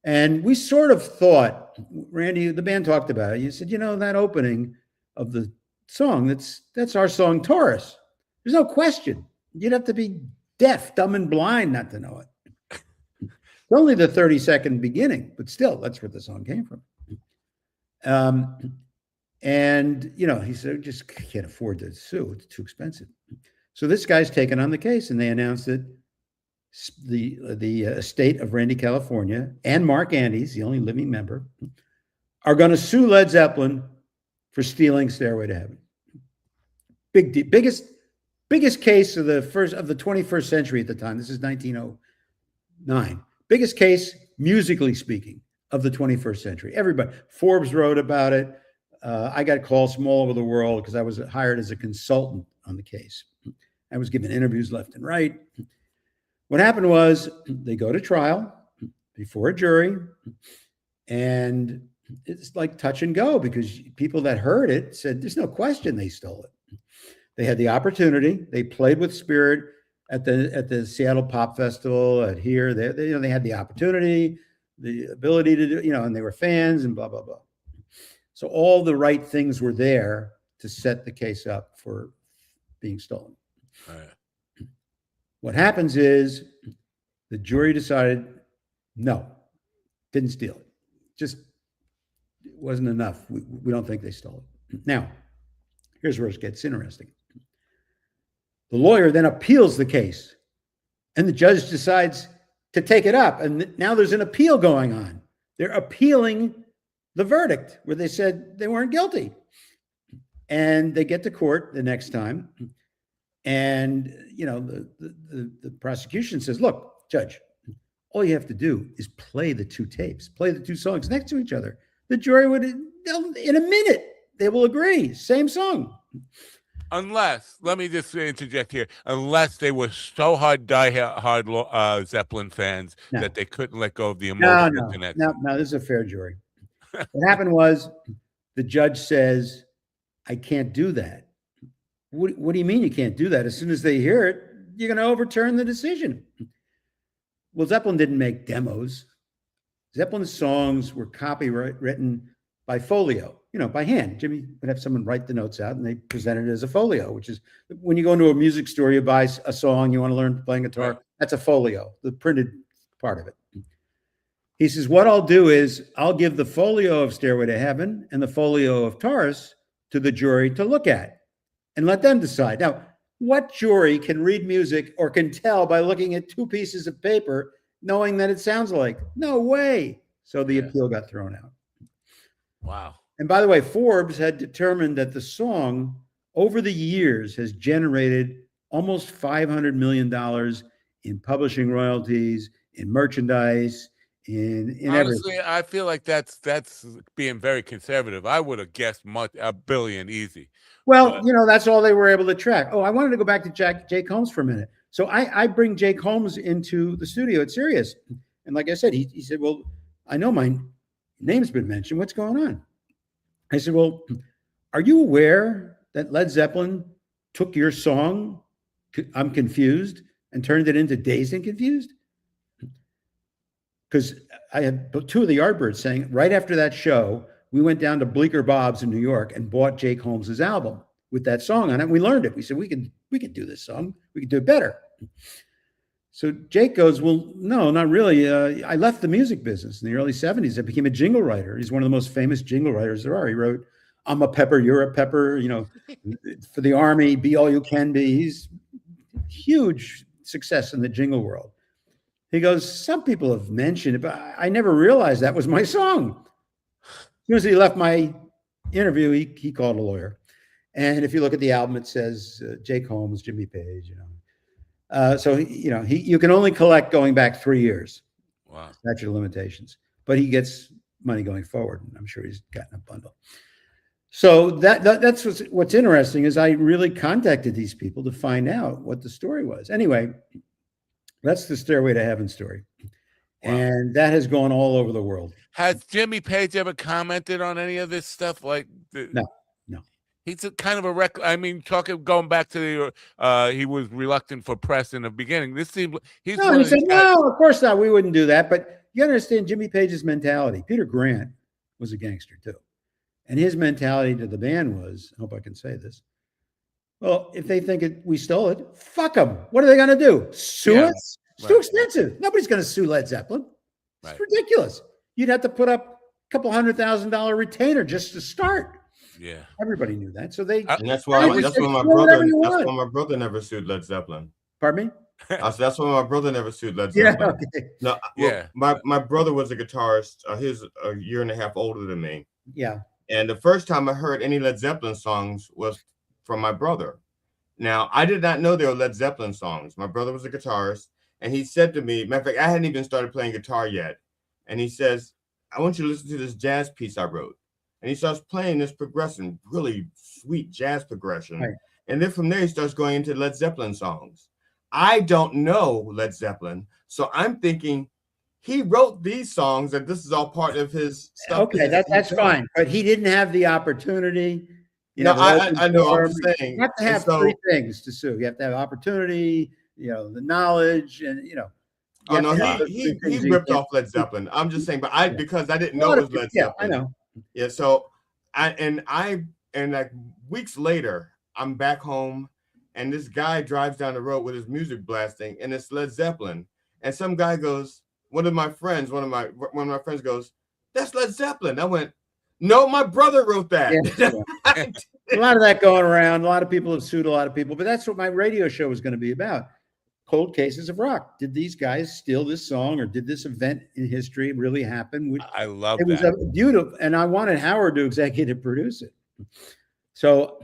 S10: And we sort of thought, Randy, the band talked about it. You said, that opening of the song, that's our song, Taurus. There's no question. You'd have to be deaf, dumb, and blind not to know it. Only the 30-second beginning, but still, that's where the song came from. And, he said, just can't afford to sue. It's too expensive. So this guy's taken on the case, and they announced that the estate of Randy California and Mark Andes, the only living member, are going to sue Led Zeppelin for stealing Stairway to Heaven. Biggest case of the 21st century at the time. This is 1909. Biggest case, musically speaking, of the 21st century. Everybody, Forbes wrote about it. I got calls from all over the world because I was hired as a consultant on the case. I was given interviews left and right. What happened was they go to trial before a jury, and it's like touch and go because people that heard it said there's no question they stole it. They had the opportunity. They played with Spirit at the Seattle Pop Festival, at here. They had the opportunity, the ability to do, and they were fans and blah, blah, blah. So all the right things were there to set the case up for being stolen. Right. What happens is the jury decided, no, didn't steal it. Just it wasn't enough. We don't think they stole it. Now, here's where it gets interesting. The lawyer then appeals the case, and the judge decides to take it up. And now there's an appeal going on. They're appealing the verdict where they said they weren't guilty. And they get to court the next time. And, the prosecution says, look, judge, all you have to do is play the two tapes, play the two songs next to each other. The jury would, in a minute, they will agree. Same song.
S2: Unless, let me just interject here, unless they were so hard Zeppelin fans that they couldn't let go of the emotional connection.
S10: No, this is a fair jury. What happened was the judge says, I can't do that. What do you mean you can't do that? As soon as they hear it, you're going to overturn the decision. Well, Zeppelin didn't make demos. Zeppelin's songs were written by folio, by hand. Jimmy would have someone write the notes out and they present it as a folio, which is when you go into a music store, you buy a song, you want to learn playing guitar. Right. That's a folio, the printed part of it. He says, what I'll do is I'll give the folio of Stairway to Heaven and the folio of Taurus to the jury to look at and let them decide. Now, what jury can read music or can tell by looking at two pieces of paper, knowing that it sounds alike? No way. So the appeal got thrown out.
S2: Wow.
S10: And by the way, Forbes had determined that the song over the years has generated almost $500 million in publishing royalties, in merchandise, in
S2: honestly,
S10: everything.
S2: I feel like that's being very conservative. I would have guessed $1 billion easy.
S10: Well, that's all they were able to track. Oh, I wanted to go back to Jake Holmes for a minute. So I bring Jake Holmes into the studio at Sirius. And like I said, he said, well, I know my name's been mentioned. What's going on? I said, well, are you aware that Led Zeppelin took your song, I'm Confused, and turned it into Dazed and Confused? Because I had two of the Yardbirds saying right after that show, we went down to Bleecker Bob's in New York and bought Jake Holmes's album with that song on it. We learned it. We said, we could do this song. We could do it better. So Jake goes, well, no, not really. I left the music business in the early 70s. I became a jingle writer. He's one of the most famous jingle writers there are. He wrote, I'm a pepper, you're a pepper, for the Army, be all you can be. He's huge success in the jingle world. He goes, some people have mentioned it, but I never realized that was my song. As soon as he left my interview, he called a lawyer. And if you look at the album, it says Jake Holmes, Jimmy Page, So, you can only collect going back 3 years.
S2: Wow.
S10: Statute of limitations. But he gets money going forward. And I'm sure he's gotten a bundle. So that's what's interesting is I really contacted these people to find out what the story was. Anyway, that's the Stairway to Heaven story. Wow. And that has gone all over the world.
S2: Has Jimmy Page ever commented on any of this stuff? Like
S10: No.
S2: He's a kind of a I mean, going back to the he was reluctant for press in the beginning. This seemed he
S10: said, no, of course not. We wouldn't do that. But you understand Jimmy Page's mentality. Peter Grant was a gangster too. And his mentality to the band was, I hope I can say this. Well, if they think we stole it, fuck them. What are they going to do? Sue us? It's too expensive. Nobody's going to sue Led Zeppelin. It's ridiculous. You'd have to put up a couple $100,000 retainer just to start.
S2: Yeah,
S10: everybody knew that. So
S9: and that's why my brother never sued Led Zeppelin.
S10: Pardon me?
S9: That's why my brother never sued Led Zeppelin. No, my brother was a guitarist. He was a year and a half older than me.
S10: Yeah.
S9: And the first time I heard any Led Zeppelin songs was from my brother. Now, I did not know they were Led Zeppelin songs. My brother was a guitarist, and he said to me, matter of fact, I hadn't even started playing guitar yet. And he says, I want you to listen to this jazz piece I wrote. And he starts playing this progression, really sweet jazz progression. Right. And then from there, he starts going into Led Zeppelin songs. I don't know Led Zeppelin, so I'm thinking he wrote these songs and this is all part of his stuff.
S10: Okay, that's fine. But he didn't have the opportunity.
S9: I know what I'm saying.
S10: You have to have three things to sue. You have to have opportunity, the knowledge, and
S9: Oh no, he ripped off Led Zeppelin. I'm just saying, but because I didn't know it was Led Zeppelin.
S10: I know.
S9: Yeah, so like weeks later, I'm back home, and this guy drives down the road with his music blasting, and it's Led Zeppelin. And some guy goes, one of my friends goes, "That's Led Zeppelin." I went, "No, my brother wrote that."
S10: Yeah. A lot of that going around. A lot of people have sued a lot of people, but that's what my radio show was going to be about. Cold Cases of Rock. Did these guys steal this song, or did this event in history really happen?
S2: I love
S10: it. It was beautiful, and I wanted Howard to executive produce it. So,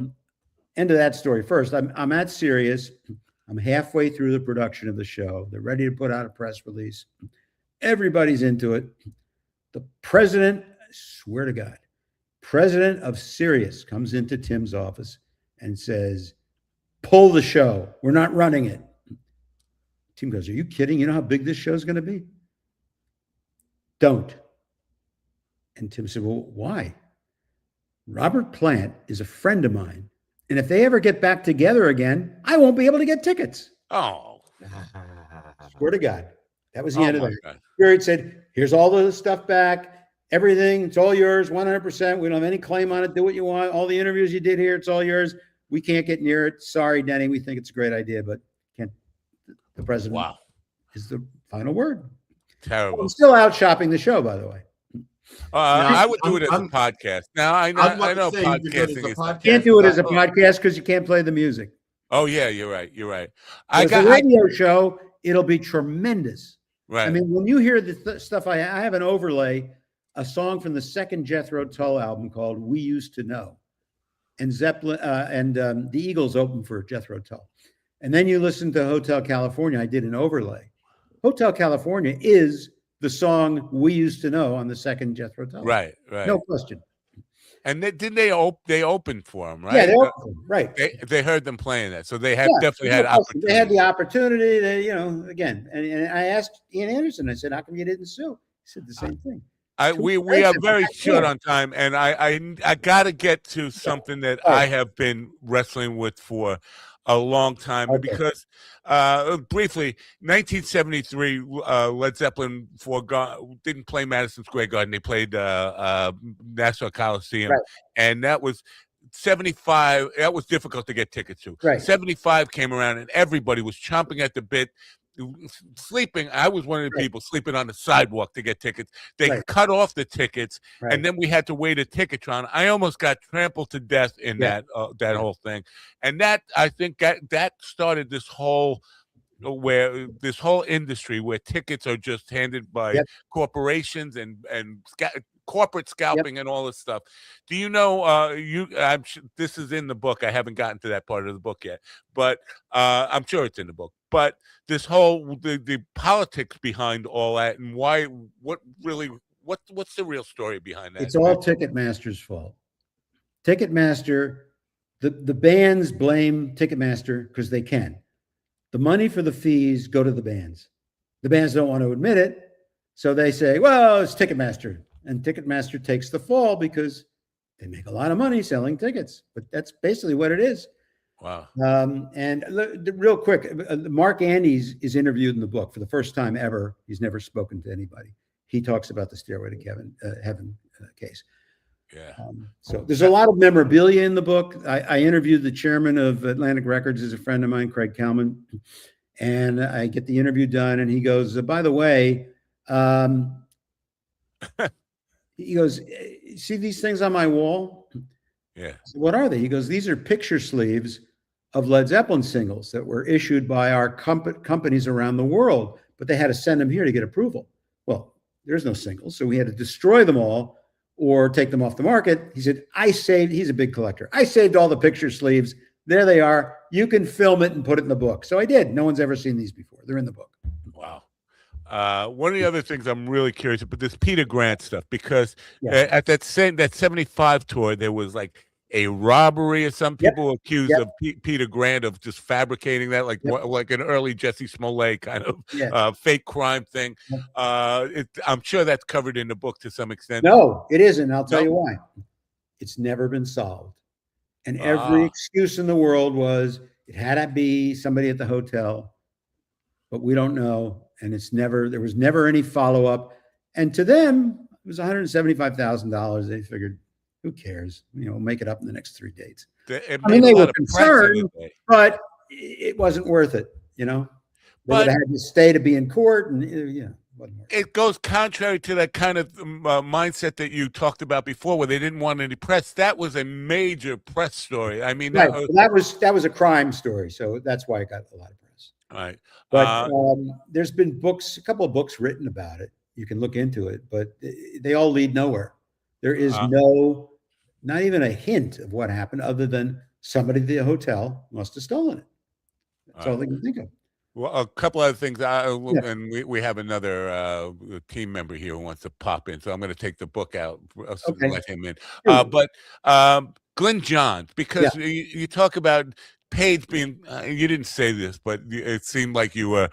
S10: end of that story. First, I'm at Sirius. I'm halfway through the production of the show. They're ready to put out a press release. Everybody's into it. The president, I swear to God, president of Sirius comes into Tim's office and says, "Pull the show. We're not running it." Tim goes, "Are you kidding? You know how big this show is going to be? Don't." And Tim said, "Well, why? Robert Plant is a friend of mine. And if they ever get back together again, I won't be able to get tickets."
S2: Oh.
S10: Swear to God. That was the end of that. Spirit said, "Here's all the stuff back. Everything. It's all yours, 100%. We don't have any claim on it. Do what you want. All the interviews you did here, it's all yours. We can't get near it. Sorry, Denny. We think it's a great idea, but can't." The president is the final word.
S2: Terrible.
S10: I'm still out shopping the show, by the way.
S2: I would do it as a podcast. Now I know podcasting is.
S10: Can't do it as a podcast because you can't play the music.
S2: Oh yeah, you're right. You're right.
S10: I got a radio show. It'll be tremendous.
S2: Right.
S10: I mean, when you hear the stuff, I have an overlay, a song from the second Jethro Tull album called "We Used to Know," and Zeppelin and the Eagles opened for Jethro Tull. And then you listen to Hotel California. I did an overlay. Hotel California is the song "We Used to Know" on the second Jethro Tull.
S2: Right.
S10: No question.
S2: And they opened for him, right?
S10: Yeah, they opened, right.
S2: They heard them playing that, so they had definitely had opportunity.
S10: They had the opportunity. Again, and I asked Ian Anderson. I said, "How come you didn't sue?" He said the same thing.
S2: We are very short on time, and I got to get to something that I have been wrestling with for a long time because briefly, 1973, Led Zeppelin didn't play Madison Square Garden. They played Nassau Coliseum, and that was 75. That was difficult to get tickets to. 75 came around, and everybody was chomping at the bit. Sleeping, I was one of the people sleeping on the sidewalk to get tickets. They cut off the tickets, and then we had to wait a Ticketron. I almost got trampled to death in that whole thing, and that I think that started this whole industry where tickets are just handed by corporations and corporate scalping and all this stuff. Do you know? This is in the book. I haven't gotten to that part of the book yet, but I'm sure it's in the book. But this whole the politics behind all that and what really what's the real story behind that?
S10: It's all Ticketmaster's fault. Ticketmaster, the bands blame Ticketmaster because they can. The money for the fees go to the bands. The bands don't want to admit it, so they say, well, it's Ticketmaster. And Ticketmaster takes the fall because they make a lot of money selling tickets. But that's basically what it is.
S2: Wow.
S10: And real quick, Mark Andes is interviewed in the book for the first time ever. He's never spoken to anybody. He talks about the Stairway to Heaven case.
S2: Yeah.
S10: So there's a lot of memorabilia in the book. I interviewed the chairman of Atlantic Records, is a friend of mine, Craig Kalman, and I get the interview done, and he goes, by the way, he goes, see these things on my wall?
S2: Yeah.
S10: So what are they? He goes, these are picture sleeves of Led Zeppelin singles that were issued by our companies around the world, but they had to send them here to get approval. Well, there's no singles, so we had to destroy them all or take them off the market. He said, he's a big collector. I saved all the picture sleeves. There they are. You can film it and put it in the book. So I did. No one's ever seen these before. They're in the book.
S2: Wow. One of the other things I'm really curious about this Peter Grant stuff, because at that 75 tour, there was like a robbery, or some people accused of Peter Grant of just fabricating that, like an early Jesse Smollett kind of fake crime thing. I'm sure that's covered in the book to some extent.
S10: No, it isn't. I'll tell you why. It's never been solved. And every excuse in the world was it had to be somebody at the hotel, but we don't know. And there was never any follow-up. And to them, it was $175,000. They figured, who cares? We'll make it up in the next 3 dates. They were concerned, but it wasn't worth it. They would have had to stay to be in court, and
S2: it goes contrary to that kind of mindset that you talked about before, where they didn't want any press. That was a major press story. I mean,
S10: that was a crime story, so that's why it got a lot of press.
S2: Right.
S10: But there's been a couple of books written about it. You can look into it, but they all lead nowhere. There is not even a hint of what happened, other than somebody at the hotel must have stolen it. That's all they can think of.
S2: Well, a couple other things, and we have another team member here who wants to pop in, so I'm going to take the book out, let him in. But Glenn Johns, because you talk about Page being, you didn't say this, but it seemed like you were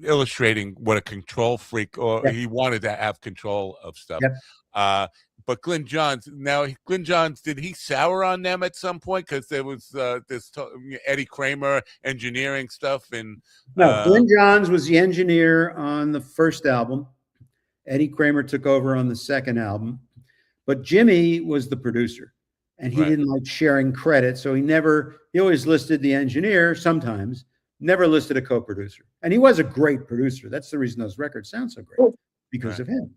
S2: illustrating what a control freak, or he wanted to have control of stuff. But Glenn Johns, did he sour on them at some point? Because there was this Eddie Kramer engineering stuff. And
S10: no, Glenn Johns was the engineer on the first album. Eddie Kramer took over on the second album. But Jimmy was the producer. And he didn't like sharing credit. So he always listed the engineer sometimes, never listed a co-producer. And he was a great producer. That's the reason those records sound so great, because of him.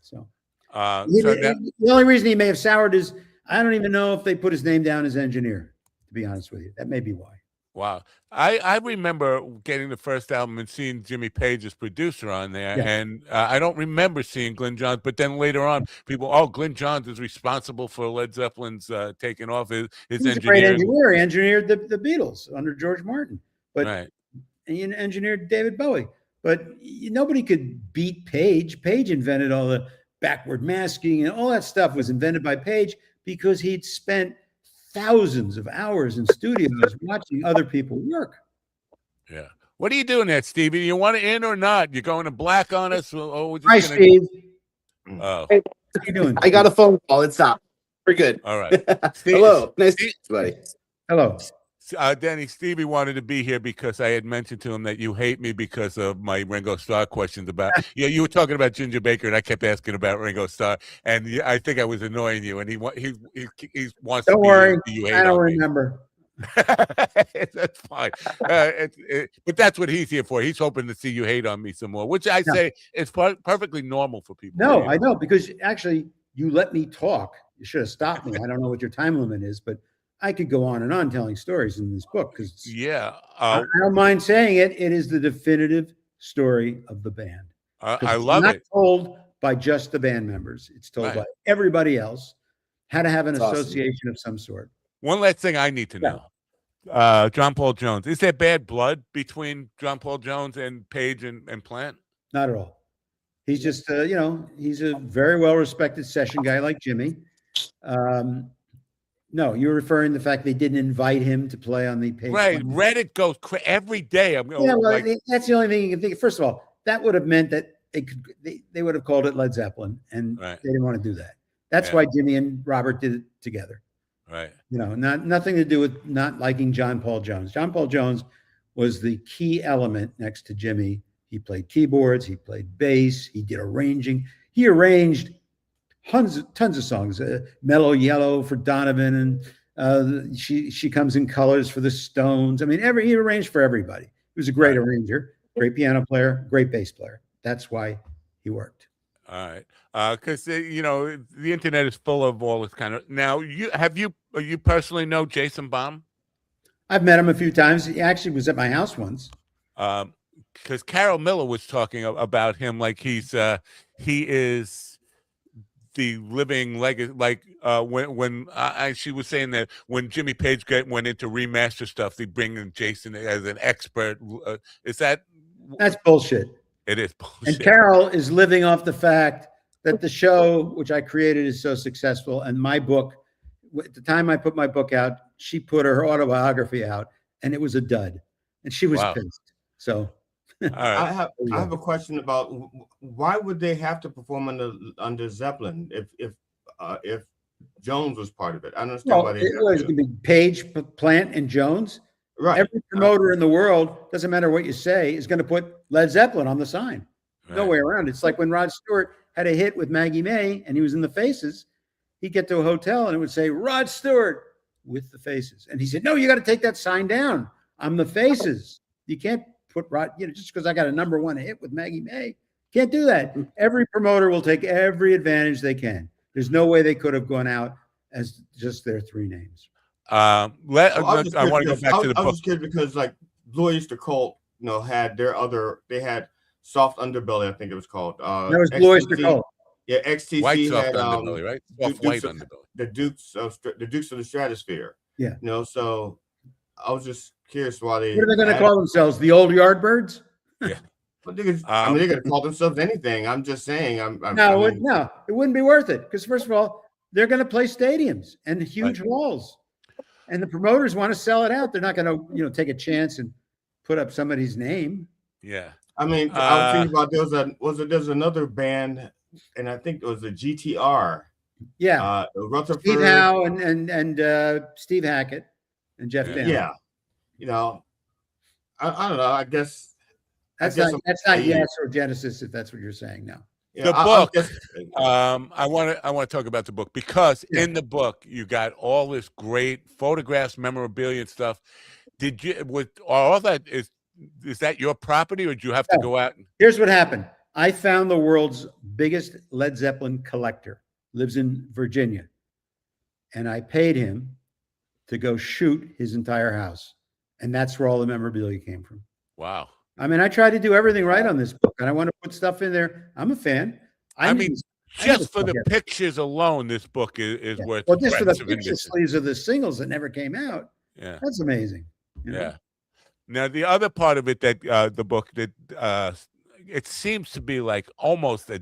S10: So, the only reason he may have soured is I don't even know if they put his name down as engineer, to be honest with you. That may be why.
S2: Wow. I remember getting the first album and seeing Jimmy Page as producer on there. And I don't remember seeing Glenn Johns, but then later on, Glenn Johns is responsible for Led Zeppelin's taking off his
S10: He's a great engineer. He engineered the Beatles under George Martin. And he engineered David Bowie. But nobody could beat Page. Page invented all the backward masking, and all that stuff was invented by Page because he'd spent thousands of hours in studios watching other people work.
S2: Yeah. What are you doing there, Stevie? You want to in or not? You're going to black on us?
S10: Hi, Steve.
S2: Oh.
S10: Hey, what are you doing?
S11: I got a phone call. It's up. We're good.
S2: All right.
S11: Hello. Nice to meet you, buddy.
S10: Hello.
S2: Danny, Stevie wanted to be here because I had mentioned to him that you hate me because of my Ringo Starr questions about. You were talking about Ginger Baker, and I kept asking about Ringo Starr, and I think I was annoying you. And he wants.
S10: Don't
S2: to
S10: worry,
S2: you
S10: I don't remember.
S2: That's fine. But that's what he's here for. He's hoping to see you hate on me some more, which I say is perfectly normal for people.
S10: No, I know, because actually you let me talk. You should have stopped me. I don't know what your time limit is, but I could go on and on telling stories in this book because I don't mind saying it. It is the definitive story of the band.
S2: I love
S10: it.
S2: It's
S10: not told by just the band members. It's told by everybody else. How to have an association of some sort.
S2: One last thing I need to know. John Paul Jones. Is there bad blood between John Paul Jones and Page and Plant?
S10: Not at all. He's just, he's a very well-respected session guy like Jimmy. No, you're referring to the fact they didn't invite him to play on the page.
S2: Right. Reddit goes every day. I'm going.
S10: Yeah, well, that's the only thing you can think of. First of all, that would have meant that they would have called it Led Zeppelin, and they didn't want to do that. That's why Jimmy and Robert did it together.
S2: Right.
S10: Nothing to do with not liking John Paul Jones. John Paul Jones was the key element next to Jimmy. He played keyboards, he played bass, he did arranging. He arranged tons of songs. Mellow Yellow for Donovan, and she Comes in Colors for the Stones. I mean, he arranged for everybody. He was a great arranger, great piano player, great bass player. That's why he worked.
S2: All right. Because the internet is full of all this kind of. Now, you personally know Jason Baum?
S10: I've met him a few times. He actually was at my house once.
S2: Because Carol Miller was talking about him like he is the living legacy. Like when she was saying that when Jimmy Page went into remaster stuff, they bring in Jason as an expert. That's
S10: bullshit.
S2: It is bullshit.
S10: And Carol is living off the fact that the show, which I created, is so successful. And my book, at the time I put my book out, she put her autobiography out, and it was a dud. And she was pissed. So
S9: I have a question about why would they have to perform under Zeppelin if Jones was part of it? I understand why they
S10: it was going to be Page, Plant, and Jones.
S9: Right.
S10: Every promoter in the world, doesn't matter what you say, is going to put Led Zeppelin on the sign. No way around it. It's like when Rod Stewart had a hit with Maggie May and he was in the Faces, he'd get to a hotel and it would say Rod Stewart with the Faces. And he said, no, you got to take that sign down. I'm the Faces. You can't put Rod, just because I got a #1 hit with Maggie May. Can't do that. Every promoter will take every advantage they can. There's no way they could have gone out as just their three names.
S2: I want to go back to the book.
S9: I was just kidding because like Blue Oyster Cult, had they had Soft Underbelly, I think it was called.
S10: That was Blue Oyster Cult.
S9: Yeah, XTC
S2: White soft
S9: had
S2: underbelly, right? Soft white underbelly.
S9: The Dukes of the Stratosphere.
S10: Yeah.
S9: So I was just curious why they.
S10: What are they going to call themselves? The Old Yardbirds?
S2: Yeah.
S9: But they're going to call themselves anything. I'm just saying.
S10: No, it wouldn't be worth it because first of all, they're going to play stadiums and huge halls. And the promoters want to sell it out. They're not going to, take a chance and put up somebody's name.
S2: Yeah.
S9: I mean, I was thinking about there's another band, and I think it was a GTR.
S10: Yeah.
S9: Rutherford.
S10: Steve Howe and Steve Hackett and Jeff Downe.
S9: Yeah. I don't know. I guess
S10: that's not Yes or Genesis, if that's what you're saying now.
S2: The book. I want to talk about the book because in the book you got all this great photographs, memorabilia, and stuff. Did you with all that is that your property, or did you have to go out?
S10: Here's what happened. I found the world's biggest Led Zeppelin collector. Lives in Virginia, and I paid him to go shoot his entire house, and that's where all the memorabilia came from.
S2: Wow.
S10: I mean, I try to do everything right on this book, and I want to put stuff in there. I'm a fan.
S2: Just for the pictures alone, this book is worth.
S10: Well, just for the picture sleeves of the singles that never came out.
S2: Yeah,
S10: that's amazing.
S2: Yeah. Now the other part of it that the book that it seems to be like almost a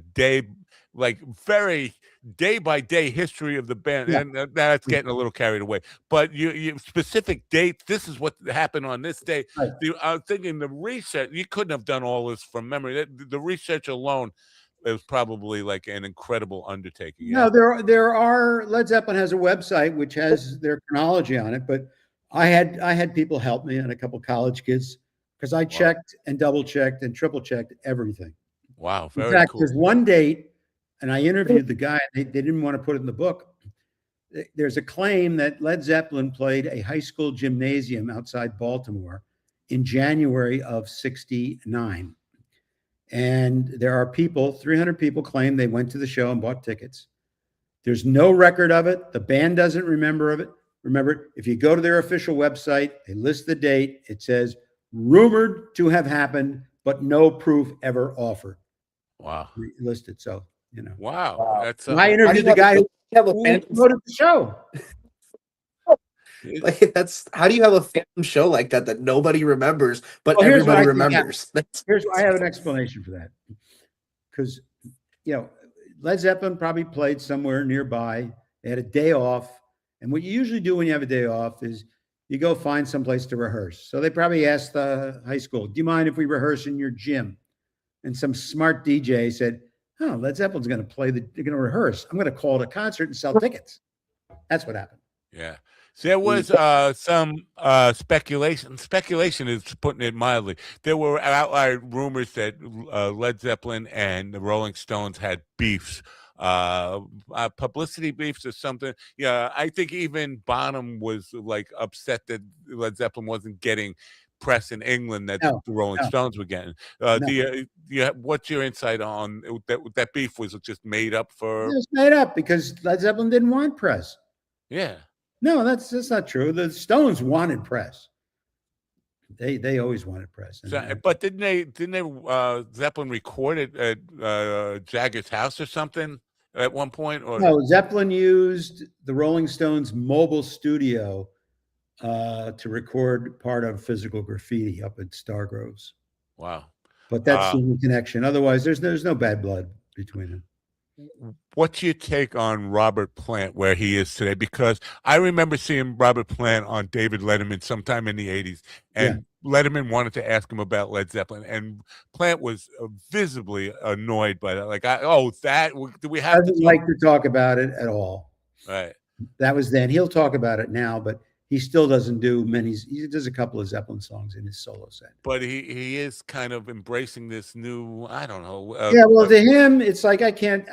S2: very day by day history of the band, and that's getting a little carried away. But you specific dates. This is what happened on this day.
S10: Right.
S2: I was thinking the research. You couldn't have done all this from memory. The research alone is probably like an incredible undertaking.
S10: No, there are. Led Zeppelin has a website which has their chronology on it, but I had people help me and a couple college kids because I checked and double checked and triple checked everything.
S2: Wow, very
S10: in fact,
S2: cool.
S10: There's one date. And I interviewed the guy. They didn't want to put it in the book. There's a claim that Led Zeppelin played a high school gymnasium outside Baltimore in January of '69. And there are 300 people claim they went to the show and bought tickets. There's no record of it. The band doesn't remember of it. Remember, if you go to their official website, they list the date. It says rumored to have happened, but no proof ever offered.
S2: Wow.
S10: Listed. So.
S2: Wow. That's
S10: I interviewed the guy who promoted the show.
S11: Like how do you have a phantom show like that nobody remembers, but everybody remembers?
S10: I have an explanation for that. Because Led Zeppelin probably played somewhere nearby. They had a day off. And what you usually do when you have a day off is you go find someplace to rehearse. So they probably asked the high school, do you mind if we rehearse in your gym? And some smart DJ said, oh, Led Zeppelin's going to play, they're going to rehearse. I'm going to call it a concert and sell tickets. That's what happened.
S2: Yeah. So there was some speculation. Speculation is putting it mildly. There were outlier rumors that Led Zeppelin and the Rolling Stones had beefs, publicity beefs or something. Yeah, I think even Bonham was like upset that Led Zeppelin wasn't getting press in England that the Rolling Stones were getting. What's your insight on that beef was just made up for?
S10: It was made up because Led Zeppelin didn't want press.
S2: Yeah.
S10: No, that's not true. The Stones wanted press. They always wanted press.
S2: But didn't they Zeppelin record it at Jagger's house or something at one point? Or
S10: no, Zeppelin used the Rolling Stones mobile studio to record part of Physical Graffiti up at Stargroves.
S2: Wow.
S10: But that's the only connection. Otherwise, there's no bad blood between them.
S2: What's your take on Robert Plant, where he is today? Because I remember seeing Robert Plant on David Letterman sometime in the 80s, and Letterman wanted to ask him about Led Zeppelin, and Plant was visibly annoyed by that. Like, do we have
S10: doesn't like to talk about it at all.
S2: Right.
S10: That was then. He'll talk about it now, but he still doesn't do many. He does a couple of Zeppelin songs in his solo set.
S2: But he is kind of embracing this new, I don't know.
S10: To him, it's like, I can't,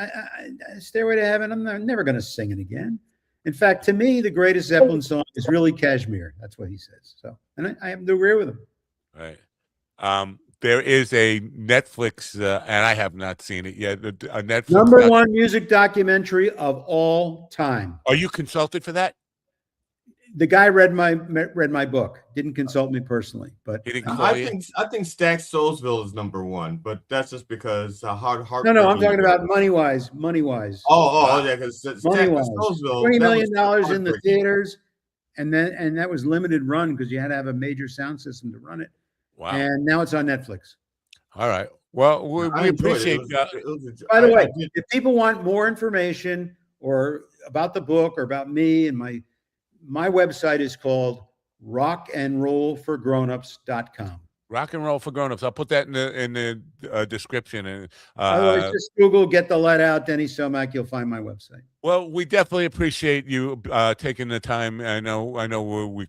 S10: Stairway to Heaven, I'm never going to sing it again. In fact, to me, the greatest Zeppelin song is really Kashmir. That's what he says. So, and I happen to agree with him.
S2: Right. There is a Netflix, and I have not seen it yet. A Netflix
S10: #1 music documentary of all time.
S2: Are you consulted for that?
S10: The guy read my book. Didn't consult me personally, but
S9: I think Stax Soulsville is #1, but that's just because hard.
S10: No, I'm talking about money wise.
S9: Oh, yeah, because Stax Soulsville,
S10: $20 million in the theaters, and that was limited run because you had to have a major sound system to run it.
S2: Wow!
S10: And now it's on Netflix.
S2: All right. Well, we appreciate.
S10: By the way, if people want more information or about the book or about me and my website is called rockandrollforgrownups.com.
S2: Rock and Roll for Grownups. I'll put that in the description. And
S10: otherwise, just Google "Get the Let Out" Denny Somack. You'll find my website.
S2: Well, we definitely appreciate you taking the time. I know we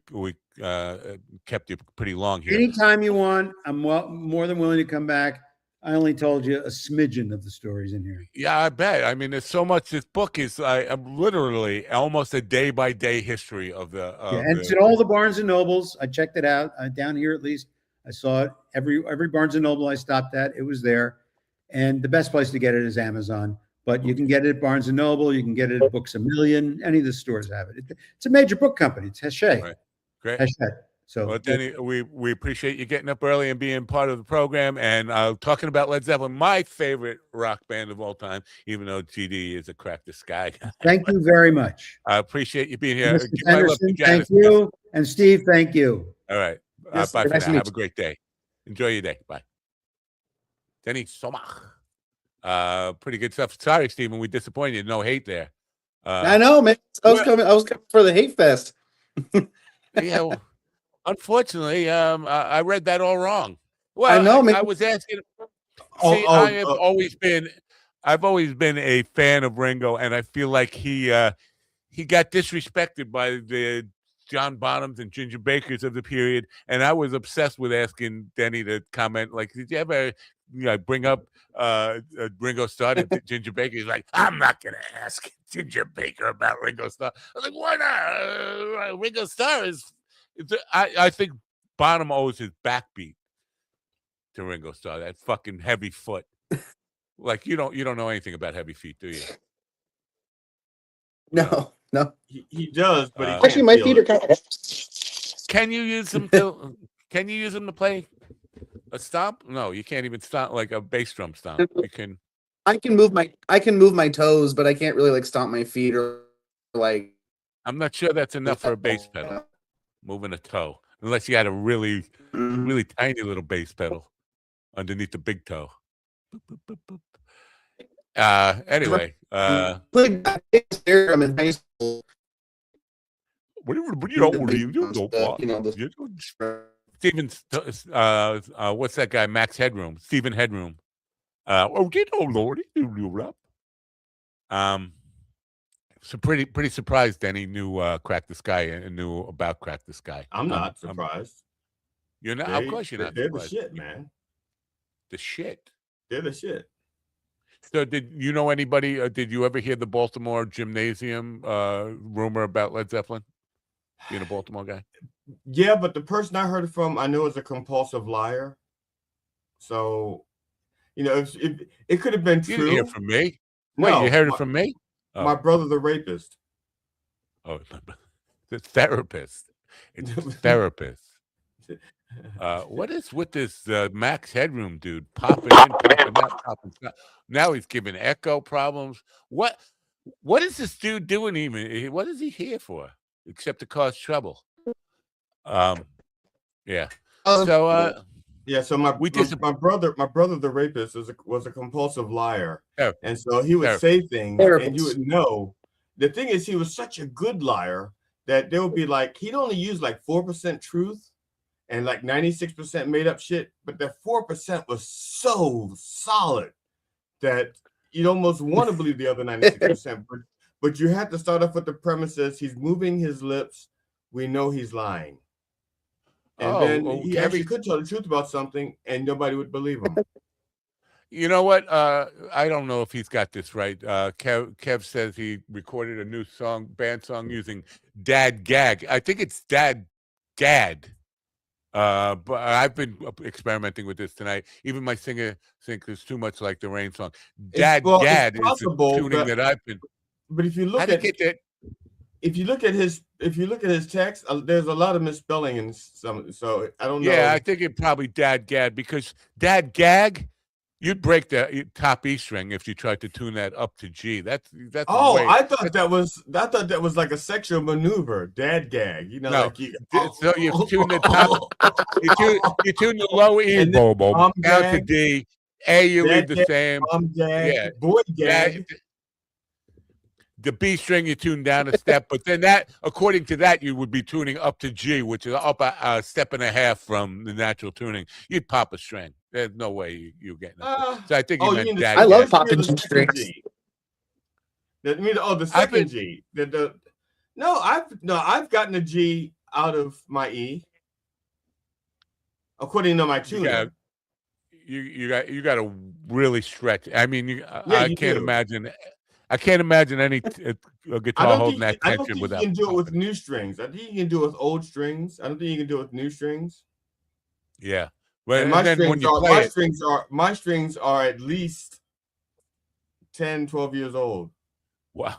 S2: kept you pretty long here.
S10: Anytime you want, I'm more than willing to come back. I only told you a smidgen of the stories in here.
S2: Yeah, I bet. I mean, there's so much. This book is literally almost a day-by-day history of the.
S10: And it's in all the Barnes and Nobles. I checked it out down here at least. I saw it every Barnes and Noble I stopped at. It was there, and the best place to get it is Amazon. But you can get it at Barnes and Noble. You can get it at Books A Million. Any of the stores have it. It's a major book company. It's Hachette.
S2: Right. Great.
S10: Hachette. So,
S2: well, Denny, we appreciate you getting up early and being part of the program and talking about Led Zeppelin, my favorite rock band of all time, even though GD is a crack the sky guy.
S10: Thank you very much.
S2: I appreciate you being here.
S10: Mr. Henderson, thank you. And Steve, thank you.
S2: All right.
S10: Yes,
S2: bye for
S10: nice
S2: now.
S10: to
S2: Have
S10: meet
S2: a great day. Enjoy your day. Bye. Denny Somach. Pretty good stuff. Sorry, Stephen, we disappointed you. No hate there.
S11: I know, man. I was coming for the hate fest.
S2: Yeah. Well, unfortunately, I read that all wrong. Well,
S11: I know, man.
S2: I was asking. I've always been a fan of Ringo, and I feel like he got disrespected by the John Bonhams and Ginger Bakers of the period, and I was obsessed with asking Denny to comment. Like, did you ever bring up Ringo Starr to Ginger Baker? He's like, I'm not gonna ask Ginger Baker about Ringo Starr. I was like, why not? Ringo Starr is. I think Bonham owes his backbeat to Ringo Starr. That fucking heavy foot. Like you don't know anything about heavy feet, do you?
S11: No.
S9: He does, but
S11: actually my feet are kind of.
S2: Can you use them to? Can you use them to play a stomp? No, you can't even stomp like a bass drum stomp. You can.
S11: I can move my toes, but I can't really like stomp my feet or like.
S2: I'm not sure that's enough for a bass pedal. Moving a toe, unless you had a really tiny little bass pedal underneath the big toe.
S3: Anyway,
S11: I'm in high school.
S3: Steven, what's that guy? Max Headroom, Stephen Headroom. So pretty surprised Denny knew Crack the Sky and knew about Crack the Sky.
S9: I'm not surprised.
S3: You're not. Of course you're not.
S9: They're the shit, man.
S3: The shit.
S9: They're the shit.
S3: So did you know anybody? Did you ever hear the Baltimore Gymnasium rumor about Led Zeppelin being a Baltimore guy?
S9: Yeah, but the person I heard it from, I know is a compulsive liar. So, if it could have been true.
S3: You didn't hear it from me. Wait, you heard it from me? Oh.
S9: My brother, the rapist.
S3: Oh, the therapist. It's therapist. What is with this Max Headroom dude popping in, popping out, popping out? Now he's giving echo problems. What is this dude doing even? What is he here for? Except to cause trouble. Yeah. So
S9: So my brother, the rapist, was a compulsive liar, and so he would say things, and you would know. The thing is, he was such a good liar that there would be like he'd only use like 4% truth and like 96% made up shit, but that 4% was so solid that you'd almost want to believe the other 96%. But you have to start off with the premises: he's moving his lips. We know he's lying. And then he actually could tell the truth about something, and nobody would believe him.
S3: You know what? I don't know if he's got this right. Kev says he recorded a new band song using Dad Gag. I think it's Dad Gad. But I've been experimenting with this tonight. Even my singer thinks it's too much like the Rain song. Dad Gad is the tuning that I've been.
S9: But if you look if you look at his text, there's a lot of misspelling in some. So I don't know.
S3: Yeah, I think it probably Dad Gad, because Dad Gag, you'd break the top E string if you tried to tune that up to G. That's.
S9: Oh, I thought that was like a sexual maneuver. Dad Gag,
S3: no. Like so you tune the top. you tune the low E bobo down to D. A, you leave the same.
S9: Yeah, boy gag.
S3: The B string you tune down a step, but then that, according to that, you would be tuning up to G, which is up a step and a half from the natural tuning. You'd pop a string. There's no way you get that. So I think you meant that.
S11: I love popping strings.
S9: The second G. I've gotten a G out of my E. According to my tuner.
S3: You got to really stretch. I mean, I can't imagine. I can't imagine any guitar holding that tension without.
S9: I don't think you can do it with new strings. I think you can do it with old strings. I don't think you can do it with new strings.
S3: Yeah,
S9: and my strings are at least 10, 12 years old.
S3: Wow,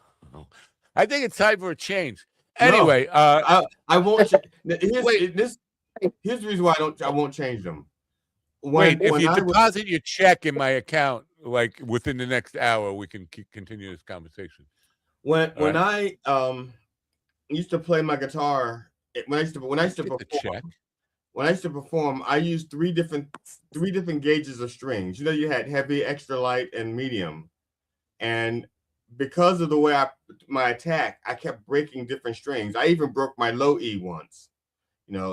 S3: I think it's time for a change. Anyway,
S9: I won't. Here's the reason why I won't change them.
S3: If you deposit your check in my account, like within the next hour, we can continue this conversation.
S9: When I used to play my guitar, when I used to perform, I used three different gauges of strings. You had heavy, extra light, and medium. And because of the way my attack, I kept breaking different strings. I even broke my low E once.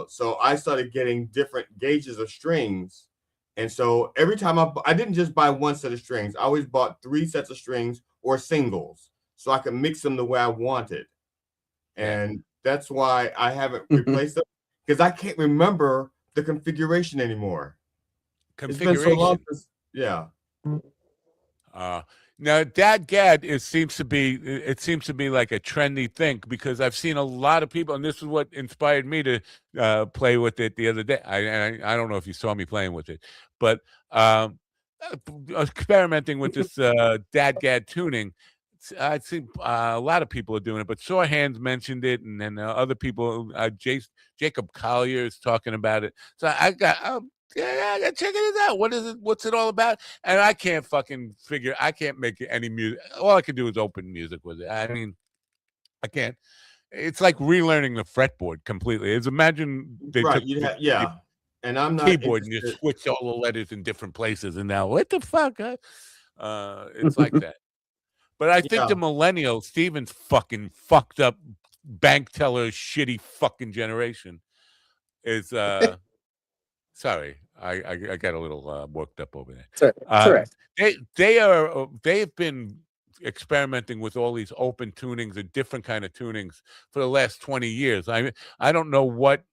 S9: So I started getting different gauges of strings. And so every time I didn't just buy one set of strings. I always bought 3 sets of strings or singles so I could mix them the way I wanted. And that's why I haven't replaced them, because I can't remember the configuration anymore. It's been so long since, yeah.
S3: Now, Dad Gad seems to be like a trendy thing, because I've seen a lot of people, and this is what inspired me to play with it the other day. I don't know if you saw me playing with it, but experimenting with this Dad Gad tuning. I see a lot of people are doing it, but Sore Hands mentioned it, and then other people, Jacob Collier is talking about it. So I got check it out. What is it? What's it all about? And I can't fucking figure. I can't make any music. All I can do is open music with it. I mean, I can't. It's like relearning the fretboard completely. Imagine they took
S9: and I'm not
S3: keyboard and you switch all the letters in different places, and now what the fuck?
S2: It's like that. But I think the millennials, Steven's fucking fucked up bank teller, shitty fucking generation is sorry, I got a little worked up over there.
S11: It's all right.
S2: They've been experimenting with all these open tunings and different kind of tunings for the last 20 years. I don't know what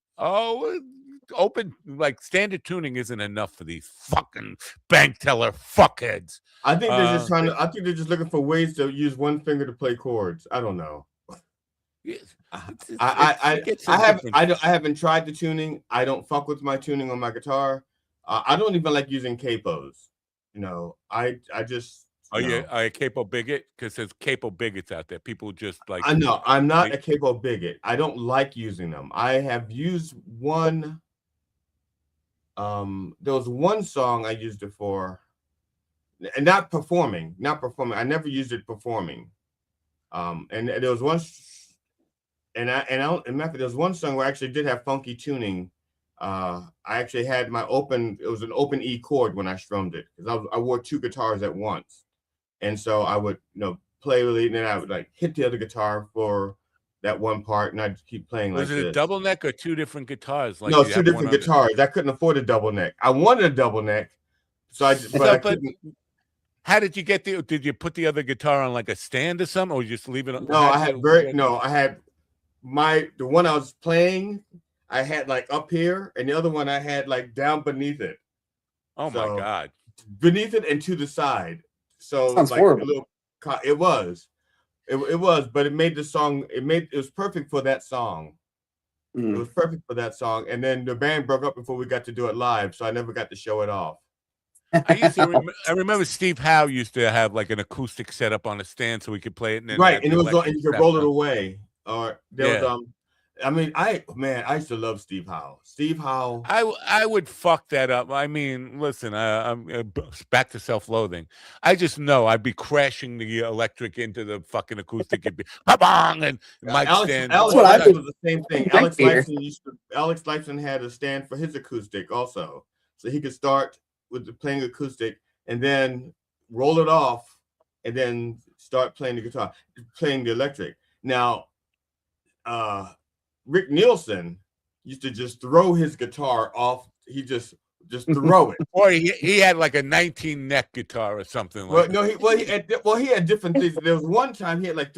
S2: open like standard tuning isn't enough for these fucking bank teller fuckheads.
S9: I think they're just trying to. I think they're just looking for ways to use one finger to play chords. I don't know. I haven't tried the tuning. I don't fuck with my tuning on my guitar. I don't even like using capos. You know, I just.
S2: Are you a capo bigot? Because there's capo bigots out there. People just like.
S9: I know I'm not a capo bigot. I don't like using them. I have used one. There was one song I used it for, and not performing. I never used it performing. And there was one, and there was one song where I actually did have funky tuning. I actually had my open. It was an open E chord when I strummed it because I wore two guitars at once, and so I would play with it, and then I would like hit the other guitar for that one part, and I'd keep playing like this.
S2: Was it a double neck or two different guitars?
S9: Like no, two different guitars. I couldn't afford a double neck. I wanted a double neck, so I couldn't.
S2: How did you get the? Did you put the other guitar on like a stand or something, or you just leave it on?
S9: No, I had the one I was playing. I had like up here, and the other one I had like down beneath it.
S2: Oh my God!
S9: Beneath it and to the side. So
S11: sounds
S9: like
S11: horrible.
S9: It was. It was, but it made the song. It was perfect for that song. It was perfect for that song. And then the band broke up before we got to do it live, so I never got to show it off.
S2: I remember Steve Howe used to have like an acoustic setup on a stand so we could play it. And then
S9: right, and it was and you could roll it away. Or there was I mean, I used to love Steve Howe. Steve Howe.
S2: I would fuck that up. I mean, listen, I'm back to self-loathing. I just know I'd be crashing the electric into the fucking acoustic. It'd be bang, and mic stand.
S9: Alex Lifeson was the same thing. Alex Lifeson had a stand for his acoustic also, so he could start with playing acoustic and then roll it off, and then start playing the guitar, playing the electric. Now, Rick Nielsen used to just throw his guitar off. He just throw it.
S2: Or he had like a 19 neck guitar or something.
S9: Well, no, he had different things. There was one time he had like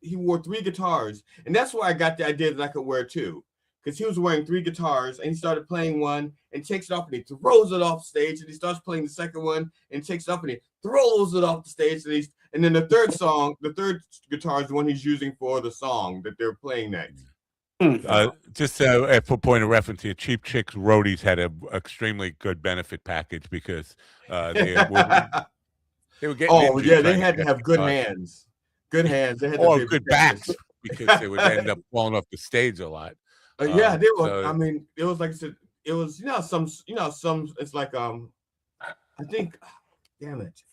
S9: he wore three guitars, and that's where I got the idea that I could wear two, because he was wearing three guitars, and he started playing one and takes it off, and he throws it off stage, and he starts playing the second one and takes it off, and he throws it off the stage, and then the third guitar is the one he's using for the song that they're playing next.
S2: Just for point of reference here, Cheap Chicks Roadies had an extremely good benefit package because they were getting.
S9: Oh yeah, they had to have good hands. Good hands. They had to
S2: good backs because they would end up falling off the stage a lot.
S9: Yeah, they were. So, I mean, it was like I said. It was some. It's like I think. Damn it.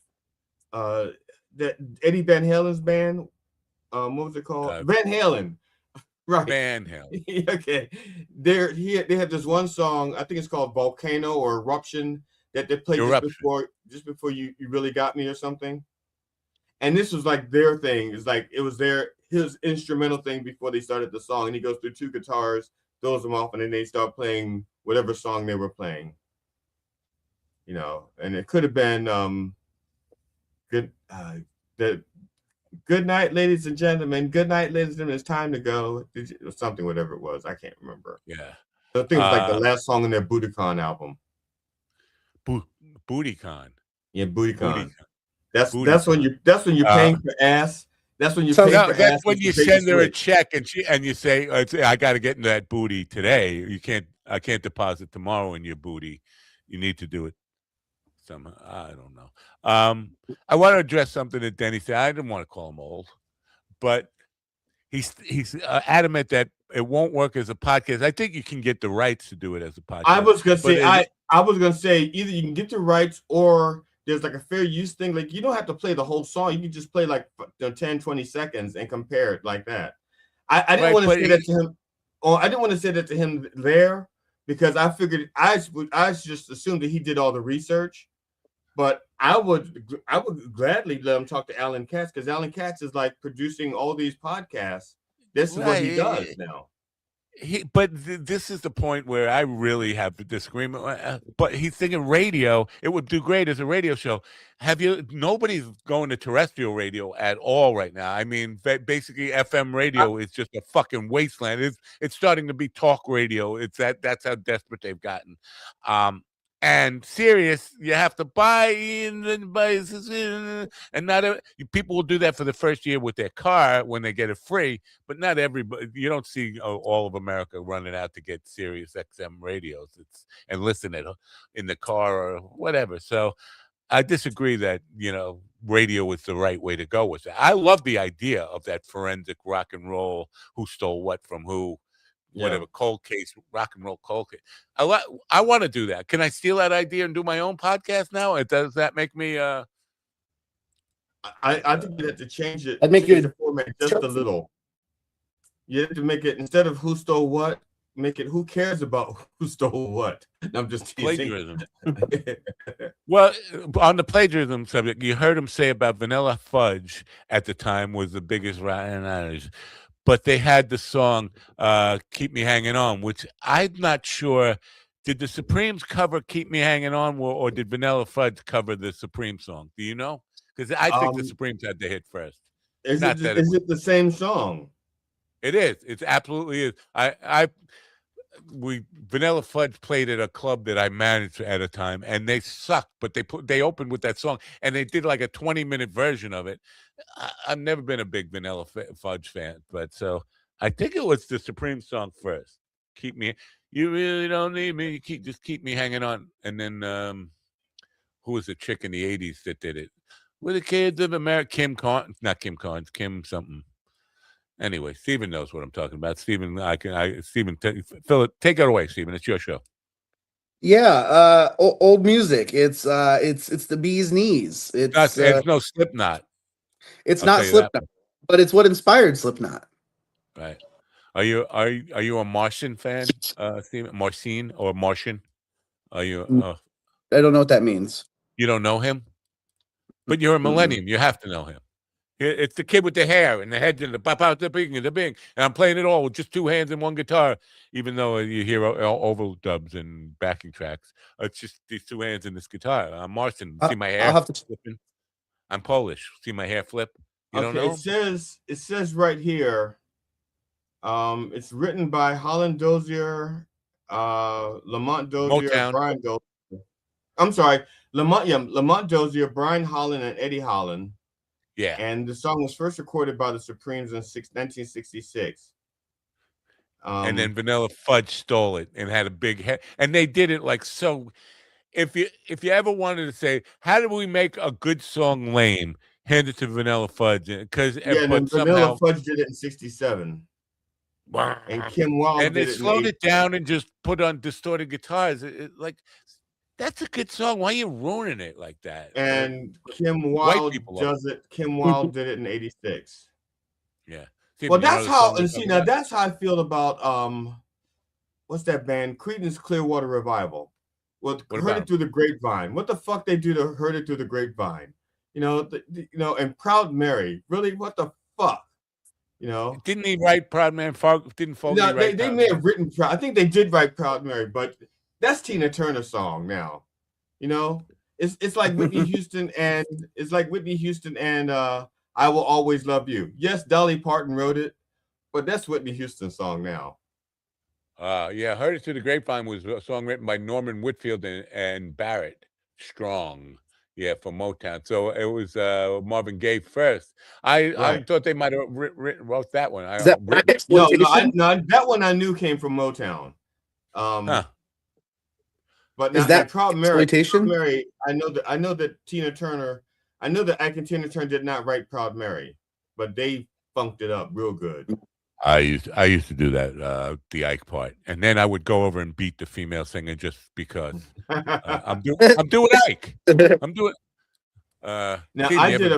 S9: That Eddie Van Halen's band. What was it called? Van Halen. Right.
S2: Van Halen.
S9: Okay. They had this one song, I think it's called Volcano or Eruption, that they played just before you really got me or something. And this was like their thing. It's like it was his instrumental thing before they started the song. And he goes through two guitars, throws them off, and then they start playing whatever song they were playing. And it could have been Good night, ladies and gentlemen. Good night, ladies and gentlemen. It's time to go. Or something, whatever it was. I can't remember.
S2: Yeah.
S9: I think it was like the last song on their Budokan album.
S2: Budokan.
S9: Yeah, Budokan. That's when you're paying for ass. That's when you're paying for ass.
S2: That's when you send her a check and you say, I got to get into that booty today. I can't deposit tomorrow in your booty. You need to do it somehow. I don't know. I want to address something that Denny said. I didn't want to call him old, but he's adamant that it won't work as a podcast. I think you can get the rights to do it as a podcast.
S9: I was gonna say either you can get the rights or there's like a fair use thing. Like you don't have to play the whole song. You can just play like 10, 20 seconds and compare it like that. I didn't want to say that to him. Oh, I didn't want to say that to him there because I figured I just assumed that he did all the research. But I would gladly let him talk to Alan Katz, because Alan Katz is like producing all these podcasts. This is what he does now.
S2: This is the point where I really have a disagreement. But he's thinking radio, it would do great as a radio show. Nobody's going to terrestrial radio at all right now. I mean, basically FM radio is just a fucking wasteland. It's starting to be talk radio. That's how desperate they've gotten. And Sirius, you have to buy in and not people will do that for the first year with their car when they get it free, but not everybody. You don't see all of America running out to get Sirius XM radios and listen in the car or whatever. So I disagree that radio is the right way to go with it. I love the idea of that forensic rock and roll, who stole what from who. Whatever, cold case, rock and roll cold case. I want to do that. Can I steal that idea and do my own podcast now? Does that make me?
S9: I think you have to change it.
S11: I'd make
S9: the format just a little. You have to make it, instead of who stole what, make it who cares about who stole what. I'm just teasing.
S2: Plagiarism. Well, on the plagiarism subject, you heard him say about Vanilla Fudge at the time was the biggest but they had the song Keep Me Hanging On, which I'm not sure. Did the Supremes cover Keep Me Hanging On, or did Vanilla Fudge cover the Supreme song? Do you know? Because I think the Supremes had the hit first.
S9: Is it the same song?
S2: It is. It absolutely is. Vanilla Fudge played at a club that I managed at a time, and they sucked, but they opened with that song, and they did like a 20-minute version of it. I've never been a big Vanilla Fudge fan, but so I think it was the Supreme song first. Keep me, you really don't need me. Just keep me hanging on. And then who was the chick in the '80s that did it? With the kids of America, not Kim Carnes, Kim something. Anyway, Stephen knows what I'm talking about. Stephen, Stephen, take it away, Stephen. It's your show.
S11: Yeah, old music. It's the bee's knees. It's
S2: no Slipknot.
S11: It's not Slipknot, but it's what inspired Slipknot.
S2: Right. Are you a Martian fan, Stephen? Marcin or Martian? Are you?
S11: I don't know what that means.
S2: You don't know him, but you're a millennium. You have to know him. It's the kid with the hair and the head and the pop out the bing and the bing. And I'm playing it all with just two hands and one guitar, even though you hear overdubs and backing tracks. It's just these two hands and this guitar. I'm Martian. See my hair flipping? I'm Polish. See my hair flip? You don't know?
S9: It says right here. It's written by Holland Dozier, Lamont Dozier,
S2: Motown.
S9: Brian Dozier. I'm sorry, Lamont Dozier, Brian Holland, and Eddie Holland.
S2: Yeah.
S9: And the song was first recorded by the Supremes in 1966.
S2: And then Vanilla Fudge stole it and had a big head. And they did it like so. If you ever wanted to say, how do we make a good song lame? Hand it to Vanilla Fudge.
S9: Vanilla Fudge did it in 1967. And Kim Wilde
S2: and they slowed it down and just put on distorted guitars. That's a good song. Why are you ruining it like that?
S9: And Kim Wilde does it. Kim Wilde did it in 1986.
S2: Yeah.
S9: Well, that's how. And see, now that's how I feel about what's that band? Creedence Clearwater Revival. Well, Heard It Through the Grapevine. What the fuck they do to Heard It Through the Grapevine? And Proud Mary. Really, what the fuck?
S2: Didn't he write Proud Man? Didn't Fogey write?
S9: They may have written Proud. I think they did write Proud Mary, but that's Tina Turner's song now. It's like Whitney Houston and I Will Always Love You. Yes, Dolly Parton wrote it, but that's Whitney Houston's song now.
S2: Yeah, Heard It Through the Grapevine was a song written by Norman Whitfield and Barrett Strong. Yeah, for Motown. So it was Marvin Gaye first. I thought they might have wrote that one.
S9: That one I knew came from Motown. But now,
S11: is that
S9: Proud Mary? I know that Tina Turner. I know that Tina Turner did not write Proud Mary, but they funked it up real good.
S2: I used to do that, the Ike part, and then I would go over and beat the female singer just because I'm doing Ike. I'm doing.
S9: Now I did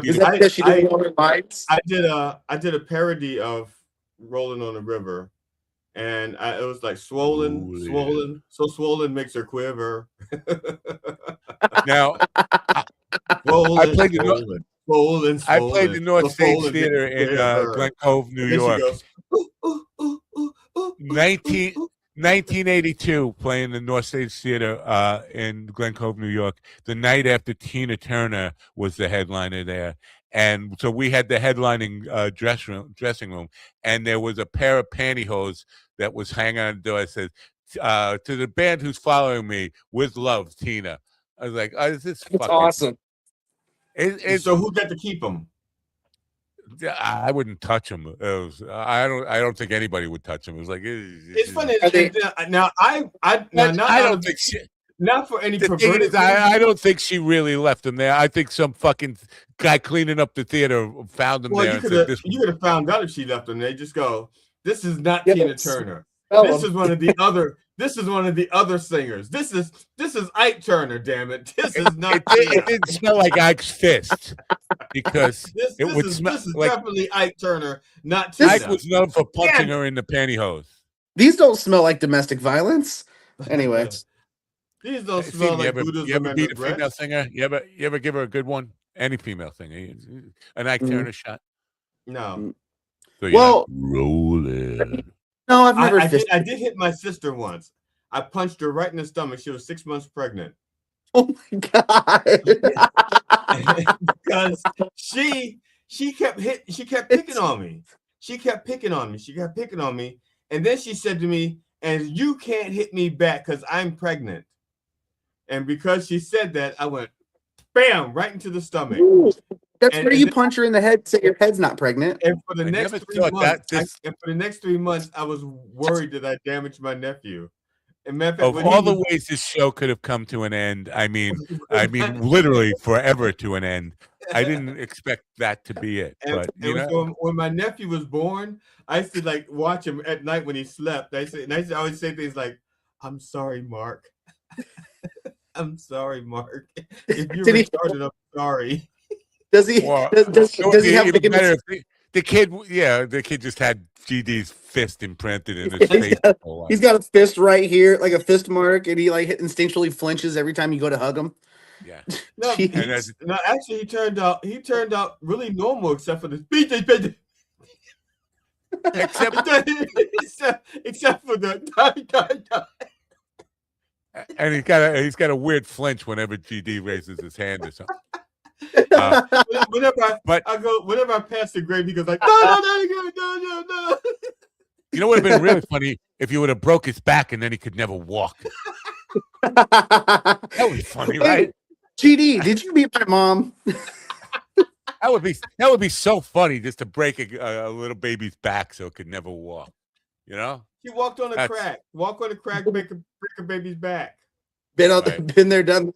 S9: a parody of Rolling on the River, and it was like swollen, so swollen makes her quiver.
S2: Now I played the North Stage Theater in Glen Cove, New York.
S9: Goes, ooh, ooh, ooh, ooh, ooh,
S2: 1982, playing the North Stage Theater in Glen Cove, New York, the night after Tina Turner was the headliner there. And so we had the headlining dressing room, and there was a pair of pantyhose that was hanging on the door. It said, to the band who's following me, with love, Tina. I was like, oh, this is fucking
S11: awesome.
S9: So who got to keep them?
S2: I wouldn't touch them. I don't think anybody would touch them. It was like
S9: it's funny. Now I don't think shit. Not for any perverted.
S2: I don't think she really left him there. I think some fucking guy cleaning up the theater found him there.
S9: You could have found out if she left him. They just go, "This is not Tina Turner. This is one of the other. This is one of the other singers. This is Ike Turner. Damn it! This is not.
S2: It didn't smell like Ike's fist because
S9: this is
S2: like,
S9: definitely Ike Turner, not Tina.
S2: Ike was known for punching her in the pantyhose.
S11: These don't smell like domestic violence. Anyway.
S9: These don't smell like Buddhism.
S2: You ever beat a female singer? You ever give her a good one? Any female singer? An Ike Turner shot?
S9: No.
S2: So you're rolling.
S11: No, I've never.
S9: I did hit my sister once. I punched her right in the stomach. She was 6 months pregnant.
S11: Oh my god!
S9: Because she kept picking on me. She kept picking on me. And then she said to me, "And you can't hit me back because I'm pregnant." And because she said that, I went, bam, right into the stomach.
S11: Ooh, that's where you punch her in the head, say your head's not pregnant.
S9: And for the next 3 months, I was worried that I damaged my nephew. And
S2: of all the ways this show could have come to an end, I mean, literally forever to an end. I didn't expect that to be it. But
S9: when my nephew was born, I used to watch him at night when he slept. I always say things like, "I'm sorry, Mark." I'm sorry, Mark. If you're retarded, I'm sorry.
S11: Does he? Does he have
S2: the kid? Yeah, the kid just had GD's fist imprinted in his face.
S11: He's got a fist right here, like a fist mark, and he instinctually flinches every time you go to hug him.
S2: Yeah.
S9: No, actually, he turned out really normal, except for the except for the.
S2: And he's got a weird flinch whenever GD raises his hand or something.
S9: Whenever I pass the grave, he goes like, no.
S2: You know what would have been really funny if you would have broke his back and then he could never walk. That would be funny, right?
S11: GD, did you meet my mom?
S2: That would be so funny just to break a little baby's back so it could never walk. You know?
S9: He walked on a crack. Walk on a crack, break a baby's back.
S11: Been there, done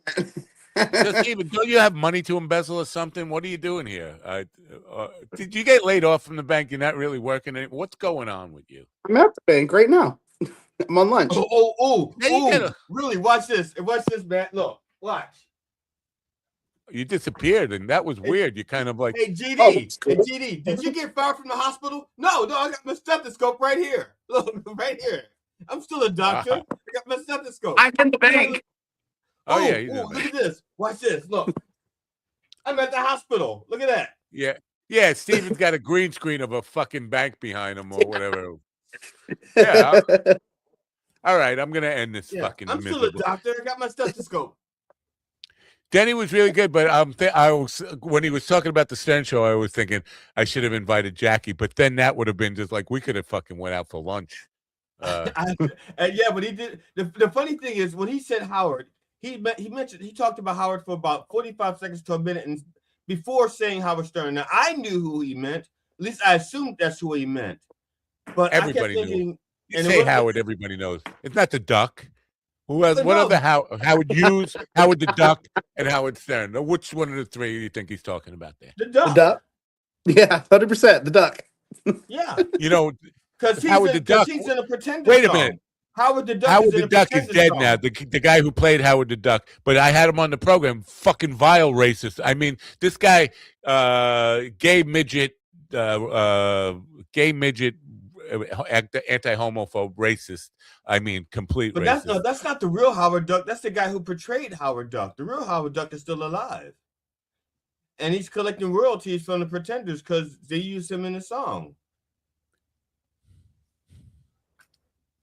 S11: that.
S2: Don't you have money to embezzle or something? What are you doing here? Did you get laid off from the bank? You're not really working. What's going on with you?
S11: I'm at the bank right now. I'm on lunch.
S9: Oh! Really? Watch this. Watch this, man. Look, watch.
S2: You disappeared, and that was weird. You kind of like,
S9: hey GD, did you get fired from the hospital? No, I got my stethoscope right here. Look, right here. I'm still a doctor. I got my stethoscope.
S11: I'm in the bank.
S2: Oh yeah.
S9: Look at this. Watch this. Look, I'm at the hospital. Look at that.
S2: Yeah. Steven's got a green screen of a fucking bank behind him or whatever. Yeah. All right, I'm gonna end this fucking.
S9: I'm still a doctor. I got my stethoscope.
S2: Denny was really good, but I was when he was talking about the Stern Show, I was thinking I should have invited Jackie, but then that would have been just like we could have fucking went out for lunch.
S9: But he did. The funny thing is when he said Howard, he talked about Howard for about 45 seconds to a minute, and before saying Howard Stern. Now I knew who he meant. At least I assumed that's who he meant. But
S2: everybody
S9: I kept thinking,
S2: knew. You say Howard, everybody knows. It's not the Duck. Who else? What other Howard Hughes, Howard the Duck, and Howard Stern? Which one of the three do you think he's talking about there?
S9: The Duck.
S11: The Duck. Yeah, 100%. The Duck.
S9: Yeah.
S2: Because Howard the Duck.
S9: He's in a Pretender
S2: Wait a minute.
S9: Howard the Duck
S2: is dead now. The guy who played Howard the Duck. But I had him on the program. Fucking vile racist. I mean, this guy, gay midget, anti-homophobe, racist. I mean, complete
S9: but
S2: racist.
S9: That's not the real Howard Duck. That's the guy who portrayed Howard Duck. The real Howard Duck is still alive. and he's collecting royalties from the Pretenders because they used him in the song.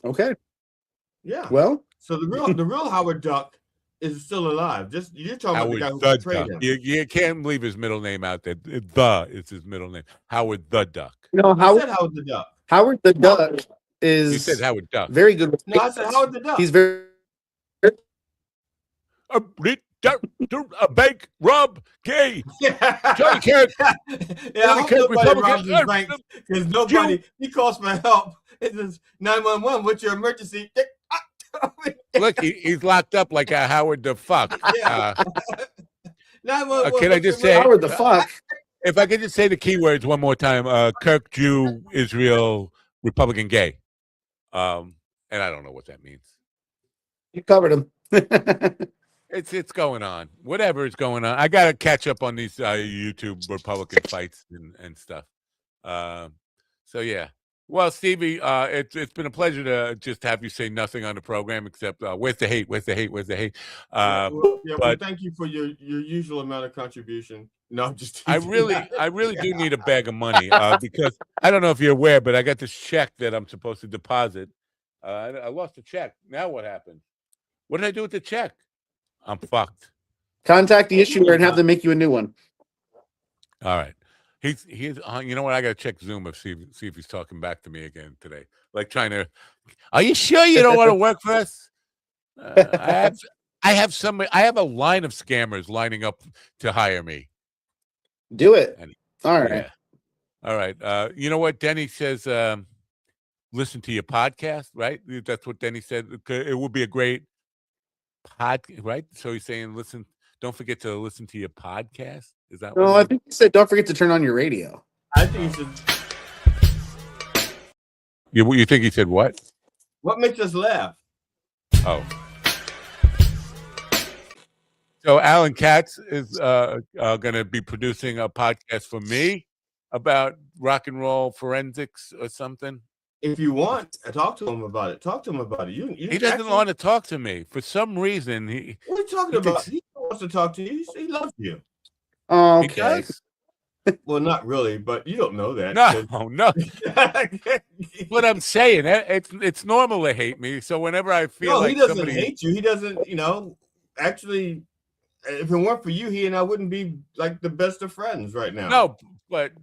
S11: Okay.
S9: Yeah.
S11: Well,
S9: so the real Howard Duck is still alive. Just you're talking
S2: Howard
S9: about the guy who
S2: the
S9: portrayed
S2: Duck.
S9: him.
S2: You can't leave his middle name out there. The is his middle name. Howard the Duck.
S11: no,
S9: I said Howard the Duck.
S11: Howard the Duck is
S2: You said Howard Duck.
S11: very good.
S9: No, I said Howard the Duck.
S11: He's very
S2: A bank rob gay. Johnny Kirk.
S9: Yeah, I hope
S2: Kirk,
S9: nobody
S2: Republican.
S9: robs his bank because nobody. He calls for help. It says 911. What's your emergency?
S2: Look, he's locked up like a Howard the fuck.
S9: Yeah. 911.
S2: Can I just say
S11: Howard the fuck?
S2: If I could just say the keywords one more time, Kirk, Jew, Israel, Republican, gay. And I don't know what that means.
S11: You covered him.
S2: It's going on. Whatever is going on. I gotta catch up on these YouTube Republican fights and stuff. So yeah. Well, Stevie, it's been a pleasure to just have you say nothing on the program except where's the hate? Where's the hate? Where's the hate?
S9: Well,
S2: but
S9: thank you for your usual amount of contribution. No, I'm just
S2: I
S9: teasing.
S2: really do need a bag of money because I don't know if you're aware, but I got this check that I'm supposed to deposit. I lost the check. Now what happened? What did I do with the check? I'm fucked.
S11: Contact the issuer and have them make you a new one.
S2: All right. He's you know what? I got to check Zoom see if he's talking back to me again today. Like trying to, are you sure you don't want to work for us? I have a line of scammers lining up to hire me.
S11: Do it. All right.
S2: Yeah. All right. You know what? Denny says, listen to your podcast, right? That's what Denny said. It would be a great podcast, right? So he's saying, listen, don't forget to listen to your podcast. Is that
S11: No, I think he said don't forget to turn on your radio.
S9: I think he said.
S2: You think he said what?
S9: What makes us laugh?
S2: Oh. So Alan Katz is going to be producing a podcast for me about rock and roll forensics or something.
S9: If you want, talk to him about it. Talk to him about it.
S2: He doesn't want to talk to me for some reason.
S9: What are you talking about? He wants to talk to you. He loves you.
S11: Okay.
S2: He does?
S9: Well, not really, but you don't know that.
S2: No. What I'm saying, it's normal to hate me. So whenever I feel like
S9: he doesn't
S2: somebody
S9: hate you. He doesn't, actually, if it weren't for you, he and I wouldn't be like the best of friends right now.
S2: No, but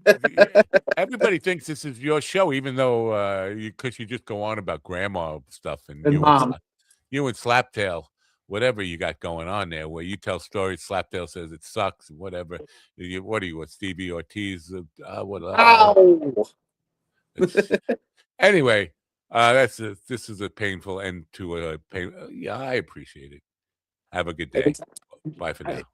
S2: everybody thinks this is your show, even though because you just go on about grandma stuff and
S11: mom.
S2: You and Slaptail, whatever you got going on there, where you tell stories. Slaptail says it sucks, whatever. What are you, what Stevie Ortiz?
S11: Ow.
S2: Anyway, this is a painful end to a pain. Yeah, I appreciate it. Have a good day. Bye for now.
S6: I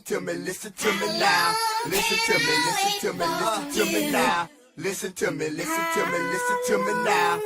S12: listen to me now. Listen to me, listen to me, listen to me now. Listen to me, listen to me, listen to me now.